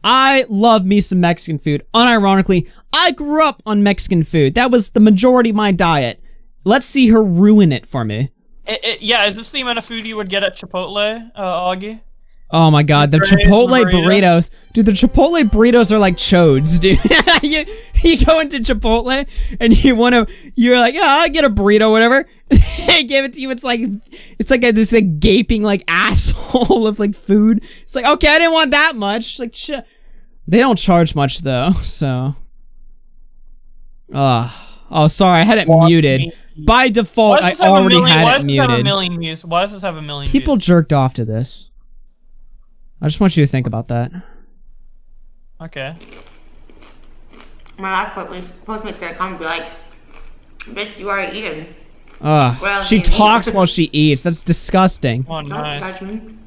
I love me some Mexican food. Unironically, I grew up on Mexican food. That was the majority of my diet. Let's see her ruin it for me. Yeah, is this the amount of food you would get at Chipotle, Augie? Oh my god, the Chipotle burritos. Dude, the Chipotle burritos are like chodes, dude. you go into Chipotle and you're like, oh, I'll get a burrito, whatever. They give it to you, it's like this like gaping like asshole of like food. It's like, okay, I didn't want that much. Like shit. They don't charge much though, so. Oh, sorry, I had it muted. By default, I already had it muted. Why does this have a million views? People jerked off to this. I just want you to think about that. Okay. My last postmate's gonna come and be like, bitch, you already eaten. She talks while she eats. That's disgusting. Oh, nice. Don't judge me.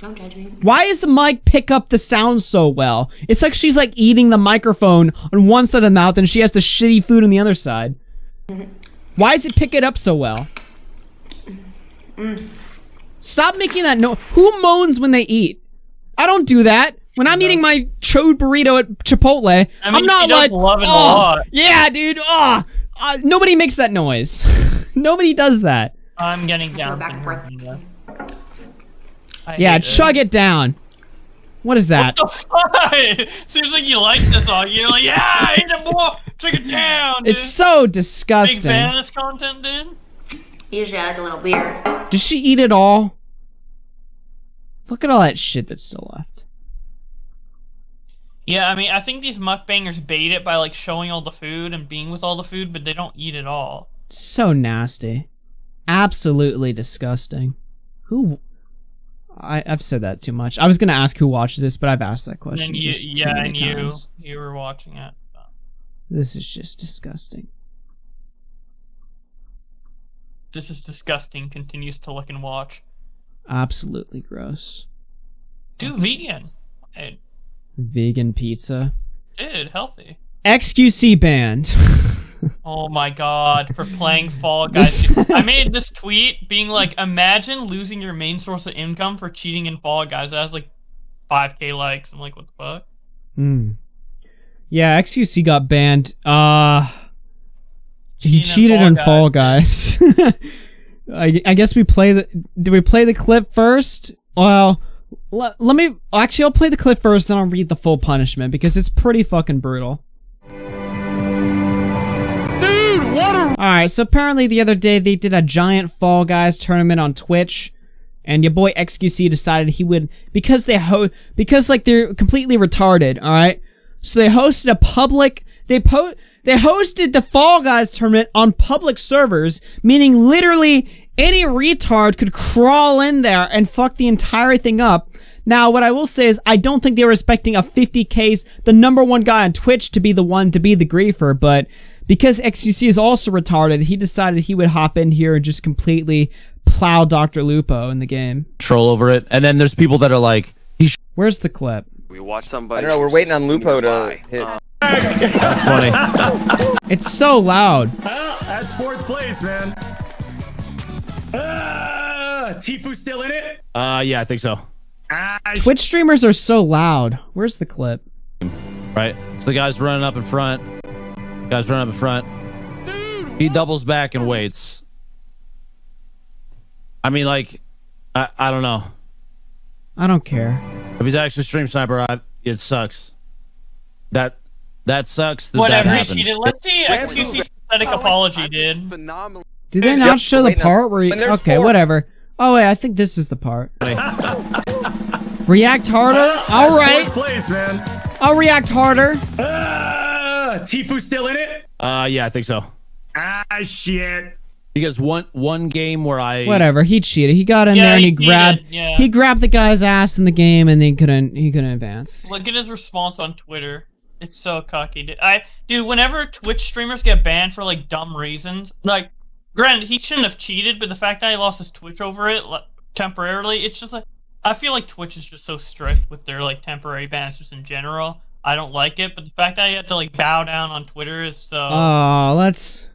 Don't judge me. Why does the mic pick up the sound so well? It's like she's like eating the microphone on one side of the mouth and she has the shitty food on the other side. Why does it pick it up so well? Stop making that noise. Who moans when they eat? I don't do that. When I'm eating my chode burrito at Chipotle, I'm not like, love it a lot. Yeah, dude. Nobody makes that noise. Nobody does that. I'm getting down. Yeah, chug it down. What is that? What the fuck? Seems like you like this, Augie. You're like, yeah, eat it more. Chug it down, dude. It's so disgusting. Big fan of this content, dude. Usually I like a little beer. Does she eat it all? Look at all that shit that's still left. Yeah, I mean, I think these mukbangers bait it by like showing all the food and being with all the food, but they don't eat it all. So nasty. Absolutely disgusting. Who? I've said that too much. I was gonna ask who watches this, but I've asked that question just too many times. You were watching it. This is just disgusting. This is disgusting. Continues to look and watch. Absolutely gross. Do vegan. Hey, Vegan pizza. dude, healthy. XQC banned. Oh my god, for playing Fall Guys. I made this tweet being like, imagine losing your main source of income for cheating in Fall Guys. That has like 5k likes. I'm like, what the fuck? Yeah, XQC got banned. He cheated in Fall Guys. I guess we play the... Do we play the clip first? Well, let me... Actually, I'll play the clip first, then I'll read the full punishment, because it's pretty fucking brutal. Dude, what a... Alright, so apparently the other day they did a giant Fall Guys tournament on Twitch, and your boy XQC decided he would... Because like, they're completely retarded, alright? So they hosted a public... They hosted the Fall Guys tournament on public servers, meaning literally any retard could crawl in there and fuck the entire thing up. Now, what I will say is, I don't think they were expecting a 50K's, the #1 guy on Twitch, to be the one to be the griefer, but because XQC is also retarded, he decided he would hop in here and just completely plow Dr. Lupo in the game. Troll over it, and then there's people that are like, where's the clip? We watch somebody. I don't know. We're waiting on Lupo to hit. That's funny. It's so loud. Well, that's 4th place, man. Tifu still in it? Yeah, I think so. Twitch streamers are so loud. Where's the clip? Right. So the guy's running up in front. He doubles back and waits. I mean, like, I don't know. I don't care. If he's actually stream sniper, it sucks. That sucks. Whatever, that he happened. cheated. Let's see XQC's pathetic apology, dude. Did they not show the part where he... Okay, whatever. Oh, wait, I think this is the part. React harder? Alright. 4th place, man. I'll react harder. Tifu still in it? Yeah, I think so. Shit. Because one game where I... Whatever, he cheated. He got in there and he grabbed the guy's ass in the game and he couldn't advance. Look at his response on Twitter. It's so cocky. Dude, whenever Twitch streamers get banned for like dumb reasons, like, granted, he shouldn't have cheated, but the fact that he lost his Twitch over it temporarily, it's just like, I feel like Twitch is just so strict with their like temporary bans just in general. I don't like it, but the fact that he had to like bow down on Twitter is so... Oh, let's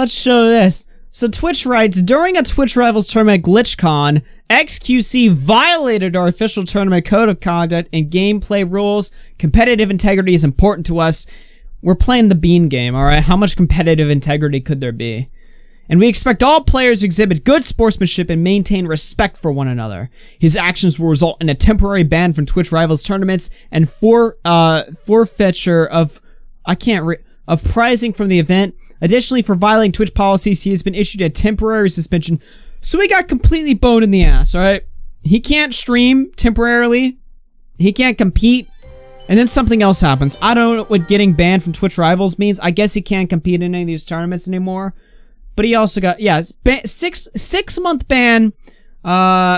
show this. So Twitch writes, during a Twitch Rivals tournament GlitchCon, XQC violated our official tournament code of conduct and gameplay rules. Competitive integrity is important to us. We're playing the bean game, alright? How much competitive integrity could there be? And we expect all players to exhibit good sportsmanship and maintain respect for one another. His actions will result in a temporary ban from Twitch Rivals tournaments and forfeiture of prizing from the event. Additionally, for violating Twitch policies, he has been issued a temporary suspension. So he got completely boned in the ass, alright? He can't stream temporarily. He can't compete. And then something else happens. I don't know what getting banned from Twitch Rivals means. I guess he can't compete in any of these tournaments anymore. But he also got, six-month ban.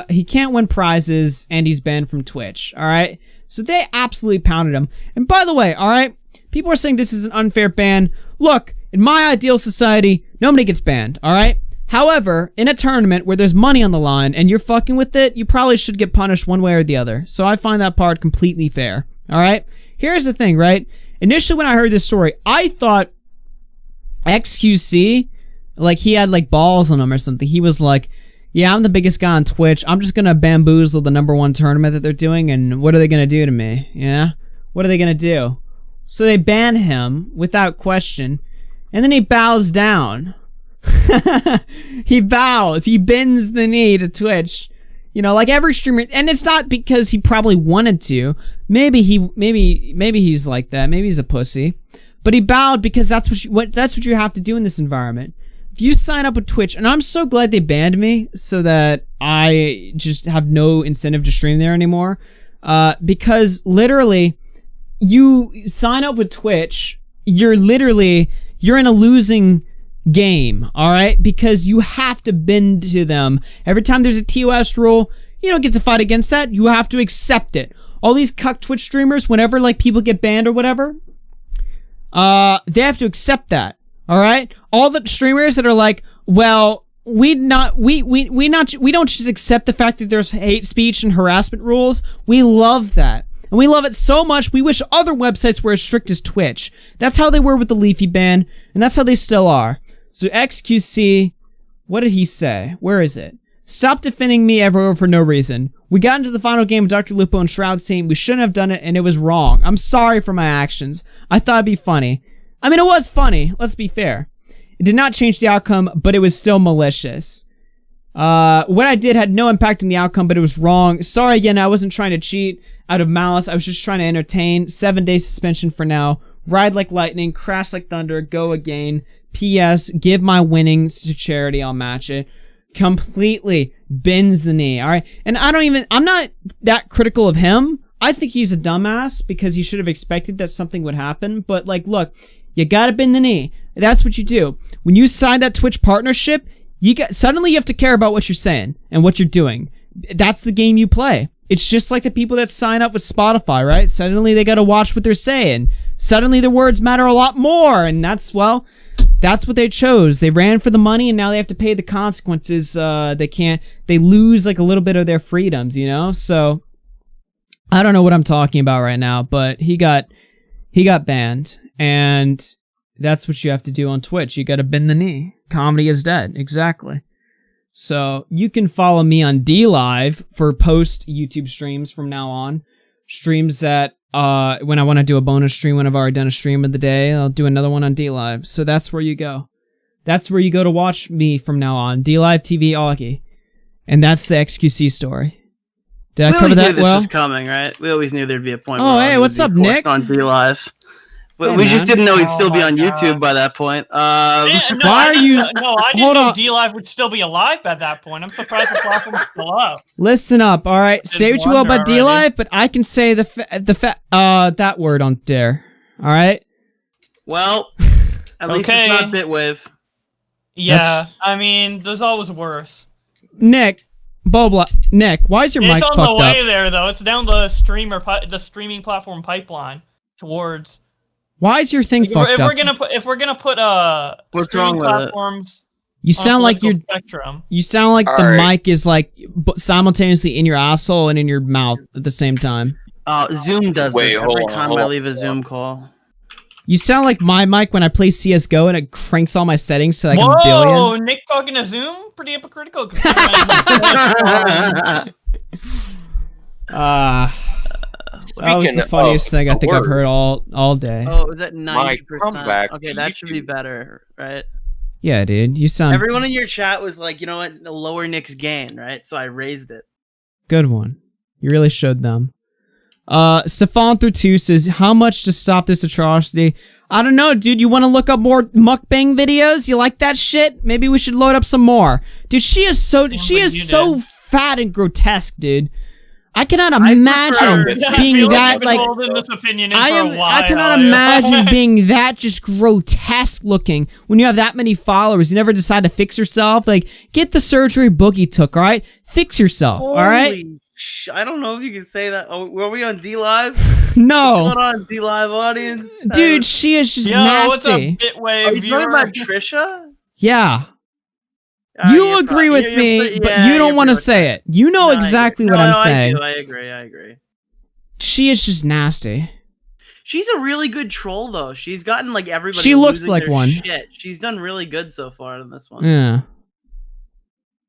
He can't win prizes, and he's banned from Twitch, alright? So they absolutely pounded him. And by the way, alright, people are saying this is an unfair ban. Look, in my ideal society, nobody gets banned, alright? However, in a tournament where there's money on the line and you're fucking with it, you probably should get punished one way or the other. So I find that part completely fair, alright? Here's the thing, right? Initially when I heard this story, I thought XQC, like he had like balls on him or something. He was like, yeah, I'm the biggest guy on Twitch. I'm just gonna bamboozle the #1 tournament that they're doing, and what are they gonna do to me? Yeah? What are they gonna do? So they ban him without question, and then he bows down. He bows. He bends the knee to Twitch. You know, like every streamer, and it's not because he probably wanted to. Maybe he's like that. Maybe he's a pussy. But he bowed because that's what you have to do in this environment. If you sign up with Twitch, and I'm so glad they banned me so that I just have no incentive to stream there anymore. Because literally, you sign up with Twitch, you're in a losing game, alright? Because you have to bend to them. Every time there's a TOS rule, you don't get to fight against that. You have to accept it. All these cuck Twitch streamers, whenever like people get banned or whatever, they have to accept that. Alright? All the streamers that are like, well, we don't just accept the fact that there's hate speech and harassment rules. We love that. And we love it so much, we wish other websites were as strict as Twitch. That's how they were with the Leafy ban, and that's how they still are. So XQC, what did he say? Where is it? Stop defending me everywhere for no reason. We got into the final game with Dr. Lupo and Shroud saying we shouldn't have done it and it was wrong. I'm sorry for my actions. I thought it'd be funny. I mean, it was funny. Let's be fair. It did not change the outcome, but it was still malicious. What I did had no impact on the outcome, but it was wrong. Sorry again, I wasn't trying to cheat out of malice. I was just trying to entertain. 7-day suspension for now. Ride like lightning, crash like thunder, go again. P.S. Give my winnings to charity, I'll match it. Completely bends the knee, alright? And I'm not that critical of him. I think he's a dumbass because he should have expected that something would happen. But like, look, you gotta bend the knee. That's what you do. When you sign that Twitch partnership, suddenly you have to care about what you're saying and what you're doing. That's the game you play. It's just like the people that sign up with Spotify, right? Suddenly they gotta watch what they're saying. Suddenly their words matter a lot more, and that's what they chose. They ran for the money, and now they have to pay the consequences. They lose like a little bit of their freedoms, you know? So, I don't know what I'm talking about right now, but he got banned, and that's what you have to do on Twitch. You got to bend the knee. Comedy is dead. Exactly. So you can follow me on DLive for post YouTube streams from now on. Streams that when I want to do a bonus stream, when I've already done a stream of the day, I'll do another one on DLive. So that's where you go. That's where you go to watch me from now on. DLive TV Augie. And that's the XQC story. Did I cover that this well? was coming, right? We always knew there'd be a point. Oh, where hey, Augie what's would up, be forced Nick? On DLive. But Hey, we just man. didn't know he'd still be on YouTube by that point. No, I didn't know DLive would still be alive at that point. I'm surprised the platform's still up. Listen up, all right. Say what you will wonder about DLive, but I can say that word on Dare. All right. Well, at least Okay. it's not Bitwave. Yeah, I mean, there's always worse. Nick, Nick, why is your mic It's on fucked the way up? there, though. It's down the streaming platform pipeline towards. Why is your thing fucked If up? we're gonna put What's streaming wrong with it? platforms. You on sound like political you're. spectrum. You sound like All the right. mic is like simultaneously in your asshole and in your mouth at the same time. Zoom does Wait, this hold every on, time hold I on. leave a Zoom call. You sound like my mic when I play CS:GO and it cranks all my settings to like Whoa, a billion. Nick talking to Zoom? Pretty hypocritical. That was the funniest thing I think I've heard all day. Oh, is that My 90%? comeback Okay, to that should be better, right? Yeah, dude, you sound Everyone in your chat was like, you know what, lower Nick's gain, right? So I raised it. good one. You really showed them. Stefan through 2 says, how much to stop this atrocity? I don't know, dude. You want to look up more mukbang videos? You like that shit? Maybe we should load up some more. Dude, she is so fat and grotesque, dude. I cannot imagine being that like I cannot imagine being that just grotesque looking when you have that many followers. You never decide to fix yourself. Like, get the surgery Boogie took, all right? Fix yourself, all right? I don't know if you can say that. Oh, were we on DLive? No. What's going on, DLive audience? Dude, she is just Yo, what's up, nasty. Bitwave Are you viewer? talking about Trisha? Yeah. You agree with me, but you don't want to say it. You know exactly what I'm saying. I agree. She is just nasty. She's a really good troll, though. She's gotten like everybody. She looks losing like their one. Shit. She's done really good so far in this one. Yeah.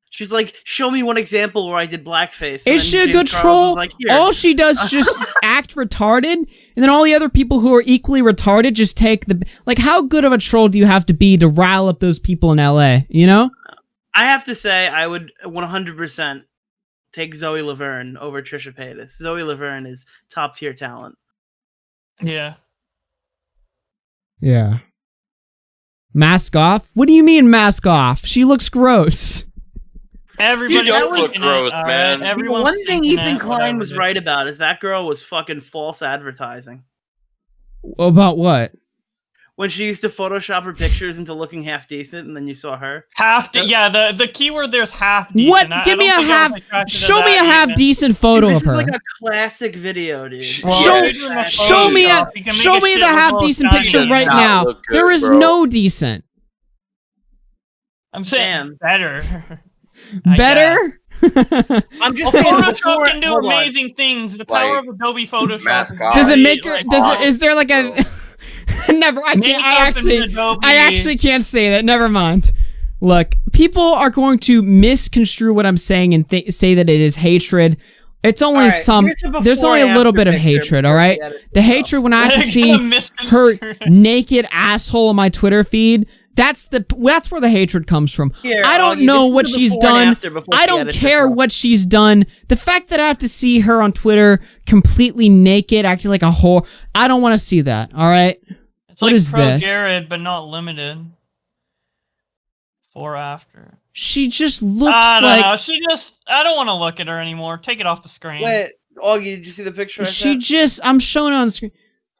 She's like, show me one example where I did blackface. Is she a good troll? All she does is just act retarded, and then all the other people who are equally retarded just take the... Like, how good of a troll do you have to be to rile up those people in LA, you know? I have to say, I would 100% take Zoe Laverne over Trisha Paytas. Zoe Laverne is top tier talent. Yeah. Yeah. Mask off? What do you mean mask off? She looks gross. Everybody You don't look gross, man. One thing Ethan Klein was right about is that girl was fucking false advertising. About what? When she used to Photoshop her pictures into looking half decent, and then you saw her. Yeah, the keyword there's half decent. What? Give me a half... Show me a half-decent photo Dude, of this her. is like a classic video, dude. Show me the half-decent picture right now. There is no decent. I'm saying better. Better? I'm just saying. Photoshop can do amazing things. The power of Adobe Photoshop. Does it make her... Is there like a... Never. I can't. I actually can't say that. Never mind. Look, people are going to misconstrue what I'm saying and say that it is hatred. It's only there's only a little bit of hatred, all right? The hatred when I have to see her naked asshole on my Twitter feed. That's where the hatred comes from. I don't know what she's done. I don't care what she's done. The fact that I have to see her on Twitter completely naked, acting like a whore, I don't want to see that. All right. It's what like is Pro this? Jared, but not limited. Before after. She just looks I don't like know. I don't want to look at her anymore. Take it off the screen. Wait, Augie, did you see the picture? I'm showing it on the screen.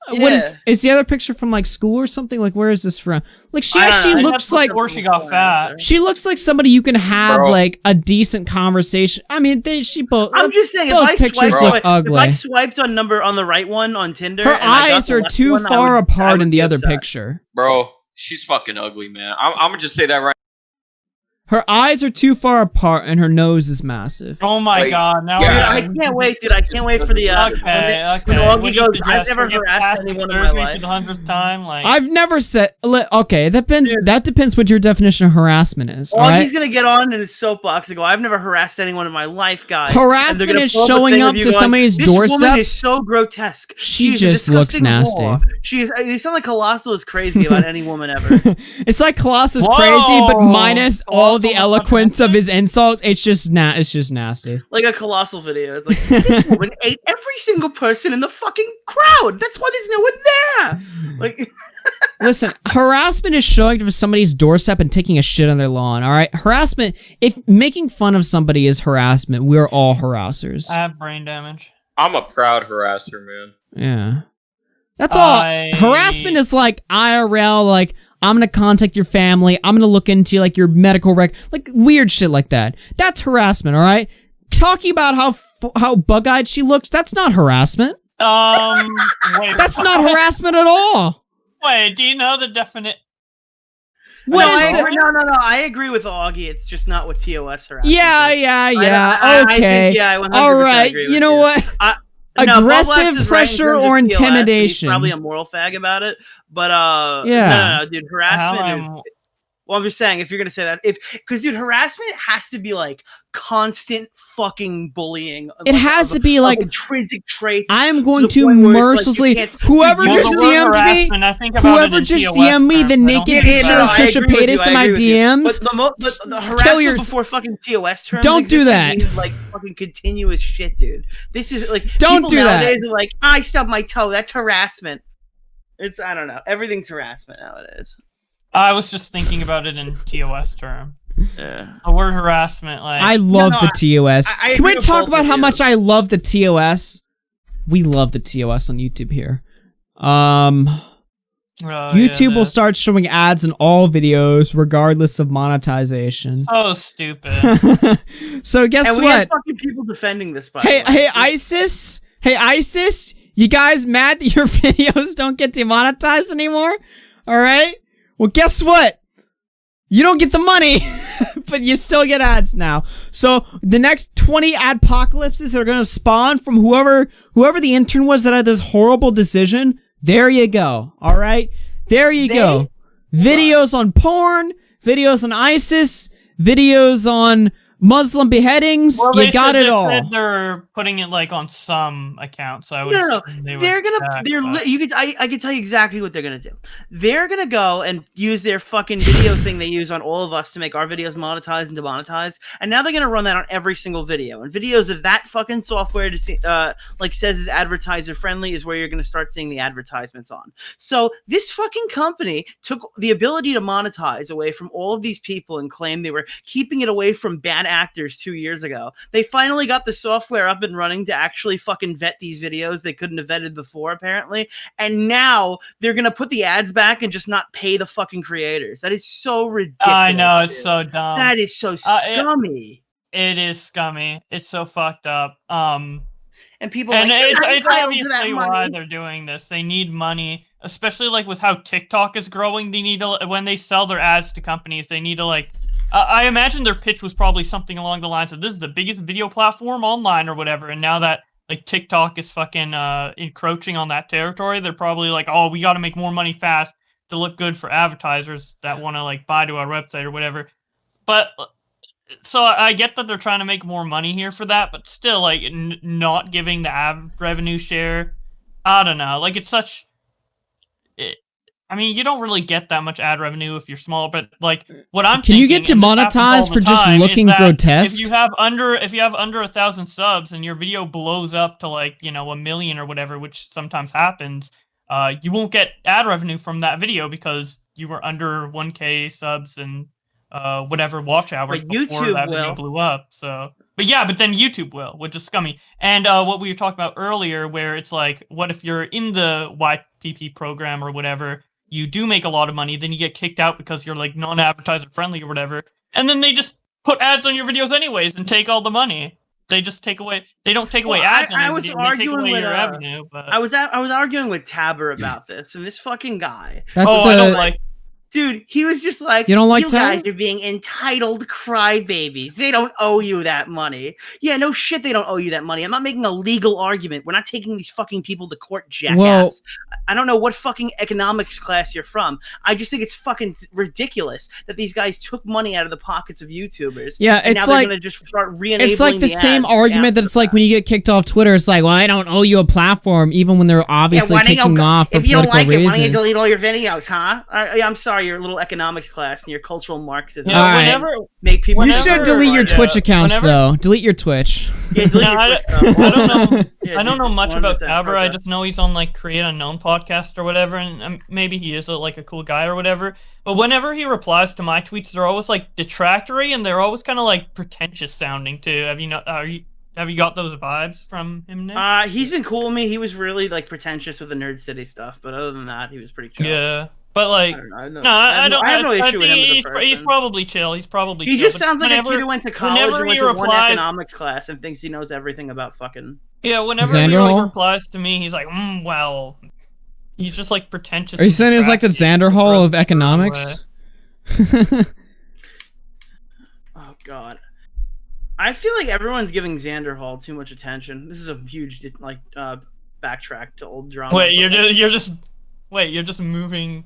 What is the other picture from like school or something? Like, where is this from? Like, she actually looks like before she got fat. She looks like somebody you can have like a decent conversation. I mean, she both. I'm just saying, both pictures look ugly. If I swiped on the right one on Tinder, Her and I got eyes the are left too one, far I apart would in the be other upset. picture. Bro, she's fucking ugly, man. I'm gonna just say that right. Her eyes are too far apart, and her nose is massive. Oh my god! Now I can't wait, dude. I can't wait for the okay. when Augie goes. I've I've never harassed anyone in my life. For the 100th time, like I've never said. Okay, that depends. That depends what your definition of harassment is. All right? Augie's gonna get on in his soapbox and go, "I've never harassed anyone in my life, guys." Harassment is showing up to somebody's doorstep. This woman is so grotesque. She just looks nasty. You sound like Colossal is crazy about any woman ever. It's like Colossus crazy, but minus all the eloquence of his insults. It's just nasty. Like a Colossal video. It's like, this woman ate every single person in the fucking crowd. That's why there's no one there. Like, listen, harassment is showing up to somebody's doorstep and taking a shit on their lawn. All right, harassment. If making fun of somebody is harassment, we're all harassers. I have brain damage. I'm a proud harasser, man. Yeah, that's all. Harassment is like IRL. Like, I'm gonna contact your family. I'm gonna look into like your medical record, like weird shit like that. That's harassment, all right? Talking about how bug-eyed she looks, that's not harassment. Wait. That's not harassment at all. Wait, do you know the definite? No, I agree with Augie. It's just not what TOS harassment. Yeah. Okay. I 100% all right. agree with You know what? Aggressive pressure or intimidation. He's probably a moral fag about it, but yeah. no, dude, harassment. Well, I'm just saying, if you're gonna say that, because dude, harassment has to be like constant fucking bullying. It has to be like intrinsic traits. I'm going to mercilessly. Whoever just DM'd me, whoever just DM'd me the naked picture of Trisha Paytas in my DMs. But the harassment before fucking TOS terms. Don't do that. Means, like fucking continuous shit, dude. This is like don't do that. Nowadays are like, I stubbed my toe. That's harassment. I don't know. Everything's harassment nowadays. I was just thinking about it in TOS term. Yeah. The word harassment, like I love the TOS. Can we talk about how much I love the TOS? We love the TOS on YouTube here. YouTube will start showing ads in all videos, regardless of monetization. So stupid. So guess and what? We have fucking people defending this. Hey, ISIS. Hey, ISIS. You guys mad that your videos don't get demonetized anymore? All right. Well, guess what? You don't get the money, but you still get ads now. So the next 20 adpocalypses are gonna spawn from whoever the intern was that had this horrible decision. There you go. All right, there you go. Videos on porn, videos on ISIS, videos on Muslim beheadings. Well, you got it all. Said they're putting it like on some accounts, so I would. No. They're gonna. I can tell you exactly what they're gonna do. They're gonna go and use their fucking video thing they use on all of us to make our videos monetize and demonetize, and now they're gonna run that on every single video. And videos of that fucking software to see, like says is advertiser friendly, is where you're gonna start seeing the advertisements on. So this fucking company took the ability to monetize away from all of these people and claimed they were keeping it away from bad actors 2 years ago. They finally got the software up and running to actually fucking vet these videos they couldn't have vetted before, apparently. And now they're gonna put the ads back and just not pay the fucking creators. That is so ridiculous. I know, it's so dumb. That is so scummy. It is scummy. It's so fucked up. And people it's obviously why they're doing this. They need money, especially like with how TikTok is growing. They need to, when they sell their ads to companies, they need to like. I imagine their pitch was probably something along the lines of, "This is the biggest video platform online," or whatever. And now that like TikTok is fucking encroaching on that territory, they're probably like, "Oh, we got to make more money fast to look good for advertisers that want to like buy to our website or whatever." But so I get that they're trying to make more money here for that, but still, like not giving the ad revenue share. I don't know. Like it's such. I mean, you don't really get that much ad revenue if you're small, but like what I'm Can you get demonetized for just looking grotesque? If you have under 1,000 subs and your video blows up to like, 1 million or whatever, which sometimes happens, you won't get ad revenue from that video because you were under 1K subs and whatever watch hours before that video blew up. So, but then YouTube will, which is scummy. And what we were talking about earlier, where it's like, what if you're in the YPP program or whatever? You do make a lot of money, then you get kicked out because you're like non-advertiser friendly or whatever, and then they just put ads on your videos anyways and take all the money. They just take away. They don't take away ads on your video. They take away your revenue. But I was arguing with Tabber about this, and this fucking guy. That's I don't like. Dude, he was just like, You don't like you Tyler? guys are being entitled crybabies. They don't owe you that money. Yeah, no shit, they don't owe you that money. I'm not making a legal argument. We're not taking these fucking people to court, jackass. Well- I don't know what fucking economics class you're from. I just think it's fucking ridiculous that these guys took money out of the pockets of YouTubers. Yeah, and it's now they're like- gonna just start re-enabling It's like the same ads argument that after it's like when you get kicked off Twitter, it's like, well, I don't owe you a platform, even when they're obviously why don't kicking you, off for if you don't political like it, why don't you reasons. delete all your videos, huh? I'm sorry, your little economics class and your cultural Marxism. Yeah, All right. whenever make people. You should delete your yeah, Twitch accounts, whenever- though. Delete your Twitch. Yeah, delete No, your I, Twitch, I don't know. Yeah, I don't know much 100% about Abra. I okay. just know he's on like Create Unknown podcast or whatever, and maybe he is like a cool guy or whatever. But whenever he replies to my tweets, they're always like detractory, and they're always kind of like pretentious sounding too. Have you not? Have you got those vibes from him, Nick? He's been cool with me. He was really like pretentious with the Nerd City stuff, but other than that, he was pretty chill. Yeah, but like, I don't know. no, I don't. I have no issue with him as a he's person. probably chill. He's probably He chill, just but sounds like a whenever- kid who went to college whenever and went he to one replies- economics class and thinks he knows everything about fucking. Yeah, whenever he Xander like Hall? replies to me, he's like, well, he's just like pretentious. Are you and saying it's like the detracting Xander Hall the of wrong economics? way. Oh God, I feel like everyone's giving Xander Hall too much attention. This is a huge like backtrack to old drama. Wait, but, you're just moving.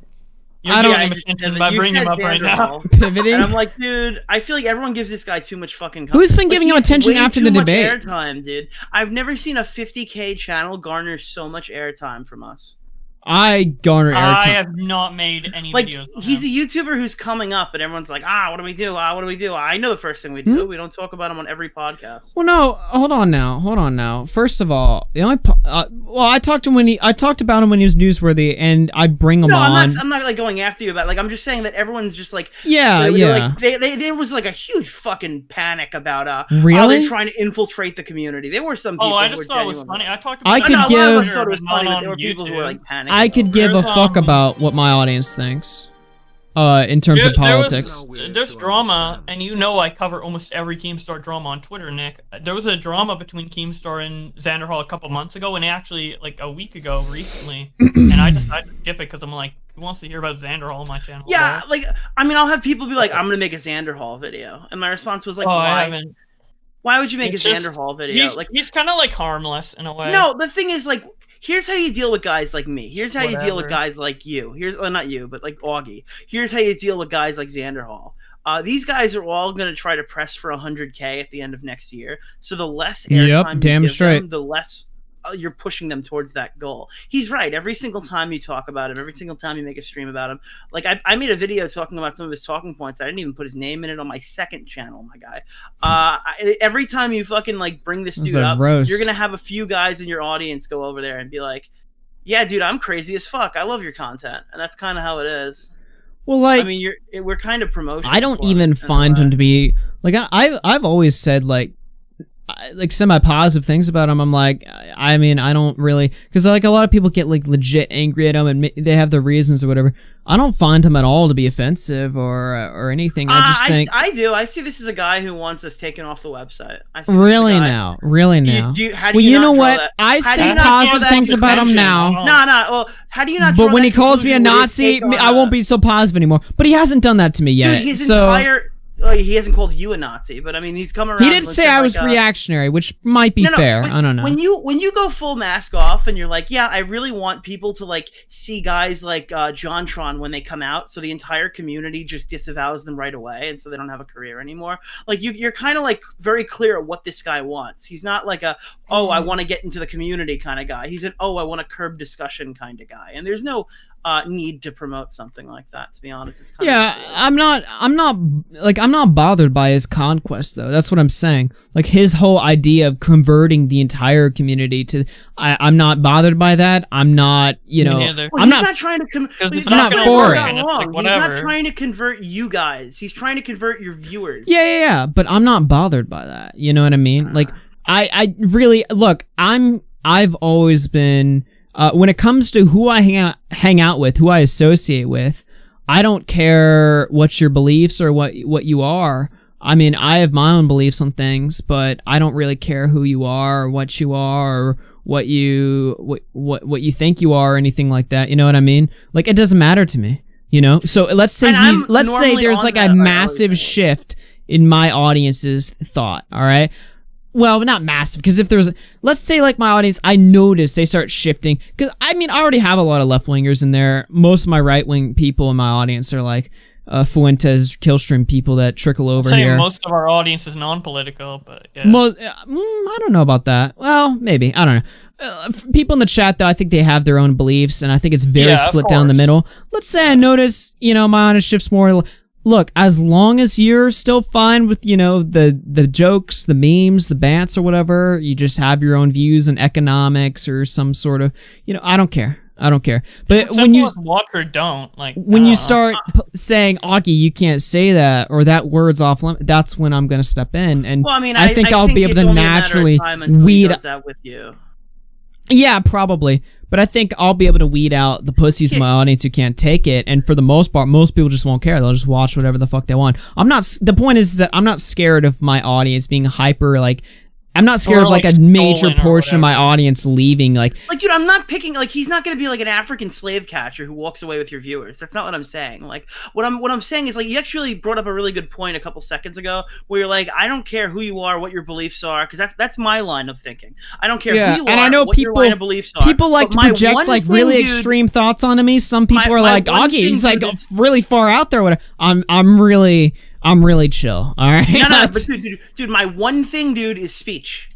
You're I don't- giving him I just- attention by you bringing him said up right Xander now. Hall. Pivoting? And I'm like, dude, I feel like everyone gives this guy too much fucking. Who's been Like, giving he him gets attention way after too the much debate? Airtime, dude. I've never seen a 50K channel garner so much airtime from us. I garner I airtime. have not made any Like videos. on he's him. a YouTuber who's coming up, and everyone's like, what do we do? What do we do? I know the first thing we do. We don't talk about him on every podcast. Well, no, hold on now. First of all, the only well, I talked about him when he was newsworthy, and I bring him No, on. I'm not like going after you about. Like I'm just saying that everyone's just like, Yeah, they're yeah. Like, there was like a huge fucking panic about how Really? they're trying to infiltrate the community. There were some people. Oh, I who just were thought it was genuinely- funny. I talked I about could a lot of us give- thought it was not funny, but on there were people who were YouTube. like panicking. I could give a There's, fuck about what my audience thinks, in terms of politics. There's drama, and you know I cover almost every Keemstar drama on Twitter, Nick. There was a drama between Keemstar and Xander Hall a couple months ago, and actually like a week ago recently, and I decided to skip it because I'm like, who wants to hear about Xander Hall on my channel? Yeah, like I mean, I'll have people be like, "I'm gonna make a Xander Hall video," and my response was like, Oh, I "Why? haven't. Why would you make It's a just- Xander Hall video?" He's kind of like harmless in a way. No, the thing is, like, here's how you deal with guys like me. Here's how you deal with Whatever. guys like you. Not you, but like Augie. Here's how you deal with guys like Xander Hall. These guys are all going to try to press for 100K at the end of next year. So the less airtime you damn give straight. them, the less you're pushing them towards that goal. He's right. Every single time you talk about him, every single time you make a stream about him, like I made a video talking about some of his talking points. I didn't even put his name in it on my second channel, my guy. Every time you fucking like bring this It's dude a up, roast. you're gonna have a few guys in your audience go over there and be like, "Yeah, dude, I'm crazy as fuck. I love your content," and that's kind of how it is. Well, like, I mean, we're kind of promotion. I don't even find him to be like I've always said like semi-positive things about him. I'm like, I mean, I don't really, because like a lot of people get like legit angry at him and they have their reasons or whatever. I don't find him at all to be offensive or anything. I just think I do. I see this as a guy who wants us taken off the website. I see really this as a guy- now, really now. how do Well, you not know draw what? that- I how do say you not draw positive that things about him conclusion? now. No. Well, how do you not? Draw But when that he calls me a conclusion where you Nazi, take on I won't be so positive anymore. But he hasn't done that to me yet. Dude, his so entire. He hasn't called you a Nazi, but I mean, he's come around. he did and say said, I was like, reactionary, which might be fair. but I don't know. When you go full mask off and you're like, yeah, I really want people to like see guys like JonTron when they come out, so the entire community just disavows them right away, and so they don't have a career anymore. Like you're kind of like very clear what this guy wants. He's not like a I want to get into the community kind of guy. He's an I want to curb discussion kind of guy, and there's no need to promote something like that. To be honest, it's kind of I'm not bothered by his conquest though. That's what I'm saying. Like his whole idea of converting the entire community to, I'm not bothered by that. I'm not, Well, I'm he's not trying to. I'm not for it. He's not trying to convert you guys. He's trying to convert your viewers. Yeah. But I'm not bothered by that. You know what I mean? Like, I really look. I've always been. When it comes to who I hang out with, who I associate with, I don't care what your beliefs or what you are. I mean, I have my own beliefs on things, but I don't really care who you are or what you are or what you think you are or anything like that. You know what I mean? Like, it doesn't matter to me. You know, so let's say let's say normally there's on like that a about massive shift in my audience's thought. All right. Well, not massive, because if there's, let's say like my audience, I notice they start shifting, because I mean, I already have a lot of left-wingers in there. Most of my right-wing people in my audience are like Fuentes, Killstream people that trickle over here. Most of our audience is non-political, but yeah. I don't know about that. Well, maybe. I don't know. People in the chat, though, I think they have their own beliefs, and I think it's very split down the middle. Let's say I notice, you know, my audience shifts more. Look, as long as you're still fine with, you know, the jokes, the memes, the bants or whatever, you just have your own views on economics or some sort of, you know, I don't care. But when you watch or don't, like, when you start saying, Augie, you can't say that, or that word's off limit, that's when I'm going to step in. And Well, I mean, I think I'll be able to naturally weed that with you. Yeah, probably. But I think I'll be able to weed out the pussies in my audience who can't take it, and for the most part, most people just won't care. They'll just watch whatever the fuck they want. The point is that I'm not scared of my audience being hyper, like, I'm not scared of like a major portion of my audience leaving, like, dude, I'm not picking, like, he's not going to be like an African slave catcher who walks away with your viewers. That's not what I'm saying. Like, what I'm saying is, like, you actually brought up a really good point a couple seconds ago, where you're like, I don't care who you are, what your beliefs are, because that's my line of thinking. I don't care who you are, and I know what your line of beliefs are. People like to project like really extreme thoughts onto me. Some people are like, Augie, he's like really far out there. Whatever. I'm really chill. All right. No, but dude, my one thing, dude, is speech.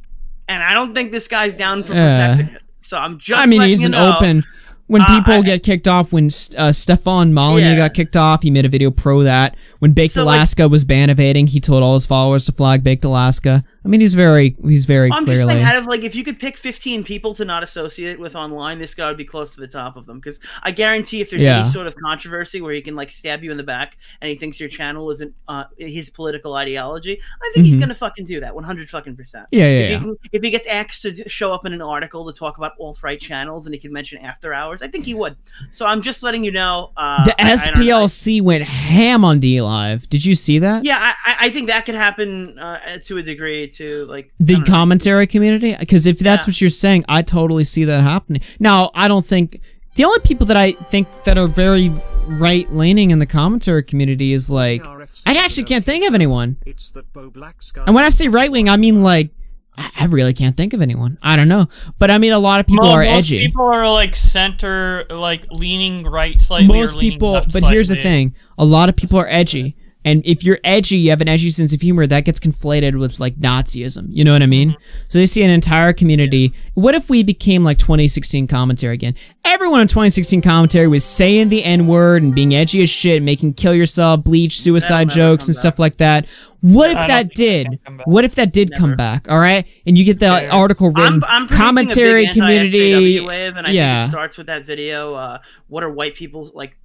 And I don't think this guy's down for protecting it. So I'm just he's an open. When people get kicked off, when Stefan Molyneux got kicked off, he made a video pro that. When Baked Alaska was ban-evading, he told all his followers to flag Baked Alaska. I mean, he's very I'm clearly. just saying, out of like, if you could pick 15 people to not associate with online, this guy would be close to the top of them. Because I guarantee, if there's any sort of controversy where he can like stab you in the back and he thinks your channel isn't his political ideology, I think he's gonna fucking do that 100%. If he gets asked to show up in an article to talk about alt-right channels and he can mention After Hours, I think he would. So I'm just letting you know. The SPLC went ham on DLive. Did you see that? Yeah, I think that could happen to a degree to like the commentary community, because if that's what you're saying, I totally see that happening. Now, I don't think the only people that I think that are very right-leaning in the commentary community is like, I actually can't think of anyone. And when I say right-wing, I mean like, I really can't think of anyone. I don't know, but I mean a lot of people are edgy. Most people are like center, like leaning right slightly. Most people, but here's the thing: a lot of people are edgy. And if you're edgy, you have an edgy sense of humor, that gets conflated with like Nazism. You know what I mean? So they see an entire community. What if we became like 2016 commentary again? Everyone in 2016 commentary was saying the N-word and being edgy as shit, making kill yourself, bleach, suicide jokes and stuff like that. What if that did? What if that did come back? All right, and you get the article written. I'm commentary community wave, and I think it starts with that video. What are white people like?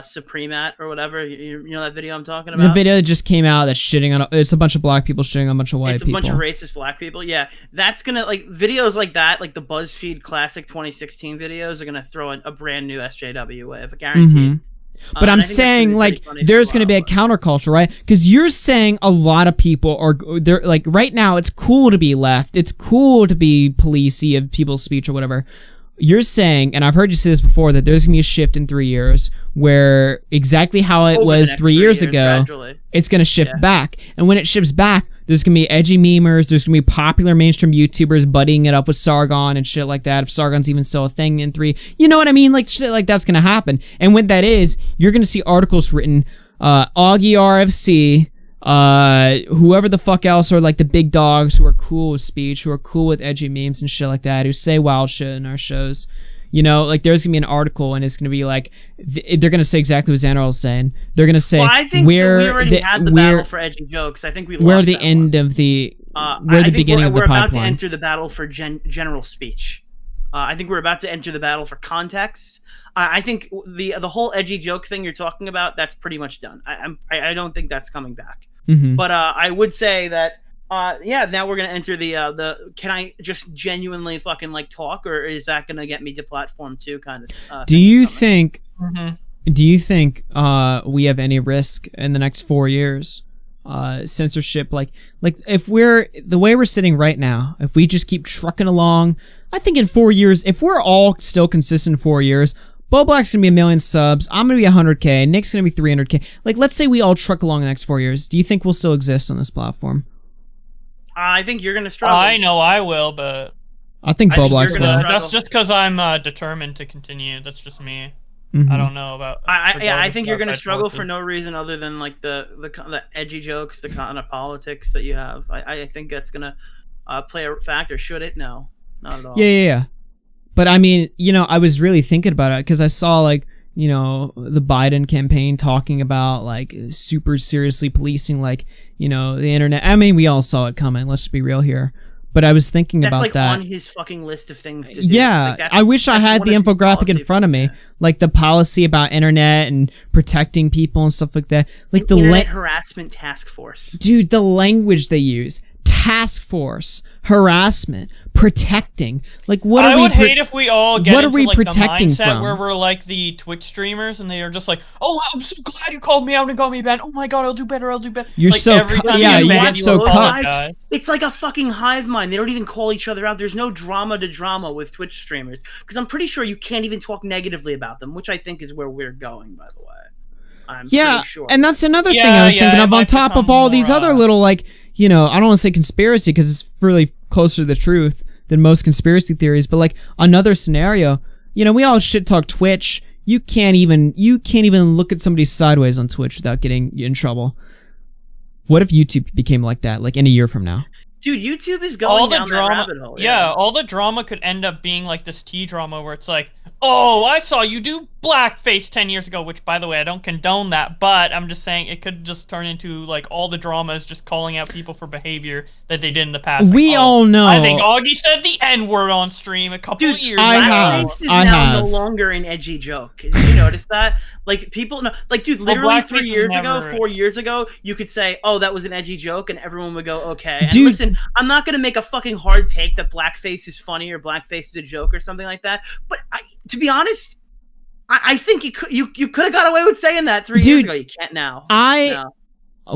Supreme at or whatever, you know that video I'm talking about? The video that just came out that's shitting on, it's a bunch of black people shitting on a bunch of white people. It's a bunch of racist black people. Yeah, that's gonna, like, videos like that, like the BuzzFeed classic 2016 videos are gonna throw a brand new SJW wave, guaranteed. But I'm saying, like, there's going to be a counterculture, right? Because you're saying a lot of people are, they're like, right now it's cool to be left, it's cool to be policey of people's speech or whatever. You're saying, and I've heard you say this before, that there's going to be a shift in 3 years where exactly how it was 3 years ago, it's going to shift back. And when it shifts back, there's going to be edgy memers, there's going to be popular mainstream YouTubers buddying it up with Sargon and shit like that, if Sargon's even still a thing in 3. You know what I mean? Like, shit like that's going to happen. And when that is, you're going to see articles written, Augie RFC, whoever the fuck else are like the big dogs who are cool with speech, who are cool with edgy memes and shit like that, who say wild shit in our shows. You know, like there's gonna be an article and it's gonna be like, they're gonna say exactly what Xander's saying. They're gonna say, I think we already had the battle for edgy jokes. I think we lost we're the end of the, we're the beginning of the pipeline. We're about to enter the battle for general speech. I think we're about to enter the battle for context. I think the whole edgy joke thing you're talking about, that's pretty much done. I don't think that's coming back. But I would say that now we're gonna enter the can I just genuinely fucking like talk, or is that gonna get me deplatformed too kind of do you think we have any risk in the next 4 years, censorship, like if we're the way we're sitting right now, if we just keep trucking along, I think in 4 years, if we're all still consistent in 4 years, Bo Black's gonna be 1 million subs. I'm gonna be 100K. Nick's gonna be 300K. Like, let's say we all truck along the next 4 years. Do you think we'll still exist on this platform? I think you're gonna struggle. I know I will, but I think Bo Black's will. That's just because I'm determined to continue. That's just me. Mhm. I don't know about. I think you're gonna struggle for no reason other than like the edgy jokes, the kind of politics that you have. I think that's gonna play a factor. Should it? No, not at all. Yeah. But I mean, you know, I was really thinking about it because I saw like, you know, the Biden campaign talking about like super seriously policing like, you know, the internet. I mean, we all saw it coming. Let's be real here. But I was thinking That's about like that. on his fucking list of things to do. Yeah, Like, I wish I had the infographic in front of me, like the policy about internet and protecting people and stuff like that. Like the Internet harassment task force. dude, the language they use, task force, harassment, protecting. Like what I are we? would hate if we all get what into are we like protecting the mindset from? where we're like the Twitch streamers and they are just like, oh, I'm so glad you called me out and got me banned. Oh my god, I'll do better. I'll do better. You're like, so every cu- time yeah, you you ban get you so apologize. cut. It's like a fucking hive mind. They don't even call each other out. There's no drama to drama with Twitch streamers because I'm pretty sure you can't even talk negatively about them, which I think is where we're going, by the way. I'm Yeah, pretty sure. and that's another thing I was thinking of on top of all these other little, like, you know, I don't want to say conspiracy because it's really closer to the truth than most conspiracy theories, but like another scenario, you know, we all shit talk Twitch. You can't even look at somebody sideways on Twitch without getting in trouble. What if YouTube became like that, like in a year from now? Dude, YouTube is going down that rabbit hole. Yeah, all the drama could end up being like this T drama where it's like, oh, I saw you do blackface 10 years ago, which by the way, I don't condone that, but I'm just saying it could just turn into like all the drama is just calling out people for behavior that they did in the past. Like, We all know. I think Augie said the N-word on stream a couple of years ago. Blackface is now no longer an edgy joke. Did you notice that? Like people, like dude, literally blackface 3 is years ago, never- 4 years ago, you could say, "Oh, that was an edgy joke," and everyone would go, "Okay." And Dude. listen, I'm not gonna make a fucking hard take that blackface is funny or blackface is a joke or something like that. But to be honest, I think you could have got away with saying that 3 years Dude, ago. You can't now. I- No.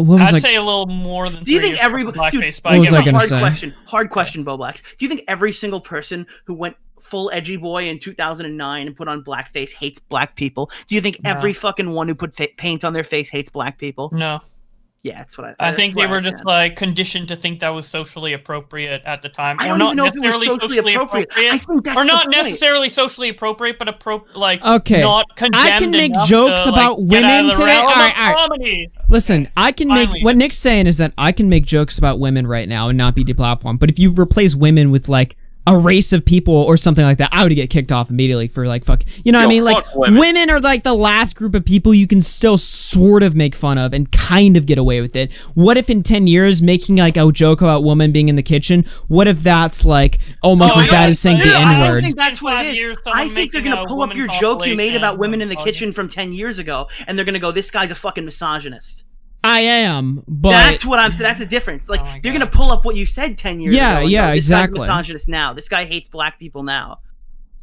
What was I'd like, say a little more than Do you 3 think years every for dude? blackface, but What was I gonna hard say? question? Hard question, Bo Blacks. Do you think every single person who went full edgy boy in 2009 and put on blackface hates black people? Do you think No. every fucking one who put paint on their face hates black people? No. Yeah, that's what I think they were just like conditioned to think that was socially appropriate at the time, I or don't not even know if it was necessarily socially appropriate. I think that's or the not point. necessarily socially appropriate, but like okay, not condemned I can make enough jokes to, about like, get out women of the today. realm All of right, all right. comedy. Listen, I can make what Nick's saying is that I can make jokes about women right now and not be deplatformed. But if you replace women with like a race of people or something like that, I would get kicked off immediately for like fuck. You know what I mean? Like women are like the last group of people you can still sort of make fun of and kind of get away with it. What if in 10 years making like a joke about women being in the kitchen? What if that's like almost as bad as saying the I N don't word? think that's what it is. I think they're gonna pull up your joke you made about women in the kitchen from 10 years ago, and they're gonna go, "This guy's a fucking misogynist." I am, but that's the difference. Like they're gonna pull up what you said 10 years Yeah, ago. and yeah, go, this exactly. Guy's a misogynist now. This guy hates black people now.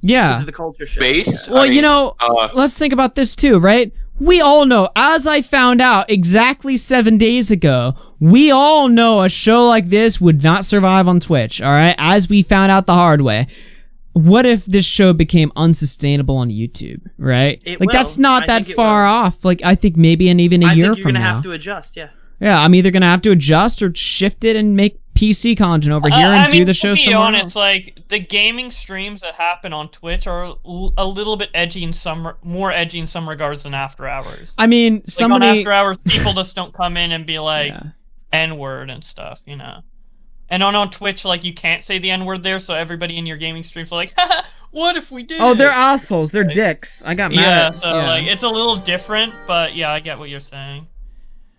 Yeah. Because of the culture shift. Based? Well, you know, let's think about this too, right? We all know, as I found out exactly 7 days ago, we all know a show like this would not survive on Twitch, all right? As we found out the hard way. What if this show became unsustainable on YouTube, right? It That's will. not I that think it far off. Like, I think maybe in even a year think you're from gonna now. have to adjust, yeah. Yeah, I'm either gonna have to adjust or shift it and make PC content over here and I mean, do the show to be somewhere honest, else. like the gaming streams that happen on Twitch are a little bit edgy in more edgy in some regards than After Hours. I mean, Like somebody. on After Hours, people just don't come in and be like N-word and stuff, you know. And on Twitch, like you can't say the N-word there, so everybody in your gaming streams are like, haha, what if we did? Oh, they're assholes. They're dicks. I got mad Yeah, at so like it's a little different, but yeah, I get what you're saying.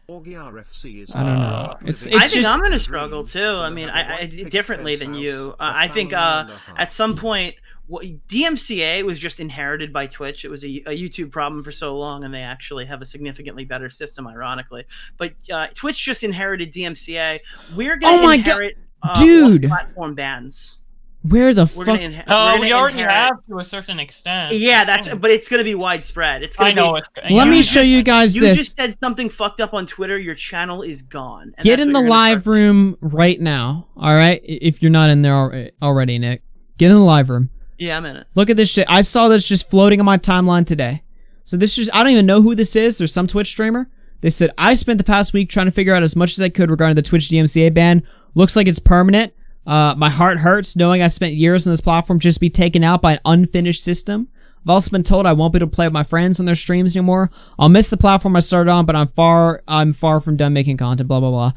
I don't know. I think I'm gonna struggle too. I mean, I differently than you. I think at some point, DMCA was just inherited by Twitch. It was a YouTube problem for so long, and they actually have a significantly better system, ironically. But Twitch just inherited DMCA. We're gonna inherit dude, platform bans. Where the We're fuck? gonna We already inherit- have to a certain extent. Yeah, but it's gonna be widespread. It's gonna I know be. it's- Let me show you guys You this. just said something fucked up on Twitter. Your channel is gone. And Get that's in what the you're gonna live room right now, all right? If you're not in there already, Nick. Get in the live room. Yeah, I'm in it. Look at this shit. I saw this just floating on my timeline today. So this is, I don't even know who this is. There's some Twitch streamer. They said, I spent the past week trying to figure out as much as I could regarding the Twitch DMCA ban. Looks like it's permanent. My heart hurts knowing I spent years on this platform just to be taken out by an unfinished system. I've also been told I won't be able to play with my friends on their streams anymore. I'll miss the platform I started on, but I'm far from done making content, blah, blah, blah.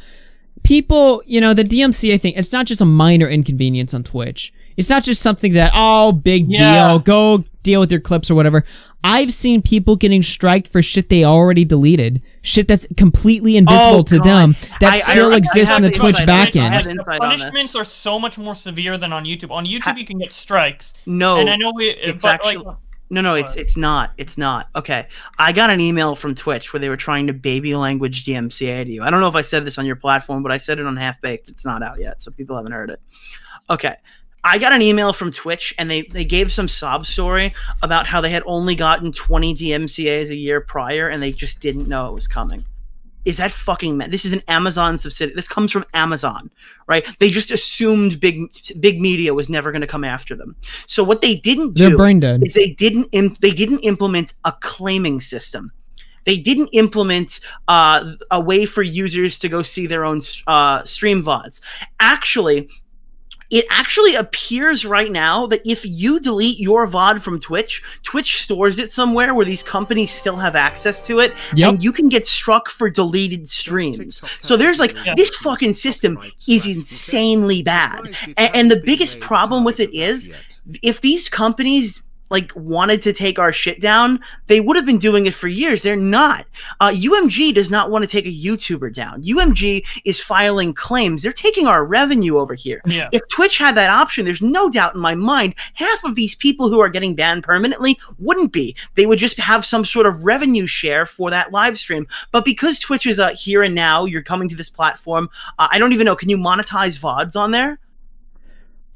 People, you know, the DMCA thing, it's not just a minor inconvenience on Twitch. It's not just something that, oh, big deal, go deal with your clips or whatever. I've seen people getting striked for shit they already deleted. Shit that's completely invisible to them that still exists in the Twitch backend. The punishments are so much more severe than on YouTube. On YouTube, you can get strikes. No, and I know it's but actually... No, it's not. It's not. Okay. I got an email from Twitch where they were trying to baby language DMCA to you. I don't know if I said this on your platform, but I said it on Half Baked. It's not out yet, so people haven't heard it. Okay. I got an email from Twitch, and they gave some sob story about how they had only gotten 20 DMCAs a year prior, and they just didn't know it was coming. Is that fucking this is an Amazon subsidiary. This comes from Amazon, right? They just assumed big media was never going to come after them. So what they didn't do is they didn't implement a claiming system. They didn't implement a way for users to go see their own stream VODs. It actually appears right now that if you delete your VOD from Twitch, Twitch stores it somewhere where these companies still have access to it, and you can get struck for deleted streams. So there's like, this fucking system is insanely bad. And the biggest problem with it is, if these companies like wanted to take our shit down, they would have been doing it for years. They're not. UMG does not want to take a YouTuber down. UMG is filing claims. They're taking our revenue over here. Yeah. If Twitch had that option, there's no doubt in my mind, half of these people who are getting banned permanently wouldn't be. They would just have some sort of revenue share for that live stream. But because Twitch is here and now, you're coming to this platform, I don't even know, can you monetize VODs on there?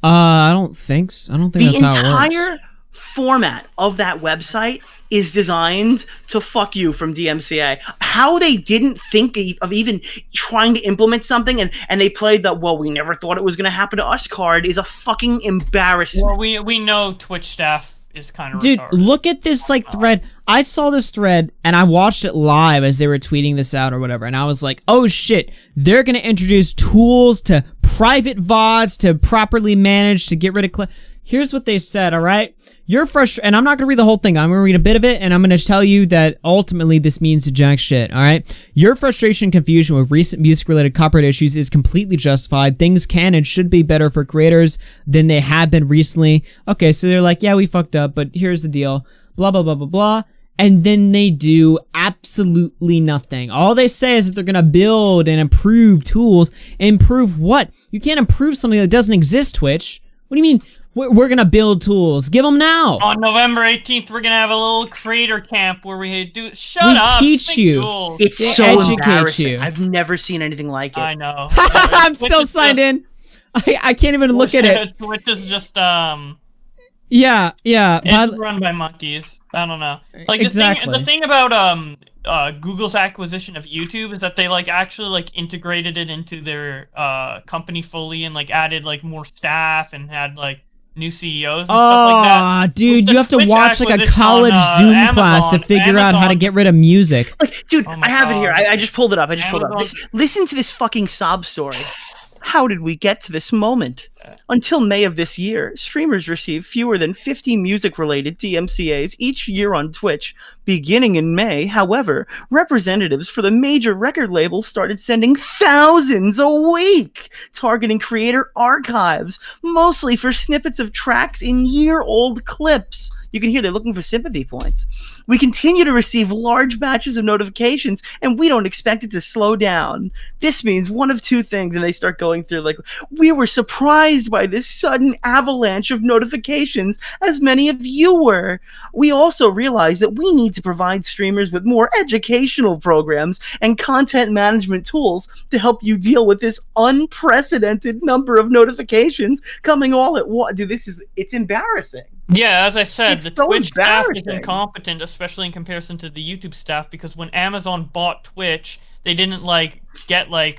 I don't think so. I don't think that's how it works. The entire format of that website is designed to fuck you from DMCA. How they didn't think of even trying to implement something and they played that, well, we never thought it was going to happen to us card is a fucking embarrassment. Well, we know Twitch staff is kind of Dude, retarded. look at this like thread. I saw this thread and I watched it live as they were tweeting this out or whatever, and I was like, oh shit, they're gonna introduce tools to private VODs to properly manage to get rid of Here's what they said, alright? You're frustrated, and I'm not gonna read the whole thing, I'm gonna read a bit of it, and I'm gonna tell you that ultimately this means to jack shit, alright? Your frustration and confusion with recent music-related copyright issues is completely justified. Things can and should be better for creators than they have been recently. Okay, so they're like, yeah, we fucked up, but here's the deal. Blah, blah, blah, blah, blah. And then they do absolutely nothing. All they say is that they're gonna build and improve tools. Improve what? You can't improve something that doesn't exist, Twitch. What do you mean? We're gonna build tools. Give them now. On November 18th, we're gonna have a little creator camp where we shut up. Teach you. Tools. It's so embarrassing. I've never seen anything like it. I know. I'm still signed in. I can't even look at it. Twitch is just Yeah. It's run by monkeys. I don't know. Like the thing about Google's acquisition of YouTube is that they like actually like integrated it into their company fully and like added like more staff and had like new CEOs and stuff like that. Dude, you have to watch like a college Zoom class to figure out how to get rid of music. Like, dude, I have it here. I just pulled it up. Listen to this fucking sob story. How did we get to this moment? Until May of this year, streamers received fewer than 50 music-related DMCAs each year on Twitch. Beginning in May, however, representatives for the major record labels started sending thousands a week, targeting creator archives, mostly for snippets of tracks in year-old clips. You can hear they're looking for sympathy points. We continue to receive large batches of notifications, and we don't expect it to slow down. This means one of two things, and they start going through, like, we were surprised by this sudden avalanche of notifications, as many of you were. We also realize that we need to provide streamers with more educational programs and content management tools to help you deal with this unprecedented number of notifications coming all at once. Dude, it's embarrassing. Yeah, as I said, It's the so Twitch staff is embarrassing. incompetent, especially in comparison to the YouTube staff, because when Amazon bought Twitch, they didn't revitalize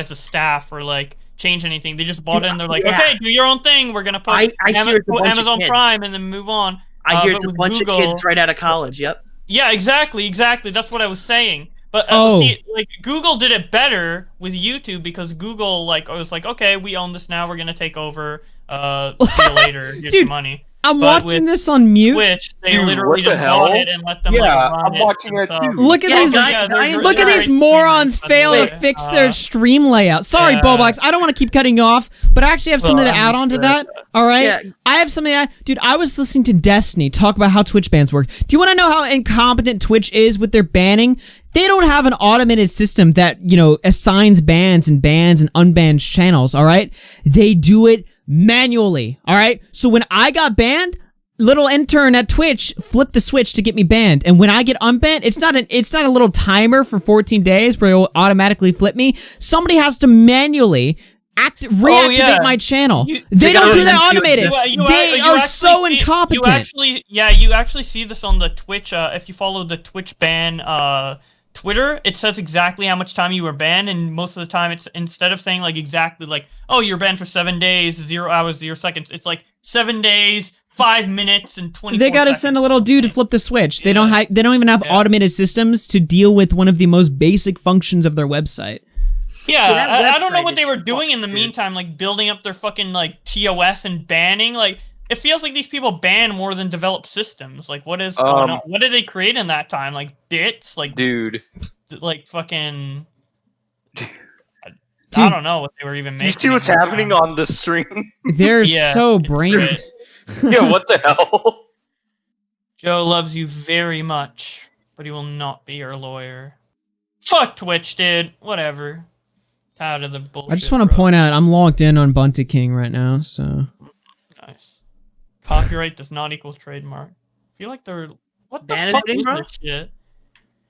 the staff or like change anything. They just bought it and they're like, okay, do your own thing. We're gonna put I hear it's a bunch of Amazon kids. Prime and then move on. I hear but it's a with bunch Google, of kids right out of college. Yep. Yeah, exactly. That's what I was saying. But see, like Google did it better with YouTube because Google was like, okay, we own this now. We're gonna take over. See you later. Here's Dude, your money. I'm But watching with this on mute. Twitch, they Dude, literally what the just hell? bought it and let them run I'm watching it too. Look at these morons fail to fix their stream layout. Sorry, Bobox, I don't want to keep cutting you off, but I actually have something to add on to that. All right, Yeah. I have something. Dude, I was listening to Destiny talk about how Twitch bans work. Do you want to know how incompetent Twitch is with their banning? They don't have an automated system that assigns bans and unbans channels. All right, they do it manually. All right, so when I got banned, little intern at Twitch flipped a switch to get me banned, and when I get unbanned, it's not a little timer for 14 days where it will automatically flip me. Somebody has to manually reactivate my channel. They don't do that automated. They are so incompetent. You actually see this on the Twitch. If you follow the Twitch ban Twitter, it says exactly how much time you were banned, and most of the time it's instead of saying exactly oh, you're banned for 7 days, 0 hours, 0 seconds, it's 7 days, 5 minutes, and 24 They gotta seconds. send a little dude to flip the switch. They don't even have automated systems to deal with one of the most basic functions of their website. Yeah, I don't know what they were doing in the meantime, building up their fucking TOS and banning. It feels like these people ban more than develop systems. What is going on? What did they create in that time? Bits? Dude. Fucking... I don't know what they were even making. You see what's happening on the stream? They're so brain... Yeah, what the hell? Joe loves you very much, but he will not be your lawyer. Fuck Twitch, dude. Whatever. Tired of the bullshit. I just want to point out, I'm logged in on Bunty King right now, so... Nice. Copyright does not equal trademark. I feel like they're... What the fuck is this shit?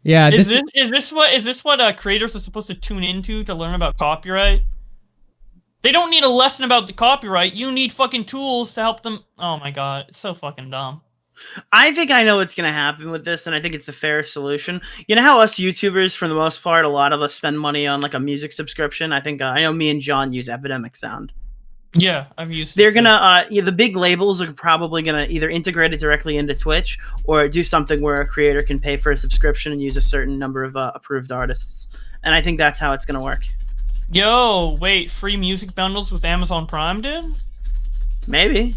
Yeah, Is this what creators are supposed to tune into to learn about copyright? They don't need a lesson about the copyright. You need fucking tools to help them. Oh my god, it's so fucking dumb. I think I know what's going to happen with this, and I think it's the fairest solution. You know how us YouTubers, for the most part, a lot of us spend money on a music subscription? I think I know me and John use Epidemic Sound. Yeah, I've used. They're gonna the big labels are probably gonna either integrate it directly into Twitch or do something where a creator can pay for a subscription and use a certain number of approved artists. And I think that's how it's gonna work. Yo, wait, free music bundles with Amazon Prime, dude? Maybe.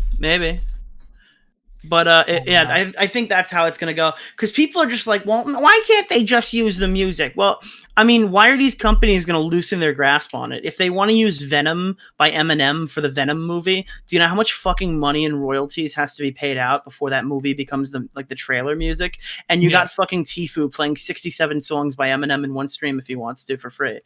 But I think that's how it's gonna go. Because people are just like, well, why can't they just use the music? Well, I mean, why are these companies gonna loosen their grasp on it? If they want to use Venom by Eminem for the Venom movie, do you know how much fucking money and royalties has to be paid out before that movie becomes the trailer music? And you got fucking Tfue playing 67 songs by Eminem in one stream if he wants to for free.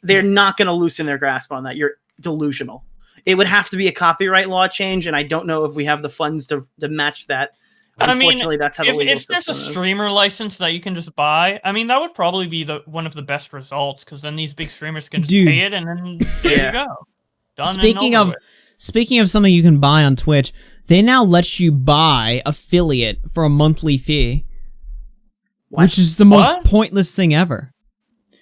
They're not gonna loosen their grasp on that. You're delusional. It would have to be a copyright law change, and I don't know if we have the funds to match that. Unfortunately, that's how the legal if there's a system is. streamer license that you can just buy, I mean, that would probably be one of the best results, because then these big streamers can just pay it, and then there you go. Done. Speaking of something you can buy on Twitch, they now let you buy affiliate for a monthly fee, which is the most pointless thing ever.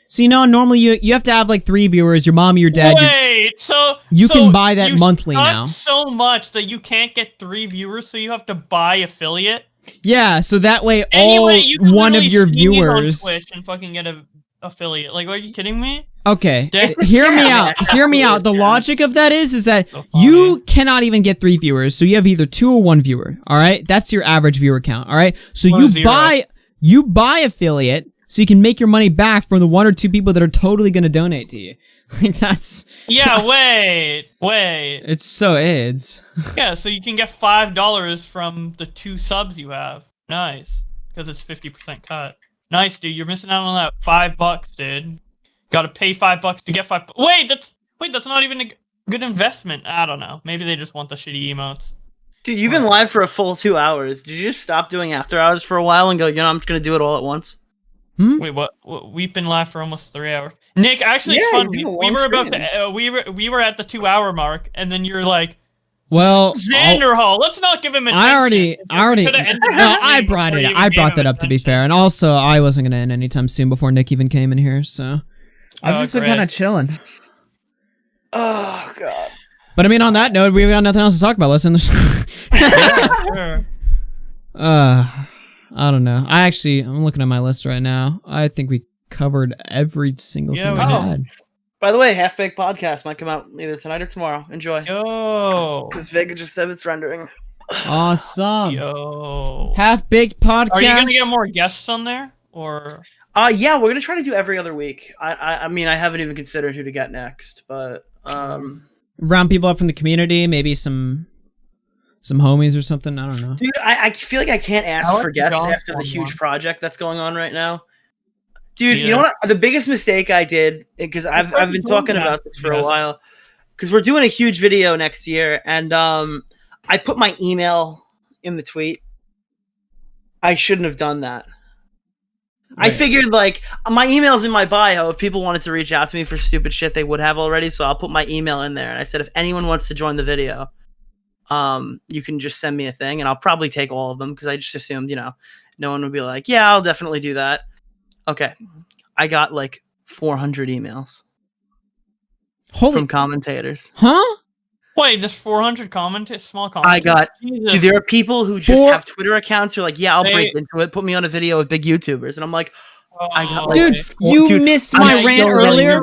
So normally you have to have 3 viewers, your mom, your dad. Wait, so you can buy that monthly now. So much that you can't get 3 viewers, so you have to buy affiliate. Yeah, so that way you can one of your viewers on Twitch and fucking get an affiliate. Are you kidding me? Okay, hear me out. Hear me out. The logic of that is that you cannot even get 3 viewers, so you have either 2 or 1 viewer. All right, that's your average viewer count. All right, so you buy affiliate. So you can make your money back from the 1 or 2 people that are totally going to donate to you. That's... Yeah, wait. It's so AIDS. Yeah, so you can get $5 from the 2 subs you have. Nice. Because it's 50% cut. Nice, dude. You're missing out on that $5, dude. Gotta pay $5 to get $5. Wait, that's not even a good investment. I don't know. Maybe they just want the shitty emotes. Dude, you've been live for a full 2 hours. Did you just stop doing after hours for a while and go, I'm just going to do it all at once? Wait, what? We've been live for almost 3 hours. Nick, actually, it's fun. We were about to. We were at the 2-hour mark, and then you're like, "Well, Xander Hall. Let's not give him attention." I brought that up to be fair, and also I wasn't gonna end anytime soon before Nick even came in here, so I've just been kind of chilling. Oh god. But I mean, on that note, we've got nothing else to talk about. Let's end the show. Yeah, sure. I don't know. I'm looking at my list right now. I think we covered every single thing I had. By the way, Half Baked Podcast might come out either tonight or tomorrow. Enjoy. Yo. Because Vega just said it's rendering. Awesome. Yo. Half Baked Podcast. Are you gonna get more guests on there, or? Yeah, we're gonna try to do every other week. I mean, I haven't even considered who to get next, but round people up from the community, maybe some homies or something. I don't know. Dude, I feel like I can't ask like for the guests John after the Ford huge one. project that's going on right now. Dude, Yeah. you know what? The biggest mistake I did, because I've been talking about this for a while, because we're doing a huge video next year, and I put my email in the tweet. I shouldn't have done that. I figured, like, my email's in my bio. If people wanted to reach out to me for stupid shit, they would have already, so I'll put my email in there. And I said, if anyone wants to join the video, you can just send me a thing, and I'll probably take all of them, because I just assumed, no one would be like, yeah, I'll definitely do that. Okay. I got, like, 400 emails. From commentators. Huh? Wait, there's 400 small comments. I got. Jesus. Dude, there are people who just have Twitter accounts who are like, yeah, I'll break They- into it. Put me on a video with big YouTubers, and I'm like, I got. Like, Dude, you missed my rant earlier.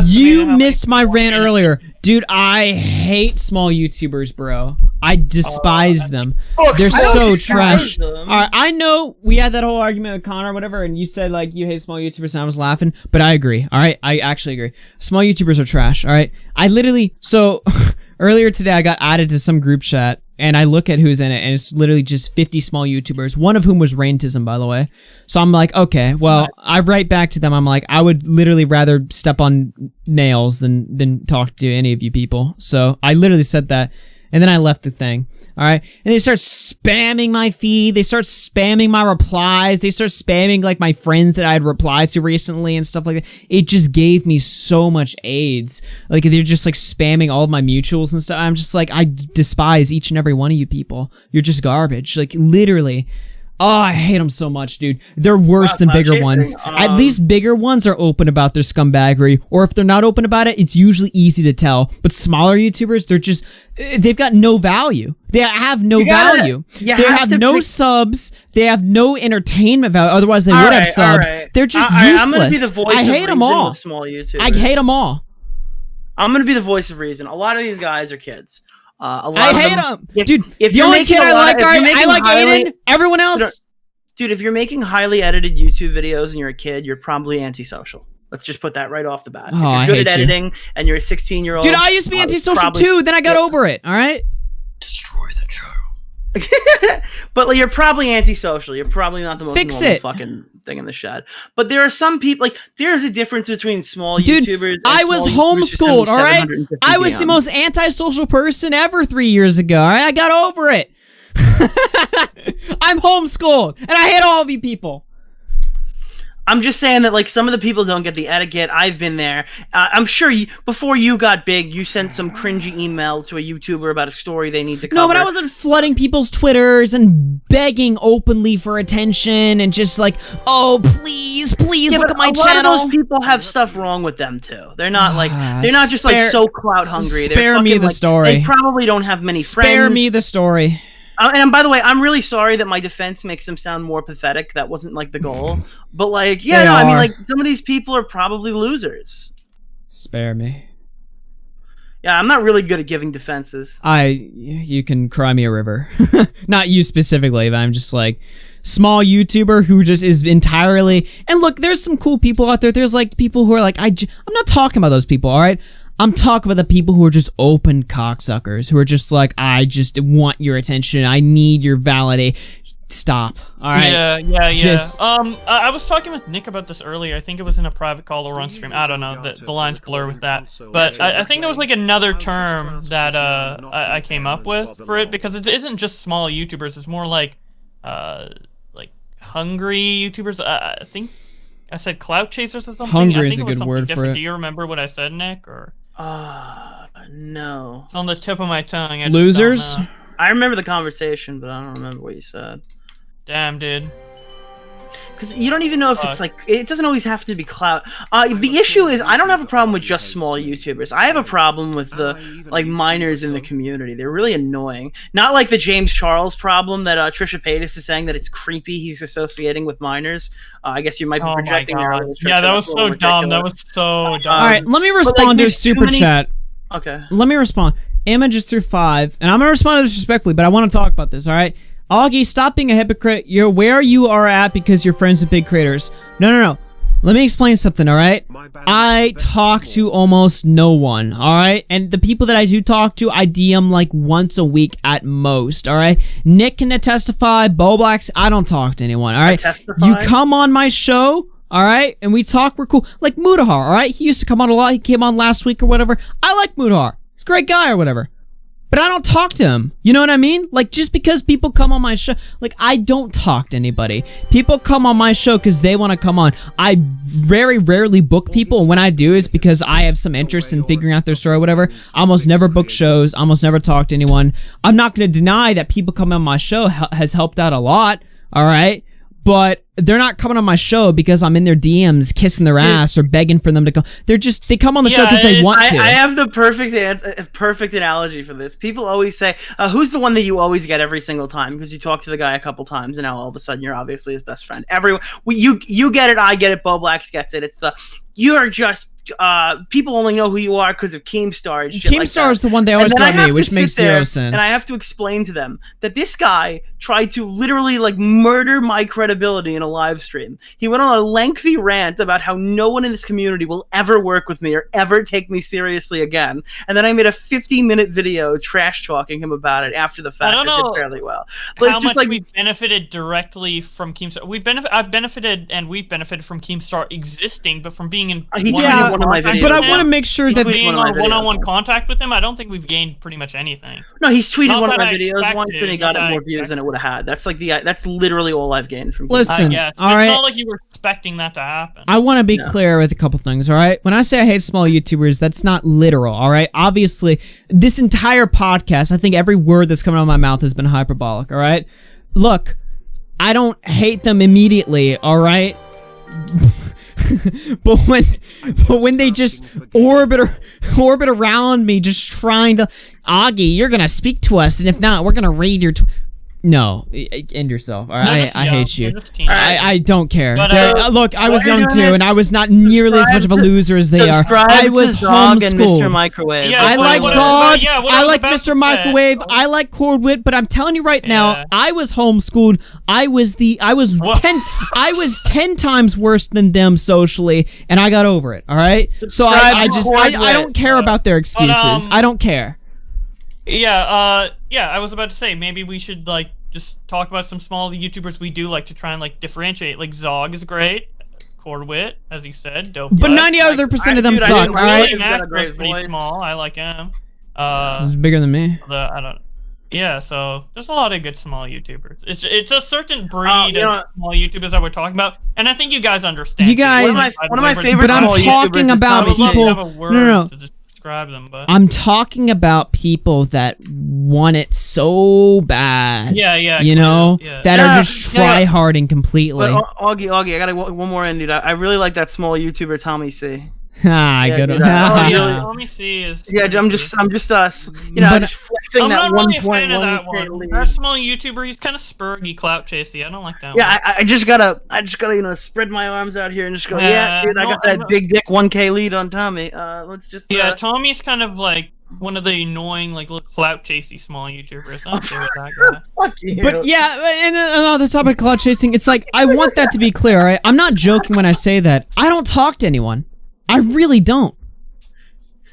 You missed my rant earlier. Dude, I hate small YouTubers, bro. I despise them. They're so trash. Alright, I know we had that whole argument with Connor or whatever, and you said, like, you hate small YouTubers, and I was laughing, but I agree, alright? I actually agree. Small YouTubers are trash, alright? I literally, earlier today, I got added to some group chat, and I look at who's in it, and it's literally just 50 small YouTubers, one of whom was Raintism, by the way. So I'm like, okay, well, I write back to them, I'm like, I would literally rather step on nails than talk to any of you people. So I literally said that, and then I left the thing, alright? And they start spamming my feed, they start spamming my replies, they start spamming, like, my friends that I had replied to recently and stuff like that. It just gave me so much AIDS. Like, they're just, like, spamming all of my mutuals and stuff. I'm just like, I despise each and every one of you people. You're just garbage. Like, literally. Oh, I hate them so much, dude. They're worse than bigger ones. At least bigger ones are open about their scumbaggery, or if they're not open about it, it's usually easy to tell. But smaller YouTubers, they've got no value. They have no value. They have no subs. They have no entertainment value. Otherwise, they would have subs. They're just useless. I'm gonna be the voice I hate of them reason all. with small YouTubers. I hate them all. I'm gonna be the voice of reason. A lot of these guys are kids. I hate them, dude. If The you're only making kid a I lot- like, if you're I making like highly- Aiden. Everyone else. Dude, if you're making highly edited YouTube videos and you're a kid, you're probably antisocial. Let's just put that right off the bat. Oh, if I you're good hate at you. editing and you're a 16-year-old, Dude, I used to be antisocial too. Then I got over it. All right. But like, you're probably antisocial. You're probably not the most Fix normal it. fucking thing in the shed. But there are some people, like, there's a difference between small Dude, YouTubers and I was small YouTubers who send homeschooled, me all right? 750 I was the DMs. most antisocial person ever 3 years ago, all right? I got over it. I'm homeschooled, and I hate all of you people. I'm just saying that, like, some of the people don't get the etiquette. I've been there. I'm sure before you got big, you sent some cringy email to a YouTuber about a story they need to cover. No, but I wasn't flooding people's Twitters and begging openly for attention and just like, oh, please Yeah, look but at my a lot channel. of those people have stuff wrong with them too. They're not like just Spare- like so clout hungry. They're spare me fucking, the like, story. They probably don't have many friends. Spare me the story. And by the way, I'm really sorry that my defense makes them sound more pathetic. That wasn't like the goal. But like, yeah, They no, I mean, are. like, some of these people are probably losers. Spare me. Yeah, I'm not really good at giving defenses. You can cry me a river. Not you specifically, but I'm just like, small YouTuber who just is entirely, and look, there's some cool people out there. There's like people who are like, I'm not talking about those people, alright? I'm talking about the people who are just open cocksuckers, who are just like, I just want your attention, I need your validate. Stop. Alright? Yeah. Just- I was talking with Nick about this earlier. I think it was in a private call or on stream. I don't know. The lines blur with that. But I think there was like another term that I came up with for it, because it isn't just small YouTubers. It's more like hungry YouTubers. I think I said clout chasers or something. Hungry I is think a it was good something word for different. it. Do you remember what I said, Nick? Or No. it's on the tip of my tongue. I just Losers? don't know. I remember the conversation, but I don't remember what you said. Damn, dude. because you don't even know if it's like, it doesn't always have to be clout. The issue is, I don't have a problem with just small YouTubers. I have a problem with the like minors in the community. They're really annoying. Not like the James Charles problem that Trisha Paytas is saying that it's creepy he's associating with minors. I guess you might be projecting there. Yeah, that was so dumb. That was so dumb. All right, let me respond to a super chat. Okay. Let me respond. Emma just threw 5, and I'm gonna respond disrespectfully, but I want to talk about this. All right, Augie, stop being a hypocrite. You're where you are at because you're friends with big creators. No. Let me explain something, all right? I talk to almost no one, all right? And the people that I do talk to, I DM like once a week at most, all right? Nick can testify, Boblax, I don't talk to anyone, all right? You come on my show, all right? And we talk, we're cool. Like Mudahar, all right? He used to come on a lot. He came on last week or whatever. I like Mudahar. He's a great guy or whatever. But I don't talk to him. You know what I mean? Like, just because people come on my show, like, I don't talk to anybody. People come on my show because they want to come on. I very rarely book people, and when I do, it's because I have some interest in figuring out their story or whatever. I almost never book shows. I almost never talk to anyone. I'm not going to deny that people coming on my show has helped out a lot, all right? But they're not coming on my show because I'm in their DMs kissing their ass or begging for them to come. They come on the show because they want to. I have the perfect analogy for this. People always say, who's the one that you always get every single time? Because you talk to the guy a couple times and now all of a sudden you're obviously his best friend. Everyone, you get it, I get it, Boblax gets it. It's the, you're just, people only know who you are because of Keemstar. Keemstar is the one they always tell me, which makes zero sense. And I have to explain to them that this guy tried to literally like murder my credibility in a live stream. He went on a lengthy rant about how no one in this community will ever work with me or ever take me seriously again. And then I made a 50-minute video trash talking him about it after the fact. I don't know did fairly well. But how much we benefited directly from Keemstar. I've benefited and we've benefited from Keemstar existing, but from being in one of my videos. But I want to make sure that being on one-on-one contact with him, I don't think we've gained pretty much anything. No, he's tweeted one of my videos once and he got more views than it would have had. That's like that's literally all I've gained from. Listen, all it's right. not like you were expecting that to happen. I want to be clear with a couple things, all right? When I say I hate small YouTubers, that's not literal, all right? Obviously, this entire podcast, I think every word that's coming out of my mouth has been hyperbolic, all right? Look, I don't hate them immediately, all right? but when they just orbit around me, just trying to, Augie, you're gonna speak to us, and if not, we're gonna raid your. No, end yourself. All right, I hate you. I don't care. But, look, I was young too, and I was not nearly as much of a loser as they are. I was homeschooled. Mr. Microwave. Yeah, I like Zog. I like about Mr. Microwave. I like Cordwit. But I'm telling you right now, I was homeschooled. I was 10 times worse than them socially, and I got over it. All right. So I don't care about their excuses. I don't care. Yeah, I was about to say, maybe we should, like, just talk about some small YouTubers we do like to try and, like, differentiate. Like, Zog is great. Cordwit, as you said, dope. But 90% of them suck, alright? Pretty small. I like him. He's bigger than me. Yeah, so there's a lot of good small YouTubers. It's a certain breed of small YouTubers that we're talking about, and I think you guys understand. You guys, one of my favorite small YouTubers. But I'm talking about people. No. Them, but I'm talking about people that want it so bad. Yeah. You know, that are just try-harding completely. But Augie, I got one more end, dude. I really like that small YouTuber Tommy C. Good one. Tommy C is. Yeah, I'm just just flexing that 1.1K lead. That small YouTuber, he's kind of spurgy, clout chasey. I don't like that. Yeah, I just gotta spread my arms out here and just go. Yeah, dude, I got that big dick 1K lead on Tommy. Let's just. Yeah, Tommy's kind of like one of the annoying, like, little clout chasey small YouTubers. I'm okay with that guy. Fuck you. But yeah, and on the topic of clout chasing, it's like, I want that to be clear, all right? I'm not joking when I say that. I don't talk to anyone. I really don't.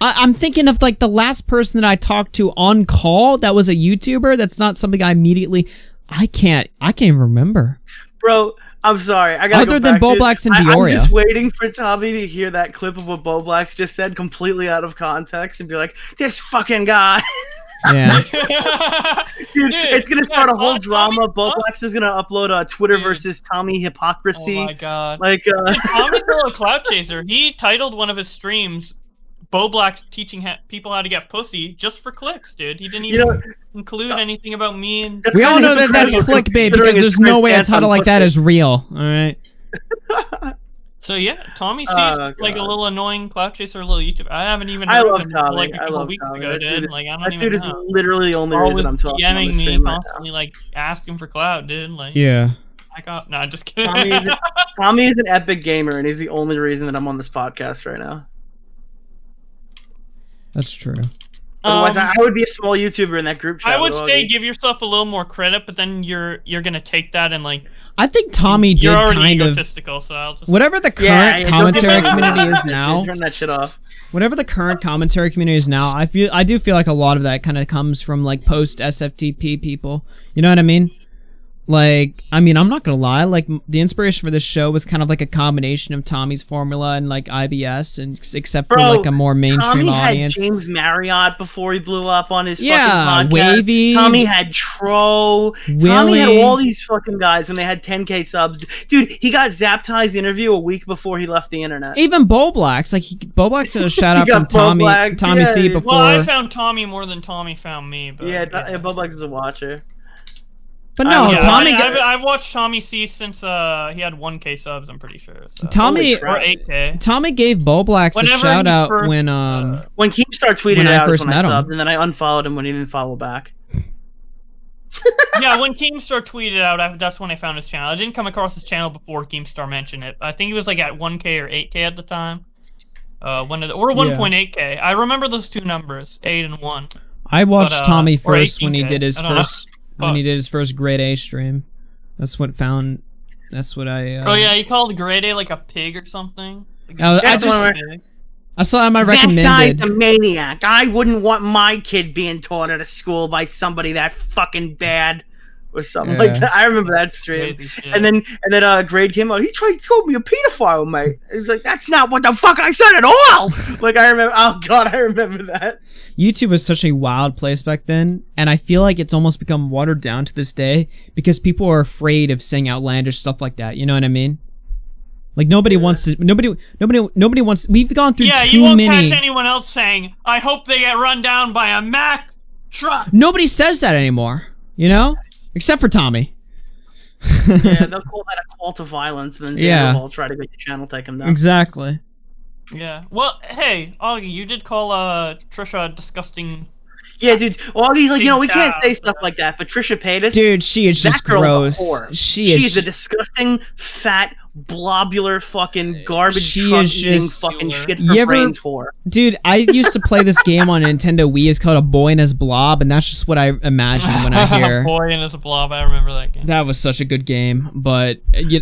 I'm thinking of, like, the last person that I talked to on call that was a YouTuber. That's not something I immediately. I can't even remember. Bro, I'm sorry. I gotta Other than Boblax and Dioria. I'm just waiting for Tommy to hear that clip of what Boblax just said completely out of context and be like, this fucking guy. Yeah. Dude, it's gonna start a whole drama. Boblax is gonna upload Twitter versus Tommy hypocrisy. Oh my god. Like Tommy's a clout chaser. He titled one of his streams Boblax teaching people how to get pussy just for clicks, dude. He didn't even include anything about me and we all know that that's clickbait because there's no way a title like that is real. All right. So yeah, Tommy C's Oh, like a God. little annoying cloud chaser, little YouTuber. I haven't even I heard love of him until, Tommy. like a I couple love weeks Tommy. ago, That dude. dude, Like I don't that even dude is know. literally the only Always reason I'm talking on the DMing me stream right now. constantly, like asking for cloud, dude. Like Yeah. I got no, just kidding. Tommy is an epic gamer, and he's the only reason that I'm on this podcast right now. That's true. Otherwise, I would be a small YouTuber in that group chat. I would with say Augie. give yourself a little more credit, but then you're gonna take that and like I think Tommy did you're already kind of egotistical, so I'll just whatever the current Yeah, don't commentary get me community wrong. is now. Turn that shit off. Whatever the current commentary community is now, I do feel like a lot of that kind of comes from like post SFTP people. You know what I mean? Like, I mean, I'm not gonna lie. Like, the inspiration for this show was kind of like a combination of Tommy's formula and like IBS, and except for Bro, like a more mainstream Tommy audience. had James Marriott before he blew up on his Yeah, fucking podcast. Wavy. Tommy had Tro. Tommy had Willie. all these fucking guys when they had 10K subs. Dude, he got Zaptie's interview a week before he left the internet. Even Bo Black's like Bo Black's a shout He out got from Tommy Bo Black, Tommy yeah. C before. Well, I found Tommy more than Tommy found me, but Yeah, Bublex is a watcher. But no, Tommy. I've watched Tommy C since he had 1K subs. I'm pretty sure. So. Tommy or 8K. Tommy gave Bo Blacks a Whenever shout he out first, when Keemstar tweeted when it I out is first when I met him. subbed, and then I unfollowed him when he didn't follow back. Yeah, when Keemstar tweeted out, that's when I found his channel. I didn't come across his channel before Keemstar mentioned it. I think he was like at 1K or 8K at the time. Or 1.8K. I remember those two numbers, 8 and 1. I watched Tommy or first when he 18K. did his I don't know. first when he did his first grade A stream. That's what found. That's what I. Oh yeah, he called grade A like a pig or something. Like I saw him. I That recommended. guy's a maniac. I wouldn't want my kid being taught at a school by somebody that fucking bad, or something like Yeah. that. I remember that stream. And then Grade came out. He called me a pedophile, mate. It was like, that's not what the fuck I said at all. Like I remember. Oh god, I remember that. YouTube was such a wild place back then, and I feel like it's almost become watered down to this day because people are afraid of saying outlandish stuff like that. You know what I mean? Like nobody wants to. Nobody wants. We've gone through yeah, too you won't many. catch anyone else saying, "I hope they get run down by a Mack truck." Nobody says that anymore. You know, except for Tommy. Yeah, they'll call that a call to violence, and then Xander Yeah. will try to get your channel taken down. Exactly. Yeah. Well, hey, Augie, you did call Trisha a disgusting. Yeah, dude. Augie's like, we can't Big say stuff like that, but Trisha Paytas, Dude, she is that just girl's a gross. whore. She is- She's a disgusting, fat, blobular, fucking garbage She truck is eating just- fucking shit You for ever- brains whore. Dude, I used to play this game on Nintendo Wii. It's called A Boy and His Blob, and that's just what I imagine when I hear. Boy and his blob. I remember that game. That was such a good game, but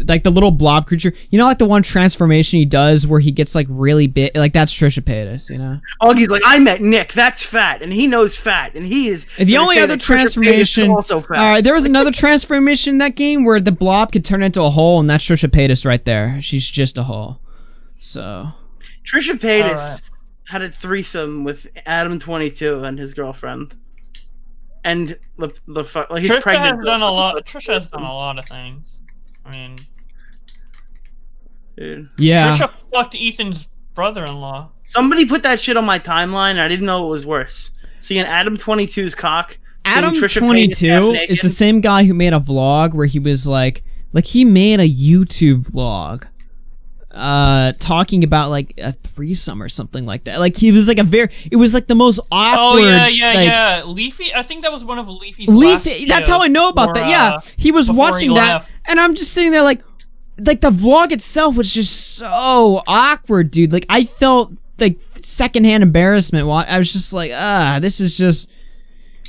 like the little blob creature, like the one transformation he does where he gets like really big, like that's Trisha Paytas, you know. Augie's like, I met Nick. That's fat, and he knows fat, and he is. The gonna only say other that Trisha Paytas is transformation, also fat. there was another transformation in that game where the blob could turn into a hole, and that's Trisha Paytas right there. She's just a hole. So Trisha Paytas Alright. had a threesome with Adam22 and his girlfriend, and the fuck, like he's Trisha pregnant. has done a lot. Trisha has done a lot of things. I mean, Dude. yeah, Trisha fucked Ethan's brother-in-law. Somebody put that shit on my timeline. And I didn't know it was worse. Seeing Adam22's cock. seeing Trisha Paytas half Adam22 naked. is the same guy who made a vlog where he was like he made a YouTube vlog talking about like a threesome or something like that. Like he was like it was like the most awkward. Oh yeah, like, yeah. Leafy. I think that was one of Leafy's. Leafy, that's how I know about that. Yeah, he was before watching he that, left. and I'm just sitting there like the vlog itself was just so awkward, dude. Like I felt like secondhand embarrassment. I was just like, this is just.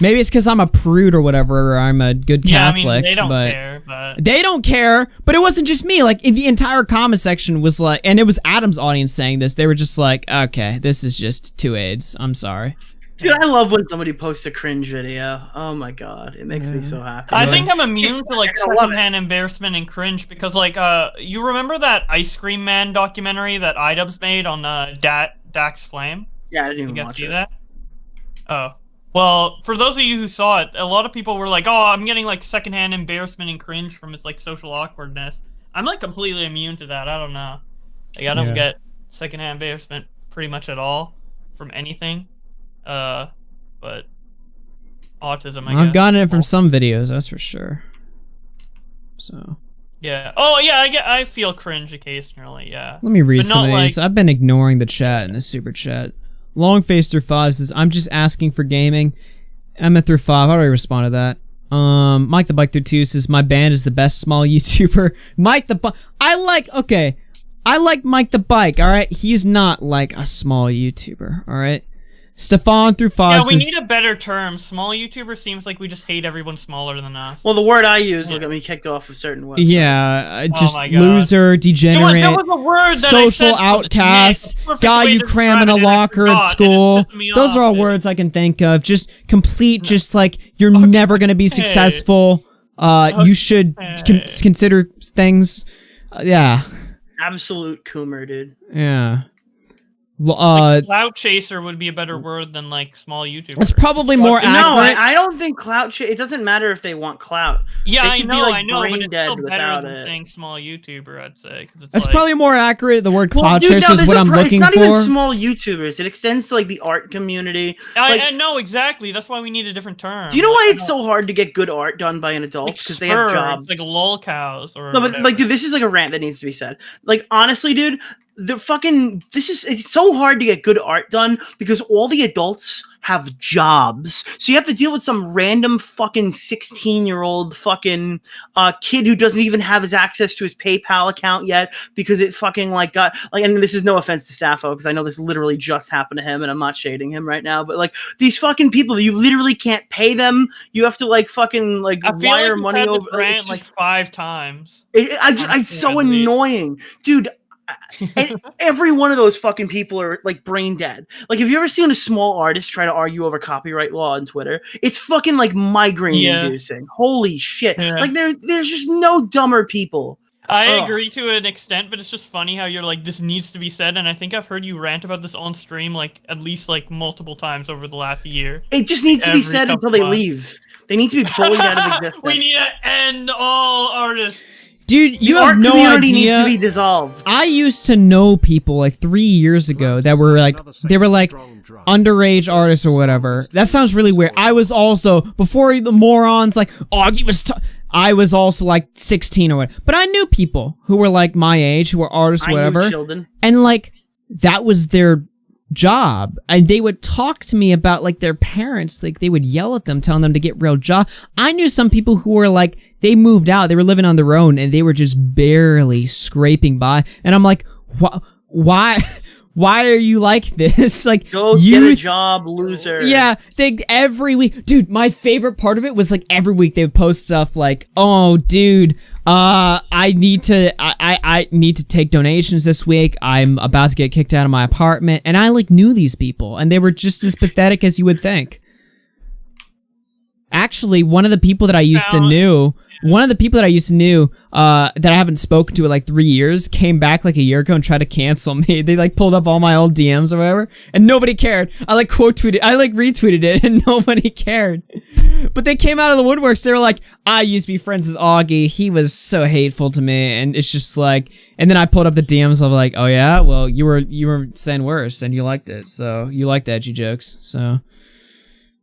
Maybe it's because I'm a prude or whatever, or I'm a good Catholic. Yeah, I mean, they don't but care, but... They don't care, but it wasn't just me. Like, the entire comment section was like... And it was Adam's audience saying this. They were just like, okay, this is just two AIDS. I'm sorry. Dude, I love when somebody posts a cringe video. Oh my god, it makes me so happy. I think I'm immune to like I love it. secondhand embarrassment and cringe because like you remember that Ice Cream Man documentary that iDubbbz made on Dax Flame? Yeah, I didn't even You guys watch see it. that? Oh. Well, for those of you who saw it, a lot of people were like, "Oh, I'm getting like secondhand embarrassment and cringe from its like social awkwardness." I'm like completely immune to that. I don't know. Like I don't get secondhand embarrassment pretty much at all from anything. But autism. I guess. I've gotten it from some videos, that's for sure. So. Yeah. Oh yeah, I feel cringe occasionally. Yeah. Let me read But some not of these. like- I've been ignoring the chat in the super chat. Longface through 5 says, I'm just asking for gaming. Emma through 5, I already responded to that. Mike the Bike through 2 says, my band is the best small YouTuber. Mike the Bike. I like Mike the Bike, alright? He's not like a small YouTuber, alright? Stefan through 5 Yeah, we says, need a better term. Small YouTuber seems like we just hate everyone smaller than us. Well, the word I use will get me kicked off of certain websites. yeah, just my God. loser, degenerate, There was a word that I social said for outcast, the perfect guy way you to cram in a describe it, and I locker at forgot, and it's school. pissing me Those off, are all dude. words I can think of. Just complete, just like, you're never gonna be successful. You should consider things. Yeah. Absolute coomer, dude. Yeah. Like, clout chaser would be a better word than like small YouTuber. It's probably more No, accurate. I don't think clout. It doesn't matter if they want clout. Yeah, they I could know, be, like, I know, but brain it's dead still better without than it. saying small YouTuber, I'd say. 'Cause it's That's like, probably more accurate. The word Well, cloud dude, chaser no, is there's what a I'm pro- looking It's not for. even small YouTubers. It extends to like the art community. Like, I know exactly. That's why we need a different term. do you know Like, why I it's so hard to get good art done by an adult? Like Because they have Spurs, jobs. like lolcows or No, but whatever. like, dude, this is like a rant that needs to be said. Like, honestly, dude, it's so hard to get good art done because all the adults have jobs. So you have to deal with some random fucking 16-year-old fucking kid who doesn't even have his access to his PayPal account yet because it fucking like got like, and this is no offense to Sappho because I know this literally just happened to him and I'm not shading him right now, but like these fucking people, you literally can't pay them. You have to like fucking like I feel wire like money had over. this rant It's like just- 5 times. it's so annoying, dude. And every one of those fucking people are like brain dead. Like, have you ever seen a small artist try to argue over copyright law on Twitter? It's fucking like migraine inducing. Holy shit! Yeah. Like there's just no dumber people. I Ugh. agree to an extent, but it's just funny how you're like, this needs to be said, and I think I've heard you rant about this on stream like at least like multiple times over the last year. It just needs to be Every said couple until they months. leave. They need to be bullied out of existence. We need to end all artists. Dude, you The have art no community idea. needs to be dissolved. I used to know people like 3 years ago that were like, they were like underage artists or whatever. That sounds really weird. I was also, before the morons like, Augie was, I was also like 16 or whatever. But I knew people who were like my age, who were artists or I knew whatever. children. And like, that was their job. And they would talk to me about like their parents, like they would yell at them, telling them to get real job. I knew some people who were like, they moved out, they were living on their own, and they were just barely scraping by. And I'm like, why are you like this? Like, Go get a job, loser. Yeah, every week, dude. My favorite part of it was like every week they would post stuff like, "Oh, dude, I need to take donations this week. I'm about to get kicked out of my apartment," and I like knew these people, and they were just as pathetic as you would think. Actually, one of the people that I used to know, that I haven't spoken to in like 3 years, came back like a year ago and tried to cancel me. They like pulled up all my old DMs or whatever, and nobody cared. I like retweeted it, and nobody cared. But they came out of the woodworks. They were like, I used to be friends with Augie. He was so hateful to me, and it's just like. And then I pulled up the DMs. I'm like, oh yeah, well you were saying worse, and you liked it, so you liked the edgy jokes, so.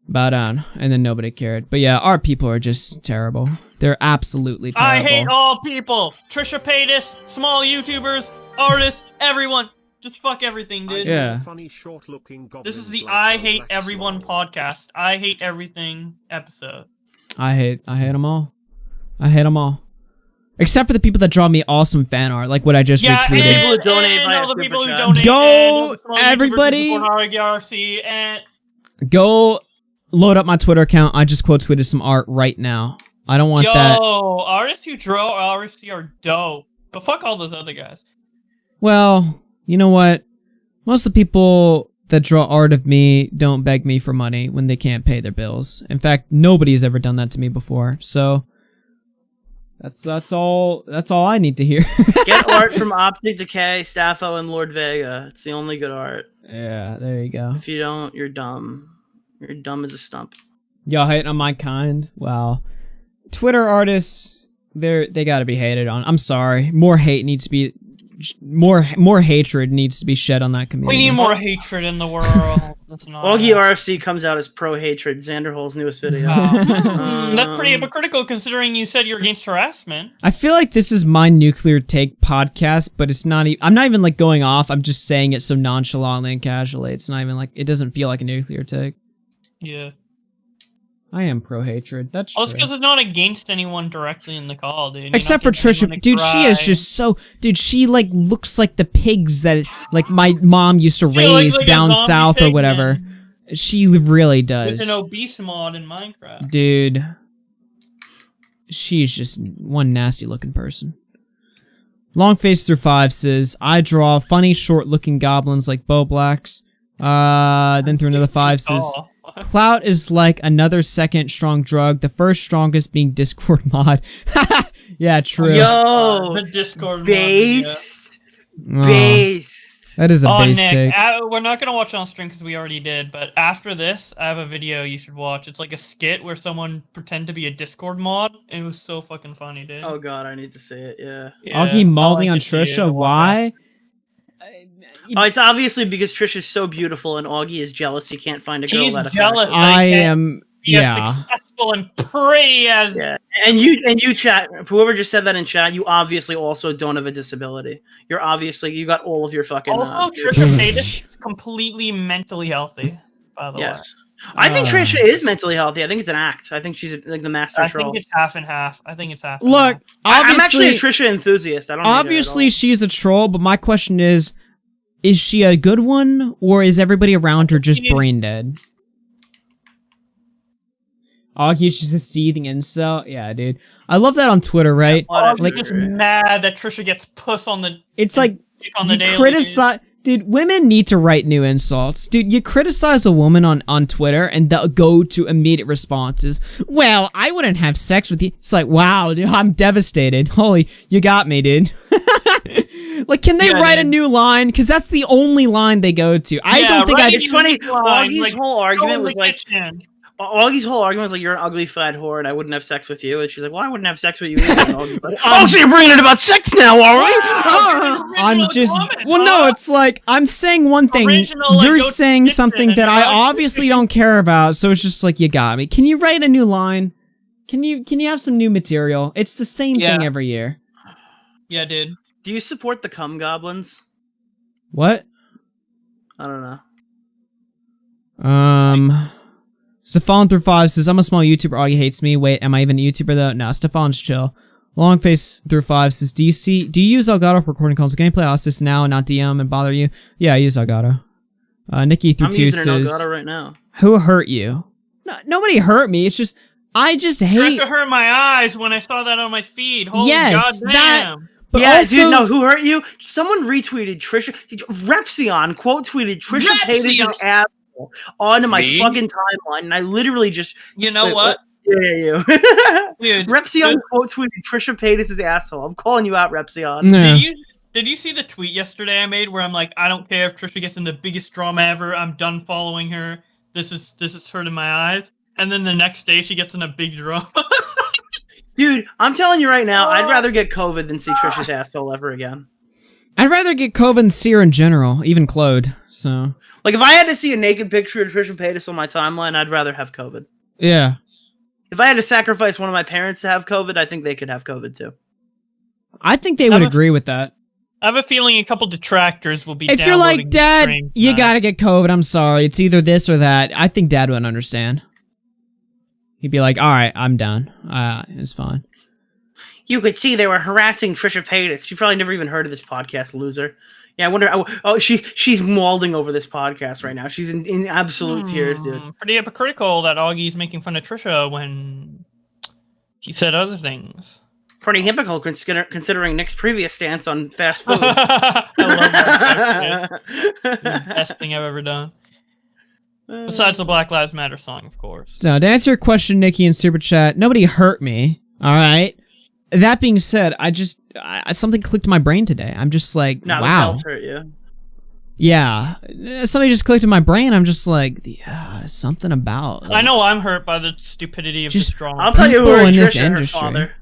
Bow down. And then nobody cared. But yeah, our people are just terrible. They're absolutely terrible. I hate all people. Trisha Paytas, small YouTubers, artists, everyone. Just fuck everything, dude. Yeah. This is the I Hate Everyone podcast. I hate everything episode. I hate them all. I hate them all. Except for the people that draw me awesome fan art, like what I just retweeted. People who donate and via all the people who Super Chat. donate. Go, and all the small YouTubers who everybody. support RFC and Go load up my Twitter account. I just quote tweeted some art right now. I don't want that. Artists who draw RFC are dope. But fuck all those other guys. Well, you know what? Most of the people that draw art of me don't beg me for money when they can't pay their bills. In fact, nobody's ever done that to me before. So that's all I need to hear. Get art from Optic Decay, Sappho, and Lord Vega. It's the only good art. Yeah, there you go. If you don't, you're dumb. You're dumb as a stump. Y'all hating on my kind? Wow. Twitter artists, they gotta be hated on. I'm sorry. More hate needs to be... More hatred needs to be shed on that community. We need more hatred in the world. That's not. Augie RFC comes out as pro hatred. Xanderhole's newest video. That's pretty hypocritical considering you said you're against harassment. I feel like this is my nuclear take podcast, but it's not. I'm not even like going off. I'm just saying it so nonchalantly and casually. It's not even like it doesn't feel like a nuclear take. Yeah. I am pro hatred. That's Well, true. it's because it's not against anyone directly in the call, dude. You're Except for not getting Trisha, anyone to dude, she is cry. just so, dude, she like looks like the pigs that like my mom used to She looks raise like a down zombie south or pig, whatever. She really With does, an obese mod in Minecraft. dude. She's just one nasty looking person. Longface through 5 says, I draw funny short looking goblins like Bo Blacks. Then through another 5 says, clout is like another second strong drug, the first strongest being Discord mod. Yeah, true. Yo, the Discord based. Oh, Based. that is a base Nick, take. we're not gonna watch it on stream because we already did. But after this, I have a video you should watch. It's like a skit where someone pretend to be a Discord mod, and it was so fucking funny, dude. Oh god, I need to see it. Yeah. Augie mauling on Trisha, why? Oh, it's obviously because Trish is so beautiful and Augie is jealous he can't find a girl She's that jealous. I am, Be as yeah. successful and pretty as. Yeah, and you chat. Whoever just said that in chat, you obviously also don't have a disability. You're obviously you got all of your fucking. Also, Trisha Paytas is completely mentally healthy. By the way. Yes, I think Trisha is mentally healthy. I think it's an act. I think she's like the master I troll. think it's half and half. I think it's half. And Look, half. I'm actually a obviously, Trisha enthusiast. I don't. hate her at obviously all. she's a troll, but my question is she a good one, or is everybody around her just brain dead? Augie's just a seething incel? Yeah, dude. I love that on Twitter, right? I'm Like, just mad that Trisha gets puss on the. it's like, on the you daily. criticize... Dude, women need to write new insults. Dude, you criticize a woman on Twitter, and the go-to immediate response is, well, I wouldn't have sex with you. It's like, wow, dude, I'm devastated. Holy, you got me, dude. Like, can they write a new line? Because that's the only line they go to. I don't think It's funny. Augie's like, whole argument was like. kitchen. Augie's whole argument was like, "You're an ugly fat whore, and I wouldn't have sex with you." And she's like, "Well, I wouldn't have sex with you either." And Augie's like, "Oh, so you're bringing it about sex now, are we?" I'm just... Well, no, it's like, I'm saying one thing. Original, like, You're go to saying kitchen something and that I you're like- obviously don't care about, so it's just like, you got me. Can you write a new line? Can you have some new material? It's the same thing every year. Yeah, dude. Do you support the cum goblins? What? I don't know. Stefan through 5 says, I'm a small YouTuber, Augie hates me. Wait, am I even a YouTuber though? No, Stefan's chill. Longface through 5 says, do you use Elgato for recording calls? Can you play Ostis now and not DM and bother you? Yeah, I use Elgato. Nikki through I'm 2 using an says, Elgato right now. who hurt you? No, nobody hurt me. It's just, I just hate... Trisha hurt my eyes when I saw that on my feed. Holy Yes, goddamn. But yeah, also- dude, no, who hurt you? Someone retweeted Trisha. Repsion quote tweeted Trisha Paytas' asshole onto my Me? fucking timeline, and I literally just. You know what? Yeah, you. Dude, Repsion quote tweeted Trisha Paytas' asshole. I'm calling you out, Repsion. Did you see the tweet yesterday I made where I'm like, I don't care if Trisha gets in the biggest drama ever. I'm done following her. This is hurting my eyes. And then the next day she gets in a big drama. Dude, I'm telling you right now, I'd rather get COVID than see Trisha's asshole ever again. I'd rather get COVID than see her in general, even Claude, so... Like, if I had to see a naked picture of Trisha Paytas on my timeline, I'd rather have COVID. Yeah. If I had to sacrifice one of my parents to have COVID, I think they could have COVID too. I think they would agree with that. I have a feeling a couple detractors will be If you're like, downloading the Dad, stream you tonight." gotta get COVID, I'm sorry, it's either this or that, I think Dad wouldn't understand. He'd be like, alright, I'm done. It's fine. You could see they were harassing Trisha Paytas. She probably never even heard of this podcast, loser. Yeah, I wonder. Oh, she's mauling over this podcast right now. She's in absolute tears, dude. Pretty hypocritical that Augie's making fun of Trisha when he said other things. Pretty hypocritical considering Nick's previous stance on fast food. I love that. Best thing I've ever done. Besides the Black Lives Matter song, of course. So, to answer your question, Nikki, in Super Chat, nobody hurt me, alright? That being said, something clicked in my brain today. I'm just like, No, the wow. belts hurt you. Yeah. Somebody just clicked in my brain, I'm just like, something about... I know I'm hurt by the stupidity of this drama. I'll tell you who people hurt in this Trisha, her industry. father.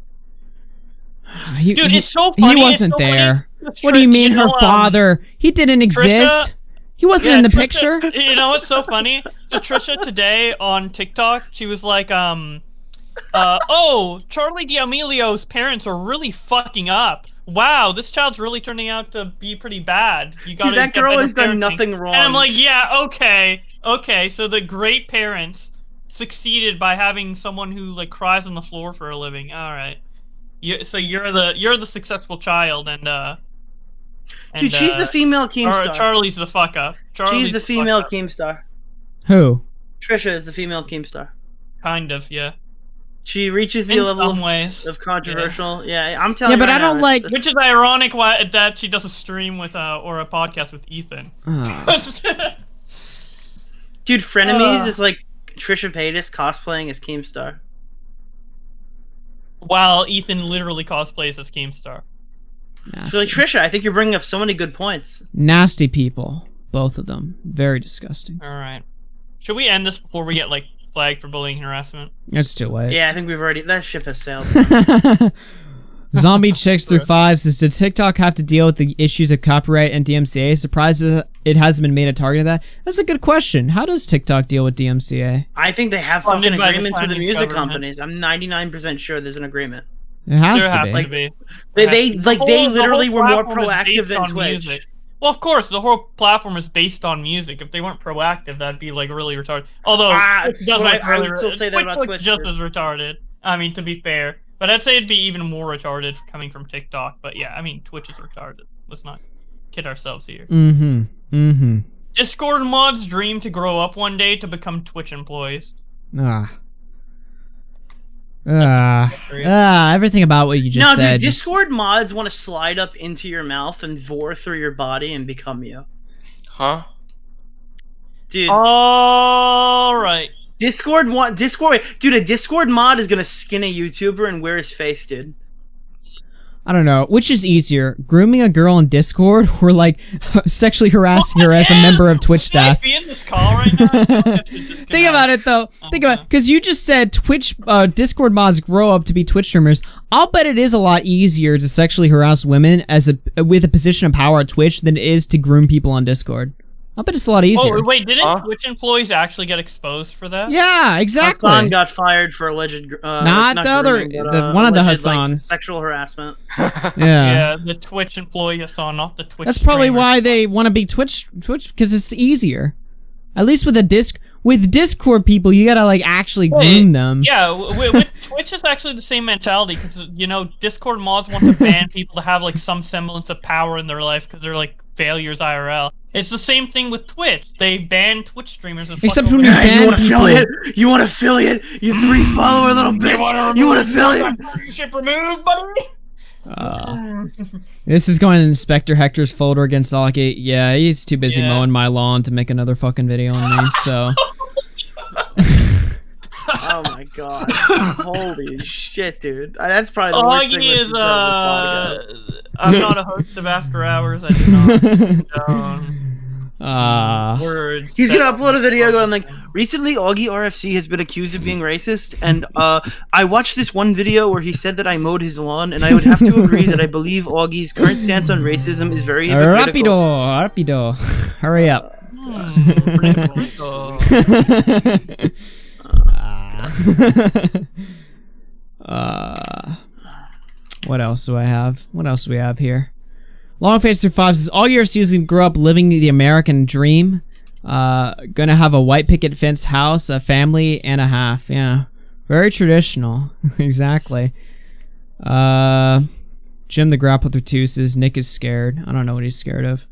Dude, it's so funny. He wasn't there. What do you mean, her father? He didn't exist. He wasn't in the picture. You know what's so funny? So Trisha today on TikTok, she was like, oh, Charlie D'Amelio's parents are really fucking up. Wow, this child's really turning out to be pretty bad. You gotta. Dude, that get girl better has done parenting." nothing wrong. And I'm like, yeah, okay. So the great parents succeeded by having someone who like cries on the floor for a living. All right. So you're the successful child, and dude, she's the female Keemstar. Charlie's the fuck up. She's the female Keemstar. Who? Trisha is the female Keemstar. Kind of, yeah. She reaches the In level some ways. of controversial. Yeah, I'm telling you. but right I don't now, like. Which is ironic that she does a stream with or a podcast with Ethan. Dude, Frenemies is like Trisha Paytas cosplaying as Keemstar. While Ethan literally cosplays as Keemstar. So like Trisha, I think you're bringing up so many good points. Nasty people, both of them. Very disgusting. All right. Should we end this before we get like flagged for bullying and harassment? It's too late. Yeah, I think we've already. That ship has sailed. Zombie Chicks through 5 says, did TikTok have to deal with the issues of copyright and DMCA? Surprised it hasn't been made a target of that. That's a good question. How does TikTok deal with DMCA? I think they have Funded fucking by the agreements with the Chinese music government. companies. I'm 99% sure there's an agreement. It has There to have be. Like, be. They The whole literally were more platform is proactive based than on Twitch. music. Well, of course, the whole platform is based on music. If they weren't proactive, that'd be like really retarded. Although Twitch does so look I would really still say that about looks Twitch, just too. as retarded. I mean, to be fair, but I'd say it'd be even more retarded coming from TikTok. But yeah, I mean, Twitch is retarded. Let's not kid ourselves here. Discord mods dream to grow up one day to become Twitch employees. Everything about what you just No, said. dude, Discord mods want to slide up into your mouth and vor through your body and become you. Huh? Dude. All right. Discord, dude, a Discord mod is gonna skin a YouTuber and wear his face, dude. I don't know. Which is easier, grooming a girl in Discord or like sexually harassing her as a member of Twitch staff? Be in this call right now. Think about it though. Think about it, because you just said Twitch Discord mods grow up to be Twitch streamers. I'll bet it is a lot easier to sexually harass women with a position of power at Twitch than it is to groom people on Discord. I'll bet it's a lot easier. Oh wait, didn't Twitch employees actually get exposed for that? Yeah, exactly. Hassan got fired for alleged not the other, one of the alleged, Hassans. like, sexual harassment. Yeah, the Twitch employee Hassan, not the Twitch. That's probably streamer. why they want to be Twitch because it's easier. At least with with Discord people, you gotta like actually groom them. Yeah, with Twitch is actually the same mentality because you know Discord mods want to ban people to have like some semblance of power in their life because they're like failures IRL. It's the same thing with Twitch. They ban Twitch streamers. And Except fuck when over you ban You want people. affiliate? You want affiliate? You 3-follower little bitch. You want affiliate? Ship removed, buddy. This is going in Inspector Hector's folder against Allgate. Yeah, he's too busy mowing my lawn to make another fucking video on me, so... Oh my god. Holy shit, dude. That's probably the worst thing Augie with is, this podcast. I'm not a host of After Hours. I do not words. He's gonna upload a video going like, recently Augie RFC has been accused of being racist, and I watched this one video where he said that I mowed his lawn, and I would have to agree that I believe Augie's current stance on racism is very hypocritical. Rapido. Hurry up. What else do I have? What else do we have here? Longface through 5 says, all your seasons grew up living the American dream. Gonna have a white picket fence house, a family and a half. Yeah. Very traditional. Exactly. Jim the Grappler through 2 says, Nick is scared. I don't know what he's scared of.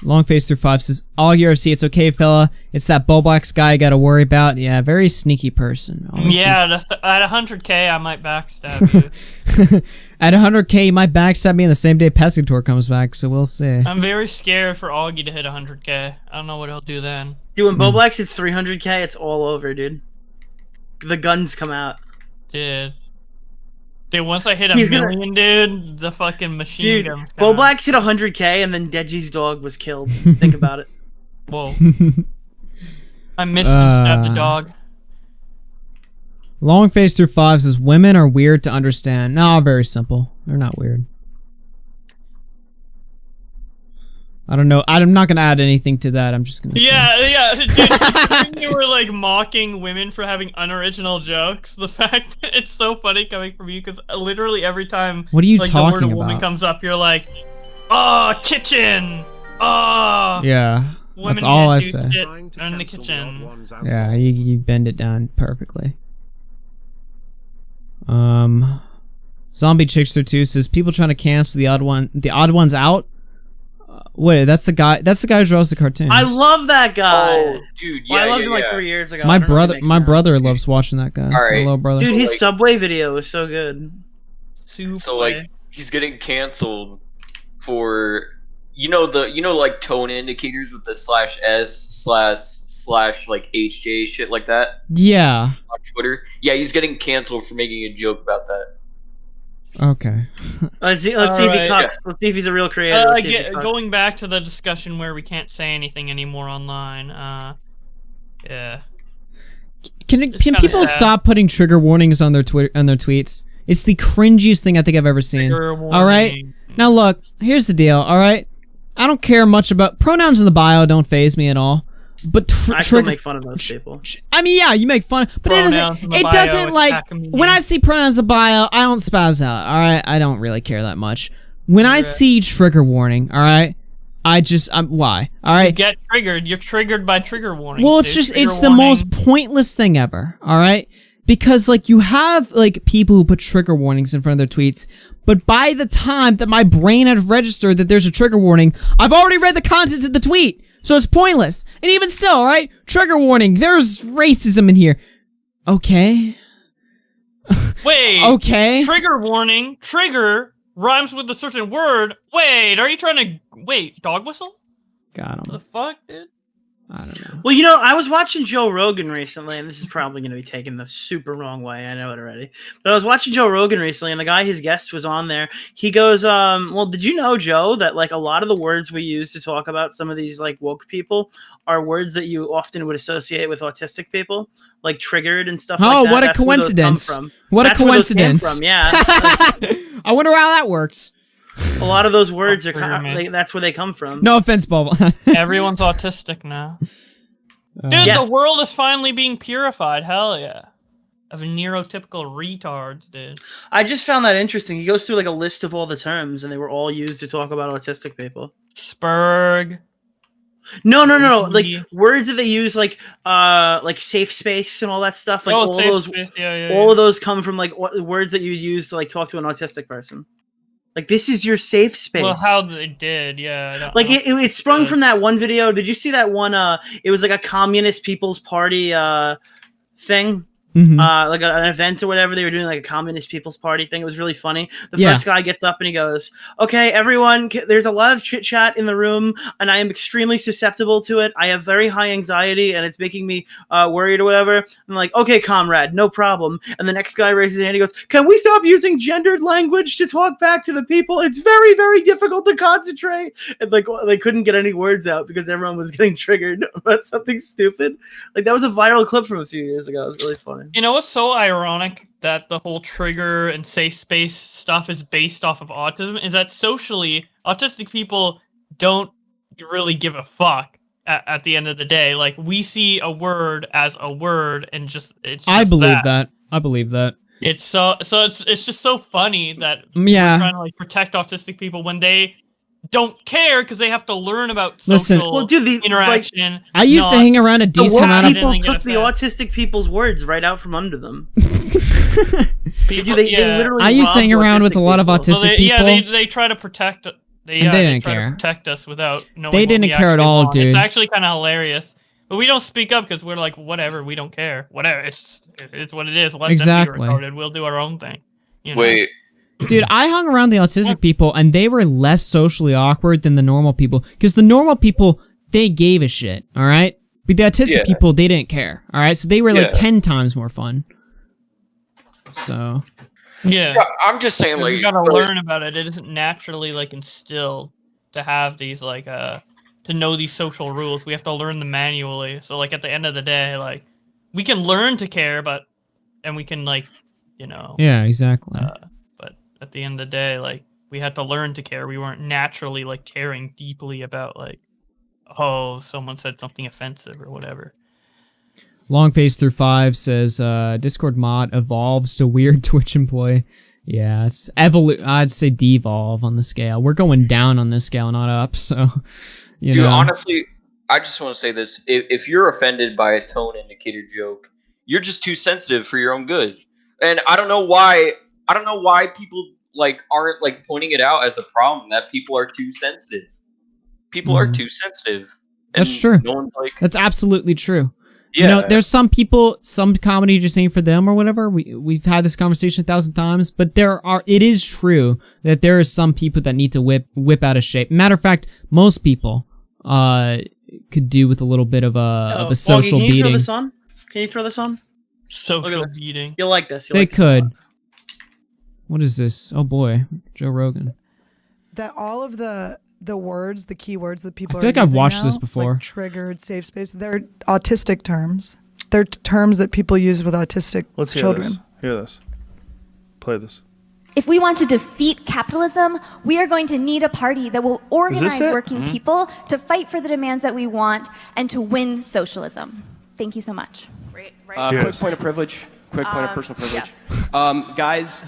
Longface through 5 says, all UFC, it's okay, fella. It's that Bobox guy I gotta worry about. Yeah, very sneaky person. Yeah, at 100K, I might backstab you. At 100K, he might backstab me on the same day Pescator comes back, so we'll see. I'm very scared for Augie to hit 100K. I don't know what he'll do then. Dude, when Boblax hits 300K, it's all over, dude. The guns come out. Dude, once I hit a He's gonna- million, dude, the fucking machine Dude, gun. come out. Boblax hit 100K, and then Deji's dog was killed. Think about it. Whoa. I missed and stabbed the dog. Longface through 5 says, women are weird to understand. No, very simple. They're not weird. I don't know. I'm not gonna add anything to that. I'm just gonna. Yeah. Dude, you were like mocking women for having unoriginal jokes. The fact that it's so funny coming from you, because literally every time What are you like the word talking a woman about? comes up, you're like, "Oh, kitchen. Oh." Yeah, Women that's all I can't do say. shit in the kitchen. Yeah, you bend it down perfectly. Zombie Chickster 2 says people trying to cancel the odd ones out. Wait, that's the guy. That's the guy who draws the cartoons. I love that guy. Oh, dude, Well, I yeah, loved yeah, him like yeah. 3 years ago. I My don't know what he makes my now. brother loves watching that guy. All My right. little brother. Dude, his like- Subway video was so good. So like he's getting canceled for like tone indicators with the /s// like HJ shit like that Yeah. on Twitter. Yeah, he's getting canceled for making a joke about that. Okay. Let's see if he Alright. cucks. Let's see if he's a real creator. Let's see if he cucks. Going back to the discussion where we can't say anything anymore online. Yeah. Can kinda people sad. stop putting trigger warnings on their tweets? It's the cringiest thing I think I've ever seen. Trigger All right. warning. Now look, here's the deal. All right. I don't care much about pronouns in the bio. Don't faze me at all. But I still make fun of those people. I mean, yeah, you make fun, but Pronouns in the it bio, doesn't like attack 'em, when I see pronouns in the bio, I don't spaz out. All right, I don't really care that much. When I see trigger warning, all right, why? All You right. get triggered. You're triggered by trigger warnings. Well, it's dude. just Trigger it's the warning. most pointless thing ever. All right, because like you have like people who put trigger warnings in front of their tweets, but by the time that my brain had registered that there's a trigger warning, I've already read the contents of the tweet. So it's pointless. And even still, all right? Trigger warning. There's racism in here. Okay. Wait. Okay. Trigger warning. Trigger rhymes with a certain word. Wait, are you trying to dog whistle? Got him. The fuck, dude? I don't know. Well, I was watching Joe Rogan recently, and this is probably going to be taken the super wrong way. I know it already. But I was watching Joe Rogan recently, and the guy, his guest, was on there. He goes, well, did you know, Joe, that like a lot of the words we use to talk about some of these like woke people are words that you often would associate with autistic people, like triggered and stuff like that. Oh, what a That's where those come coincidence. from. What a That's where those came coincidence. from, yeah. I wonder how that works. A lot of those words are trigger me. that's where they come from. No offense, Bubble. Everyone's autistic now. Dude, Yes. the world is finally being purified. Hell yeah. Of neurotypical retards, dude. I just found that interesting. He goes through like a list of all the terms, and they were all used to talk about autistic people. Spurg. No. Like words that they use, like safe space and all that stuff. Like Oh, all safe those, space, yeah, all of those come from like words that you use to like talk to an autistic person. Like this is your safe space. Well, how they did, yeah. I don't Like know. it sprung from that one video. Did you see that one? It was like a Communist People's Party thing. Mhm. Like an event or whatever. They were doing like a Communist People's Party thing. It was really funny. The Yeah. first guy gets up and he goes, "Okay, everyone, there's a lot of chit chat in the room, and I am extremely susceptible to it. I have very high anxiety, and it's making me worried or whatever." I'm like, "Okay, comrade, no problem." And the next guy raises his hand. He goes, "Can we stop using gendered language to talk back to the people? It's very, very difficult to concentrate." And like they couldn't get any words out because everyone was getting triggered about something stupid. Like that was a viral clip from a few years ago. It was really funny. You know what's so ironic that the whole trigger and safe space stuff is based off of autism is that socially, autistic people don't really give a fuck at the end of the day. Like we see a word as a word and it's just I believe that. I believe that. It's it's just so funny that Yeah. we're trying to like protect autistic people when they don't care because they have to learn about Listen. social Well, dude, interaction. I used to not- hang around a The decent woke amount of people Didn't get took the offended. autistic people's words right out from under them. People, They yeah. literally I used to hang robbed around with a lot of people. autistic Yeah, people. they try to protect. They And they didn't try care. to protect us without knowing. They what didn't we care at actually all, want. dude. It's actually kind of hilarious, but we don't speak up because we're like, whatever, we don't care. Whatever, it's what it is. Let Exactly. them be retarded. We'll do our own thing. You know? Wait, Dude, I hung around the autistic people, and they were less socially awkward than the normal people. Because the normal people, they gave a shit, all right? But the autistic Yeah. people, they didn't care, all right? So they were like Yeah. 10 times more fun. So, Yeah. I'm just saying, like, we gotta like- learn about it. It isn't naturally like instilled to have these like to know these social rules. We have to learn them manually. So like at the end of the day, like we can learn to care, and we can like, you know. yeah, exactly. But at the end of the day, like we had to learn to care. We weren't naturally like caring deeply about like, oh, someone said something offensive or whatever. Longface through 5 says Discord mod evolves to weird Twitch employee. Yeah, it's I'd say devolve on the scale. We're going down on this scale, not up. So, Dude, honestly, I just want to say this: if you're offended by a tone indicator joke, you're just too sensitive for your own good. And I don't know why. People like aren't like pointing it out as a problem that people are too sensitive. People are too sensitive. That's true. No one's like. That's absolutely true. Yeah. You know, there's some people, some comedy just ain't for them or whatever. We've had this conversation 1,000 times, but it is true that there are some people that need to whip out of shape. Matter of fact, most people could do with a little bit of a social Augie, beating. Throw this on? Can you throw this on? Social beating. You'll like this. They could. What is this? Oh boy, Joe Rogan. That all of the words, the keywords that people I feel are like I've using watched now, this before. like triggered, safe space, they're autistic terms. They're terms that people use with autistic Let's hear children. this. Hear this. Play this. If we want to defeat capitalism, we are going to need a party that will organize it? working people to fight for the demands that we want and to win socialism. Thank you so much. Quick point of privilege. Quick point of personal privilege. Yes. Guys,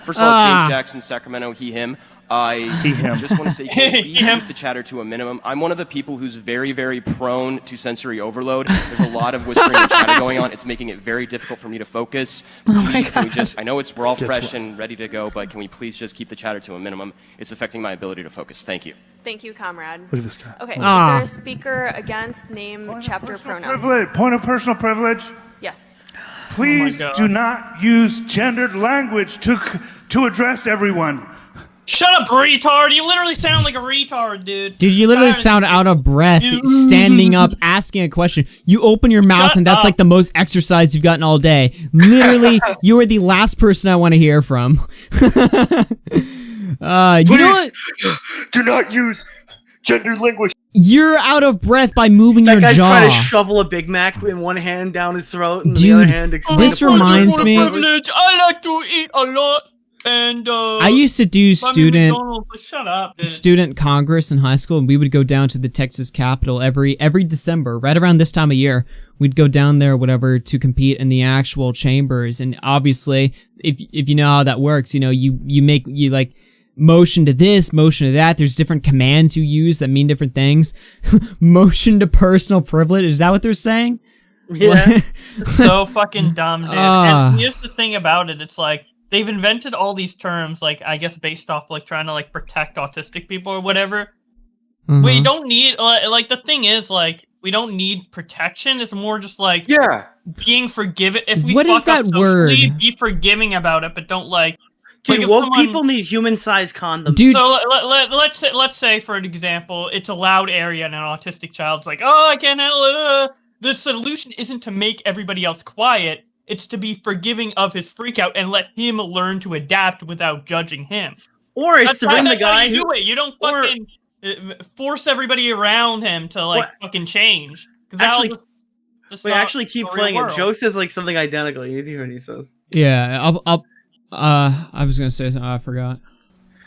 first of all, James Jackson, Sacramento, he, him. I just want to say, please keep the chatter to a minimum. I'm one of the people who's very, very prone to sensory overload. There's a lot of whispering and chatter going on. It's making it very difficult for me to focus. Please, can we just, I know we're all fresh and ready to go, but can we please just keep the chatter to a minimum? It's affecting my ability to focus. Thank you. Thank you, comrade. Look at this guy. Okay, is there a speaker against name, chapter, pronoun? Point of personal privilege. Yes. Please do not use gendered language to address everyone. Shut up, retard! You literally sound like a retard, dude. Dude, you literally sound out of breath standing up, asking a question. You open your mouth, and that's like the most exercise you've gotten all day. Literally, you are the last person I want to hear from. You know what? Do not use gendered language. You're out of breath by moving your That guy's jaw. trying to shovel a Big Mac in one hand down his throat, and the Dude, other hand explain this reminds me. I like to eat a lot, and I used to do shut up, dude. student congress in high school, and we would go down to the Texas Capitol every December, right around this time of year. We'd go down there, whatever, to compete in the actual chambers. And obviously, if you know how that works, you know, you like motion to this, motion to that. There's different commands you use that mean different things. Motion to personal privilege. Is that what they're saying? Yeah. So fucking dumb, dude. And here's the thing about it. It's like, they've invented all these terms, like, I guess based off, like, trying to, like, protect autistic people or whatever. We don't need, like, the thing is, like, we don't need protection. It's more just, like, being forgiven. If we What fuck is that up socially, word? be forgiving about it, but don't, like... Dude, like, woke people need human-sized condoms. Dude. So let's say, for an example, it's a loud area and an autistic child's like, oh, I can't handle it. The solution isn't to make everybody else quiet. It's to be forgiving of his freakout and let him learn to adapt without judging him. Or it's to bring the guy who... who... do it. You don't fucking force everybody around him to, like, fucking change. Actually keep playing it. Joe says, like, something identical. You hear what he says. Yeah, I was gonna say something, I forgot.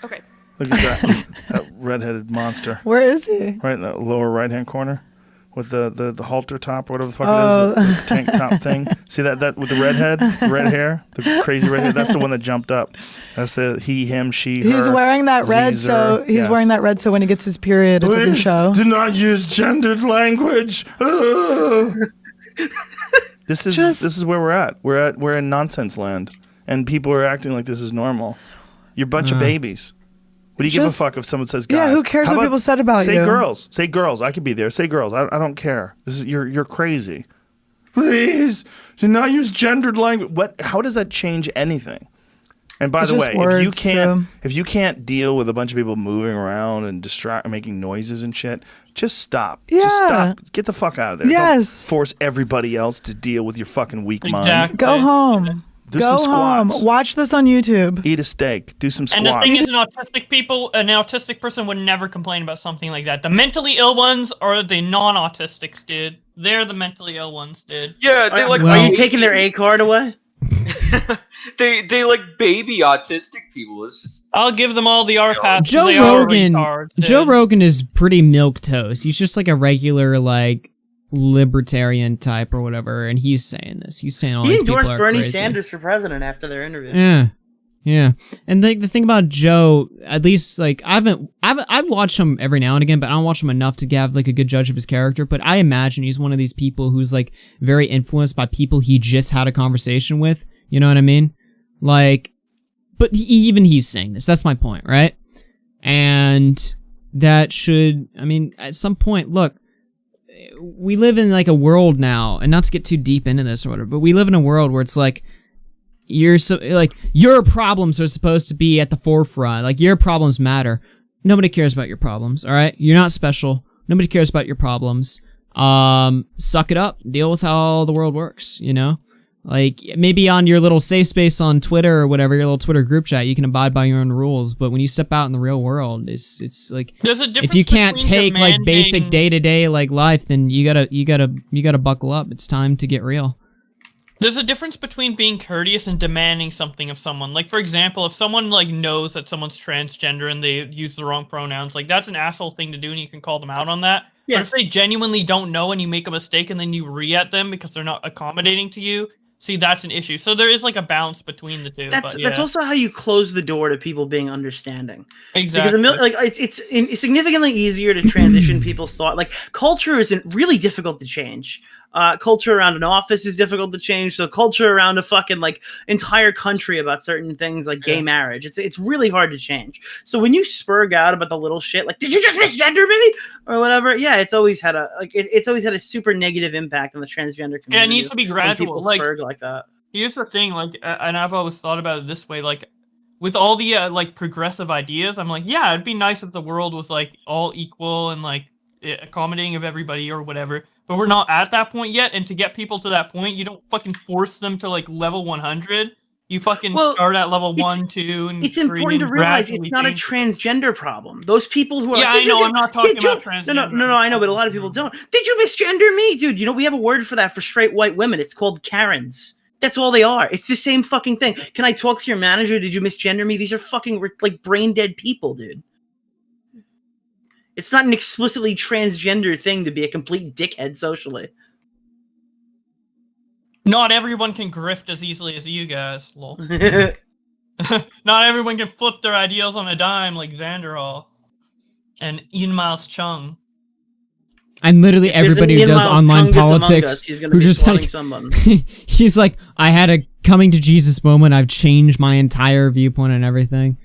Okay. Look at that redheaded monster. Where is he? Right in the lower right-hand corner, with the halter top, whatever the fuck it is, the tank top thing. See that with the red hair, the crazy red hair. That's the one that jumped up. That's the he, him, she, her. He's wearing that red, so he's wearing that red, so when he gets his period, it doesn't show. Do not use gendered language. This is where we're at. We're in nonsense land. And people are acting like this is normal. You're a bunch of babies. What do you give a fuck if someone says guys? Yeah, who cares what people said about you? Say girls. Say girls. I could be there. Say girls. I don't care. This is you're crazy. Please do not use gendered language. What? How does that change anything? And by the way, if you can't deal with a bunch of people moving around and making noises and shit, just stop. Yeah. Just stop. Get the fuck out of there. Yes. Don't force everybody else to deal with your fucking weak mind. Go home. Do some squats. Home. Watch this on YouTube. Eat a steak. Do some squats. And the thing is, an autistic person would never complain about something like that. The mentally ill ones are the non-autistics, dude. They're the mentally ill ones, dude. Yeah, they Are you taking their A card away? they like baby autistic people. It's just I'll give them all the R pass. Joe Rogan is pretty milquetoast. He's just like a regular like libertarian type or whatever, and he's saying this. He's saying all He these people endorsed are Bernie crazy. Sanders for president after their interview. Yeah. And the thing about Joe, at least like I've watched him every now and again, but I don't watch him enough to have like a good judge of his character. But I imagine he's one of these people who's like very influenced by people he just had a conversation with. You know what I mean? Like, but even he's saying this. That's my point, right? And that should, I mean, at some point, look, we live in like a world now, and not to get too deep into this or whatever, but we live in a world where it's like, your problems are supposed to be at the forefront. Like, your problems matter. Nobody cares about your problems, alright? You're not special. Nobody cares about your problems. Suck it up. Deal with how the world works, you know? Like, maybe on your little safe space on Twitter or whatever, your little Twitter group chat, you can abide by your own rules, but when you step out in the real world, it's like, There's a difference if you can't between take like demanding- basic day-to-day like life, then you gotta buckle up. It's time to get real. There's a difference between being courteous and demanding something of someone. Like, for example, if someone like knows that someone's transgender and they use the wrong pronouns, like that's an asshole thing to do, and you can call them out on that. Yeah. But if they genuinely don't know and you make a mistake and then you re-at them because they're not accommodating to you, see, that's an issue. So there is like a balance between the two. That's but, yeah. that's also how you close the door to people being understanding. Exactly. Because it's significantly easier to transition people's thought. Like, culture isn't really difficult to change. Culture around an office is difficult to change. So culture around a fucking like entire country about certain things like gay marriage, it's really hard to change. So when you spurg out about the little shit, like, did you just misgender me or whatever? Yeah, it's always had a super negative impact on the transgender community. Yeah, it needs to be when gradual. people Like, spurg like that. here's the thing, like, and I've always thought about it this way, like, with all the like progressive ideas, I'm like, yeah, it'd be nice if the world was like all equal and like accommodating of everybody or whatever. But we're not at that point yet, and to get people to that point, you don't fucking force them to like level 100. You fucking start at level 1, 2, and It's 3, important to and realize gradually it's not a change. transgender problem. Those people who are Yeah, like, I know, I'm not talking about transgender. No, I know, but a lot of people don't. Did you misgender me? Dude, you know, we have a word for that for straight white women. It's called Karens. That's all they are. It's the same fucking thing. Can I talk to your manager? Did you misgender me? These are fucking like brain dead people, dude. It's not an explicitly transgender thing to be a complete dickhead socially. Not everyone can grift as easily as you guys, lol. Not everyone can flip their ideals on a dime like Xanderall and Ian Miles Chung. I'm literally everybody who does online politics He's gonna who be just swatting like someone. he's like, I had a coming to Jesus moment. I've changed my entire viewpoint and everything.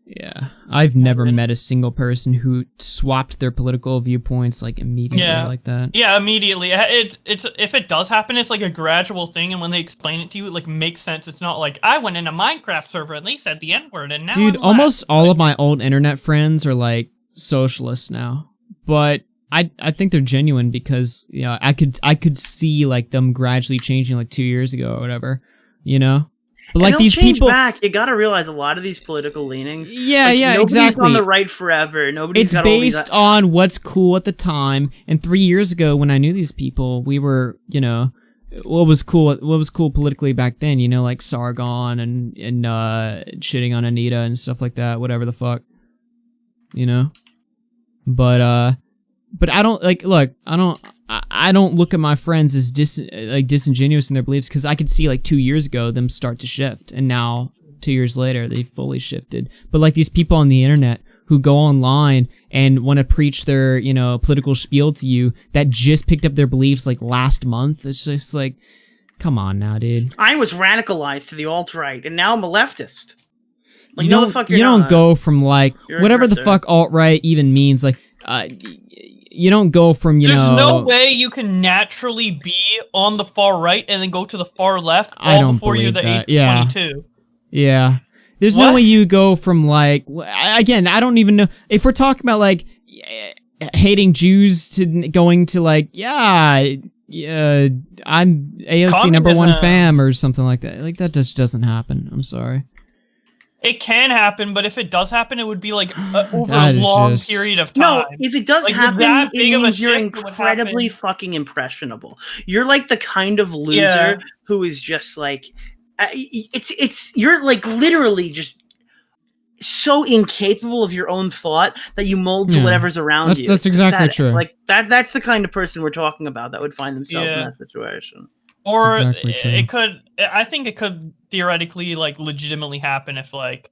Yeah, I've never met a single person who swapped their political viewpoints like immediately like that. Yeah, immediately. It's if it does happen, it's like a gradual thing, and when they explain it to you, it like makes sense. It's not like I went in a Minecraft server and they said the N-word, and now Dude, I'm almost all of my old internet friends are like socialists now, but I think they're genuine because I could see like them gradually changing like 2 years ago or whatever, you know. But like these people back, you gotta realize a lot of these political leanings. Yeah, like, nobody's exactly. On the right forever. Nobody's it's got based all these. On what's cool at the time. And 3 years ago, when I knew these people, we were, what was cool politically back then. Like Sargon and shitting on Anita and stuff like that. Whatever the fuck, But I don't I don't look at my friends as disingenuous in their beliefs because I could see like 2 years ago them start to shift, and now 2 years later they fully shifted. But like these people on the internet who go online and want to preach their political spiel to you that just picked up their beliefs like last month, it's just like, come on now, dude. I was radicalized to the alt-right, and now I'm a leftist. Like, You no, don't, the fuck you you're don't not. go from like You're a whatever the grifter. fuck alt-right even means, like you don't go from There's no way you can naturally be on the far right and then go to the far left I all don't before you're believe the that. 822. Yeah. There's no way you go from like, again, I don't even know if we're talking about like hating Jews to going to like, I'm AOC number one Communism. fam or something like that. Like that just doesn't happen. I'm sorry. It can happen, but if it does happen, it would be like over a That is long just- period of time. No, if it does Like, with happen, that it big of a means you're shift, it would incredibly happen. fucking impressionable. You're like the kind of loser Yeah. who is just like, you're like literally just so incapable of your own thought that you mold to whatever's around you. That's It's exactly pathetic. true. Like that's the kind of person we're talking about that would find themselves in that situation. Or exactly true. it could. I think it could theoretically, like, legitimately happen if, like,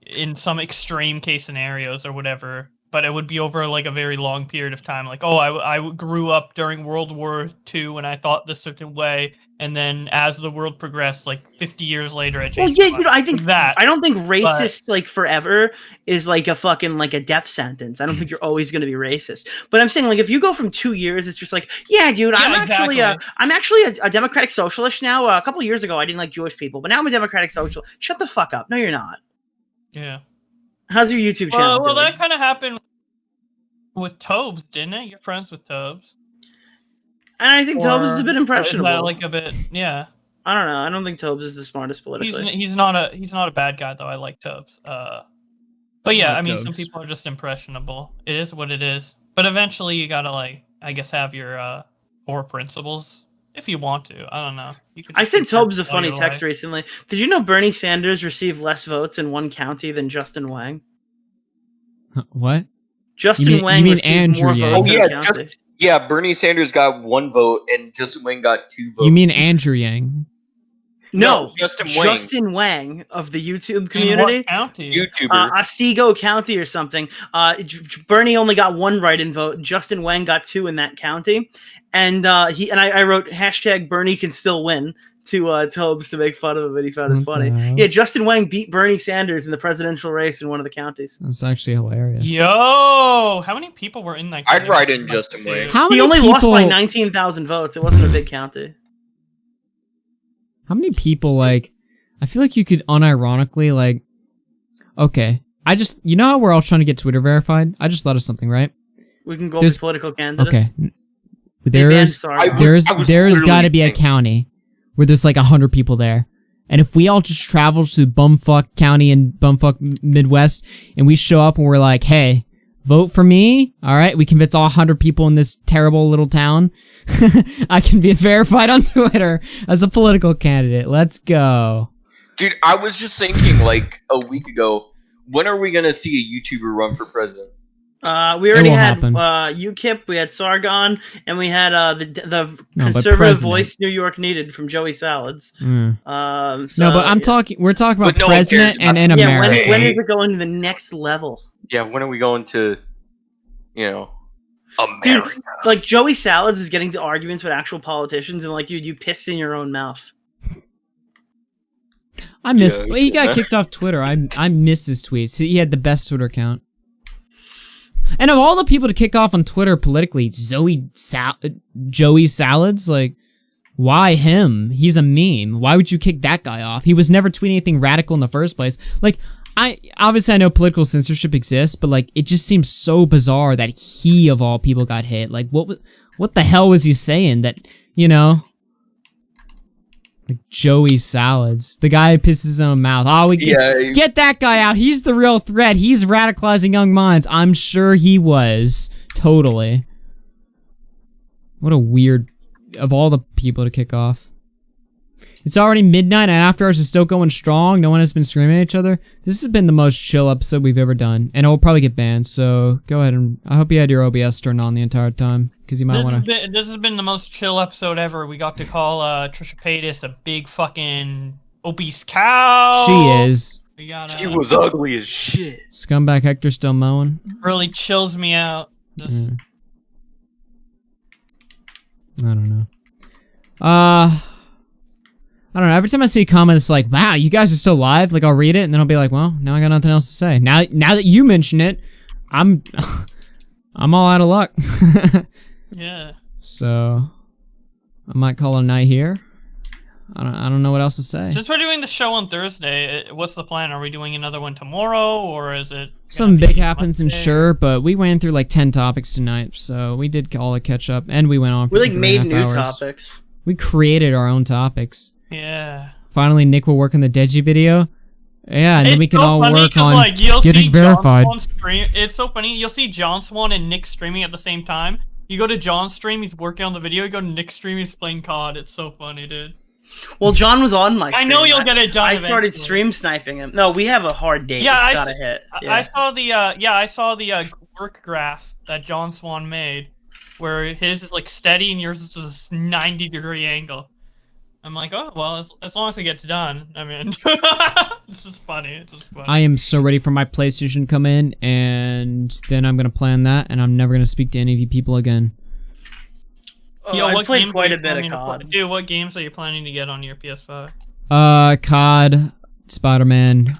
in some extreme case scenarios or whatever. But it would be over like a very long period of time. Like, oh, I grew up during World War II and I thought this certain way, and then as the world progressed, like 50 years later, I changed. Well, yeah, you know, I think that. I don't think racist like forever is like a fucking like a death sentence. I don't think you're always going to be racist. But I'm saying like if you go from 2 years, it's just like, yeah, dude, I'm actually a democratic socialist now. A couple of years ago, I didn't like Jewish people, but now I'm a democratic socialist. Shut the fuck up. No, you're not. Yeah. How's your YouTube channel? Well, doing? that kind of happened with Tobes, didn't it? You're friends with Tobes. And I think Tobes is a bit impressionable. Is that like a bit, yeah. I don't know. I don't think Tobes is the smartest politically. He's not a bad guy though. I like Tobes. But yeah, I mean, some Tobes. people are just impressionable. It is what it is. But eventually, you gotta like, I guess, have your core principles if you want to. I don't know. You could I just sent keep Tobes a all funny your text life. recently. Did you know Bernie Sanders received less votes in one county than Justin Wang? What? Justin Wang mean received Andrew more Yang? votes Oh in yeah, a county. Bernie Sanders got 1 vote and Justin Wang got 2 votes. You mean Andrew Yang? No, Justin Wang. Justin Wang of the YouTube community. what county? YouTuber. Otsego County or something. Bernie only got 1 write-in vote. Justin Wang got 2 in that county, and I wrote hashtag Bernie can still win to Tobes to make fun of him, and he found it funny. Okay. Yeah, Justin Wang beat Bernie Sanders in the presidential race in one of the counties. That's actually hilarious. Yo, how many people were in that? I'd write in Justin Wang. How He many only lost by people- 19,000 votes. It wasn't a big county. How many people, like, I feel like you could unironically, like, okay, you know how we're all trying to get Twitter verified? I just thought of something, right? We can go There's- with political candidates. Okay. They banned There's Sargon. got to be a county where there's like 100 people there. And if we all just travel to bumfuck county and bumfuck Midwest and we show up and we're like, hey, vote for me. All right. We convince all 100 people in this terrible little town. I can be verified on Twitter as a political candidate. Let's go. Dude, I was just thinking like a week ago, when are we gonna see a YouTuber run for president? We already will had happen. UKIP, we had Sargon, and we had the No, but conservative president. voice New York needed from Joey Salads. Mm. So, No, but we're talking about But no one cares president and about in the- yeah, America. when is it going to the next level? Yeah, when are we going to, Dude, America? like Joey Salads is getting to arguments with actual politicians, and like, dude, you pissed in your own mouth. I miss. Yeah, He got yeah. kicked off Twitter. I miss his tweets. He had the best Twitter account. And of all the people to kick off on Twitter politically, Joey Salads, like, why him? He's a meme. Why would you kick that guy off? He was never tweeting anything radical in the first place. Like, I know political censorship exists, but like, it just seems so bizarre that he of all people got hit. Like, what the hell was he saying that, you know? Like Joey Salads, the guy who pisses his own mouth. Oh, get that guy out. He's the real threat. He's radicalizing young minds. I'm sure he was. Totally. What a weird, of all the people to kick off. It's already midnight and After Hours is still going strong. No one has been screaming at each other. This has been the most chill episode we've ever done. And it will probably get banned, so go ahead and... I hope you had your OBS turned on the entire time, because you might want to... This has been the most chill episode ever. We got to call Trisha Paytas a big fucking obese cow. She is. We got, She was ugly as shit. Scumbag Hector still mowing. Really chills me out. Just... I don't know. I don't know. Every time I see comments like, wow, you guys are still live, like I'll read it and then I'll be like, well, now I got nothing else to say. Now that you mention it, I'm all out of luck. Yeah. So I might call it a night here. I don't know what else to say. Since we're doing the show on Thursday, what's the plan? Are we doing another one tomorrow, or is it... Something big happens, and sure, but we went through like 10 topics tonight, so we did all a catch up, and we went on for We like 3.5 made new hours. topics. We created our own topics. Yeah. Finally, Nick will work on the Deji video. Yeah, and then we can so all funny work 'cause, on like, you'll getting see verified. John Swan stream. It's so funny. You'll see John Swan and Nick streaming at the same time. You go to John's stream, he's working on the video. You go to Nick's stream, he's playing COD. It's so funny, dude. Well, John was on my stream. I know you'll get it done. I started eventually. stream sniping him. No, we have a hard date. Yeah, It's gotta hit. Yeah. I saw the work graph that John Swan made, where his is like steady and yours is just a 90-degree angle. I'm like, oh well, as long as it gets done. I mean, it's just funny. It's just funny. I am so ready for my PlayStation to come in, and then I'm gonna plan that, and I'm never gonna speak to any of you people again. Yo, I what played games quite are a you bit of planning to COD. play? Dude, what games are you planning to get on your PS5? COD, Spider-Man,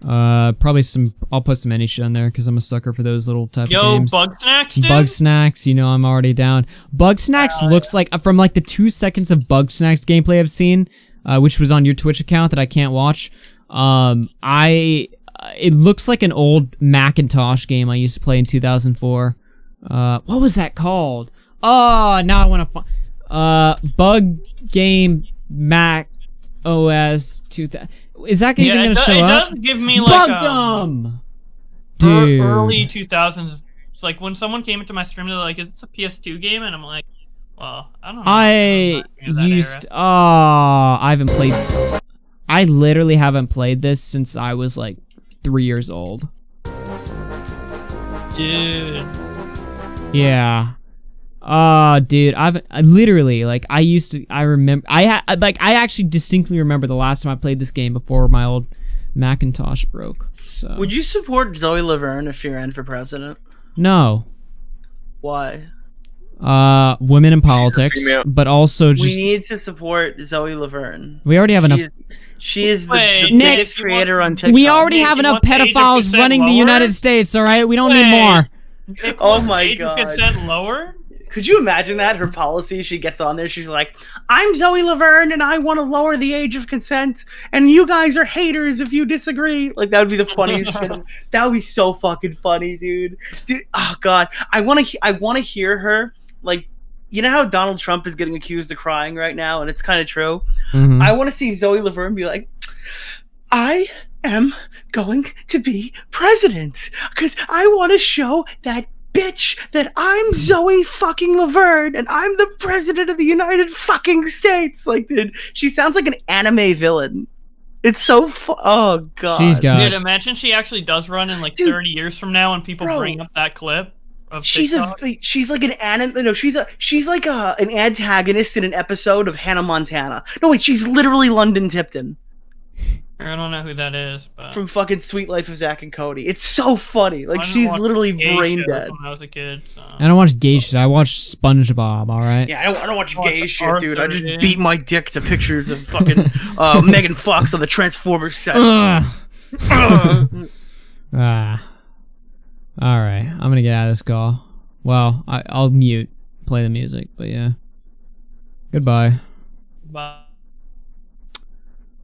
probably some. I'll put some any shit on there because I'm a sucker for those little type of games. Bug Snacks, dude? Bug Snacks, you know I'm already down. Bug Snacks looks like, from like the 2 seconds of Bug Snacks gameplay I've seen, which was on your Twitch account that I can't watch. It looks like an old Macintosh game I used to play in 2004. What was that called? Oh, now I want to Bug Game Mac OS 2000. Is that even going to show it up? does give me like Bugdom! Dude. early 2000s. It's like when someone came into my stream, they're like, "Is this a PS2 game?" And I'm like, "Well, I don't know." I haven't played. I literally haven't played this since I was like 3 years old. Dude. Yeah. Dude, I literally, like, I remember, I actually distinctly remember the last time I played this game before my old Macintosh broke, so. Would you support Zoe Laverne if she ran for president? No. Why? Women in politics, but also just. We need to support Zoe Laverne. We already have enough. She is the Nick, biggest creator on TikTok. We already have enough pedophiles running the United States, alright? We don't need more. Oh my god. Consent lower? Could you imagine that? Her policy, she gets on there, she's like, I'm Zoe Laverne and I want to lower the age of consent, and you guys are haters if you disagree. Like, that would be the funniest shit. That would be so fucking funny, dude. Dude, oh god. I want to hear her, like, you know how Donald Trump is getting accused of crying right now, and it's kind of true? Mhm. I want to see Zoe Laverne be like, I am going to be president because I want to show that bitch that I'm Zoe fucking Laverne and I'm the president of the United fucking States. Like, dude, she sounds like an anime villain. It's so oh god. Dude, imagine she actually does run in like 30 years from now and people bring up that clip of TikTok. She's like an anime. No, she's like an antagonist in an episode of Hannah Montana. No, wait, she's literally London Tipton. I don't know who that is, but From fucking Sweet Life of Zack and Cody. It's so funny. Like, she's literally brain dead. When I was a kid, so. I don't watch gay shit. I watch SpongeBob, alright? Yeah, I don't watch gay shit, Arthur, dude. I just dude. beat my dick to pictures of fucking Megan Fox on the Transformers set. Alright. I'm gonna get out of this call. Well, I'll mute, play the music, but yeah. Goodbye. Bye.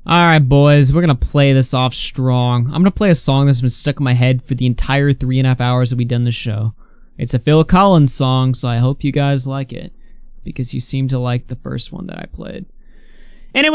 Alright, boys, we're gonna play this off strong. I'm gonna play a song that's been stuck in my head for the entire 3.5 hours that we've done this show. It's a Phil Collins song, so I hope you guys like it, because you seem to like the first one that I played. Anyway.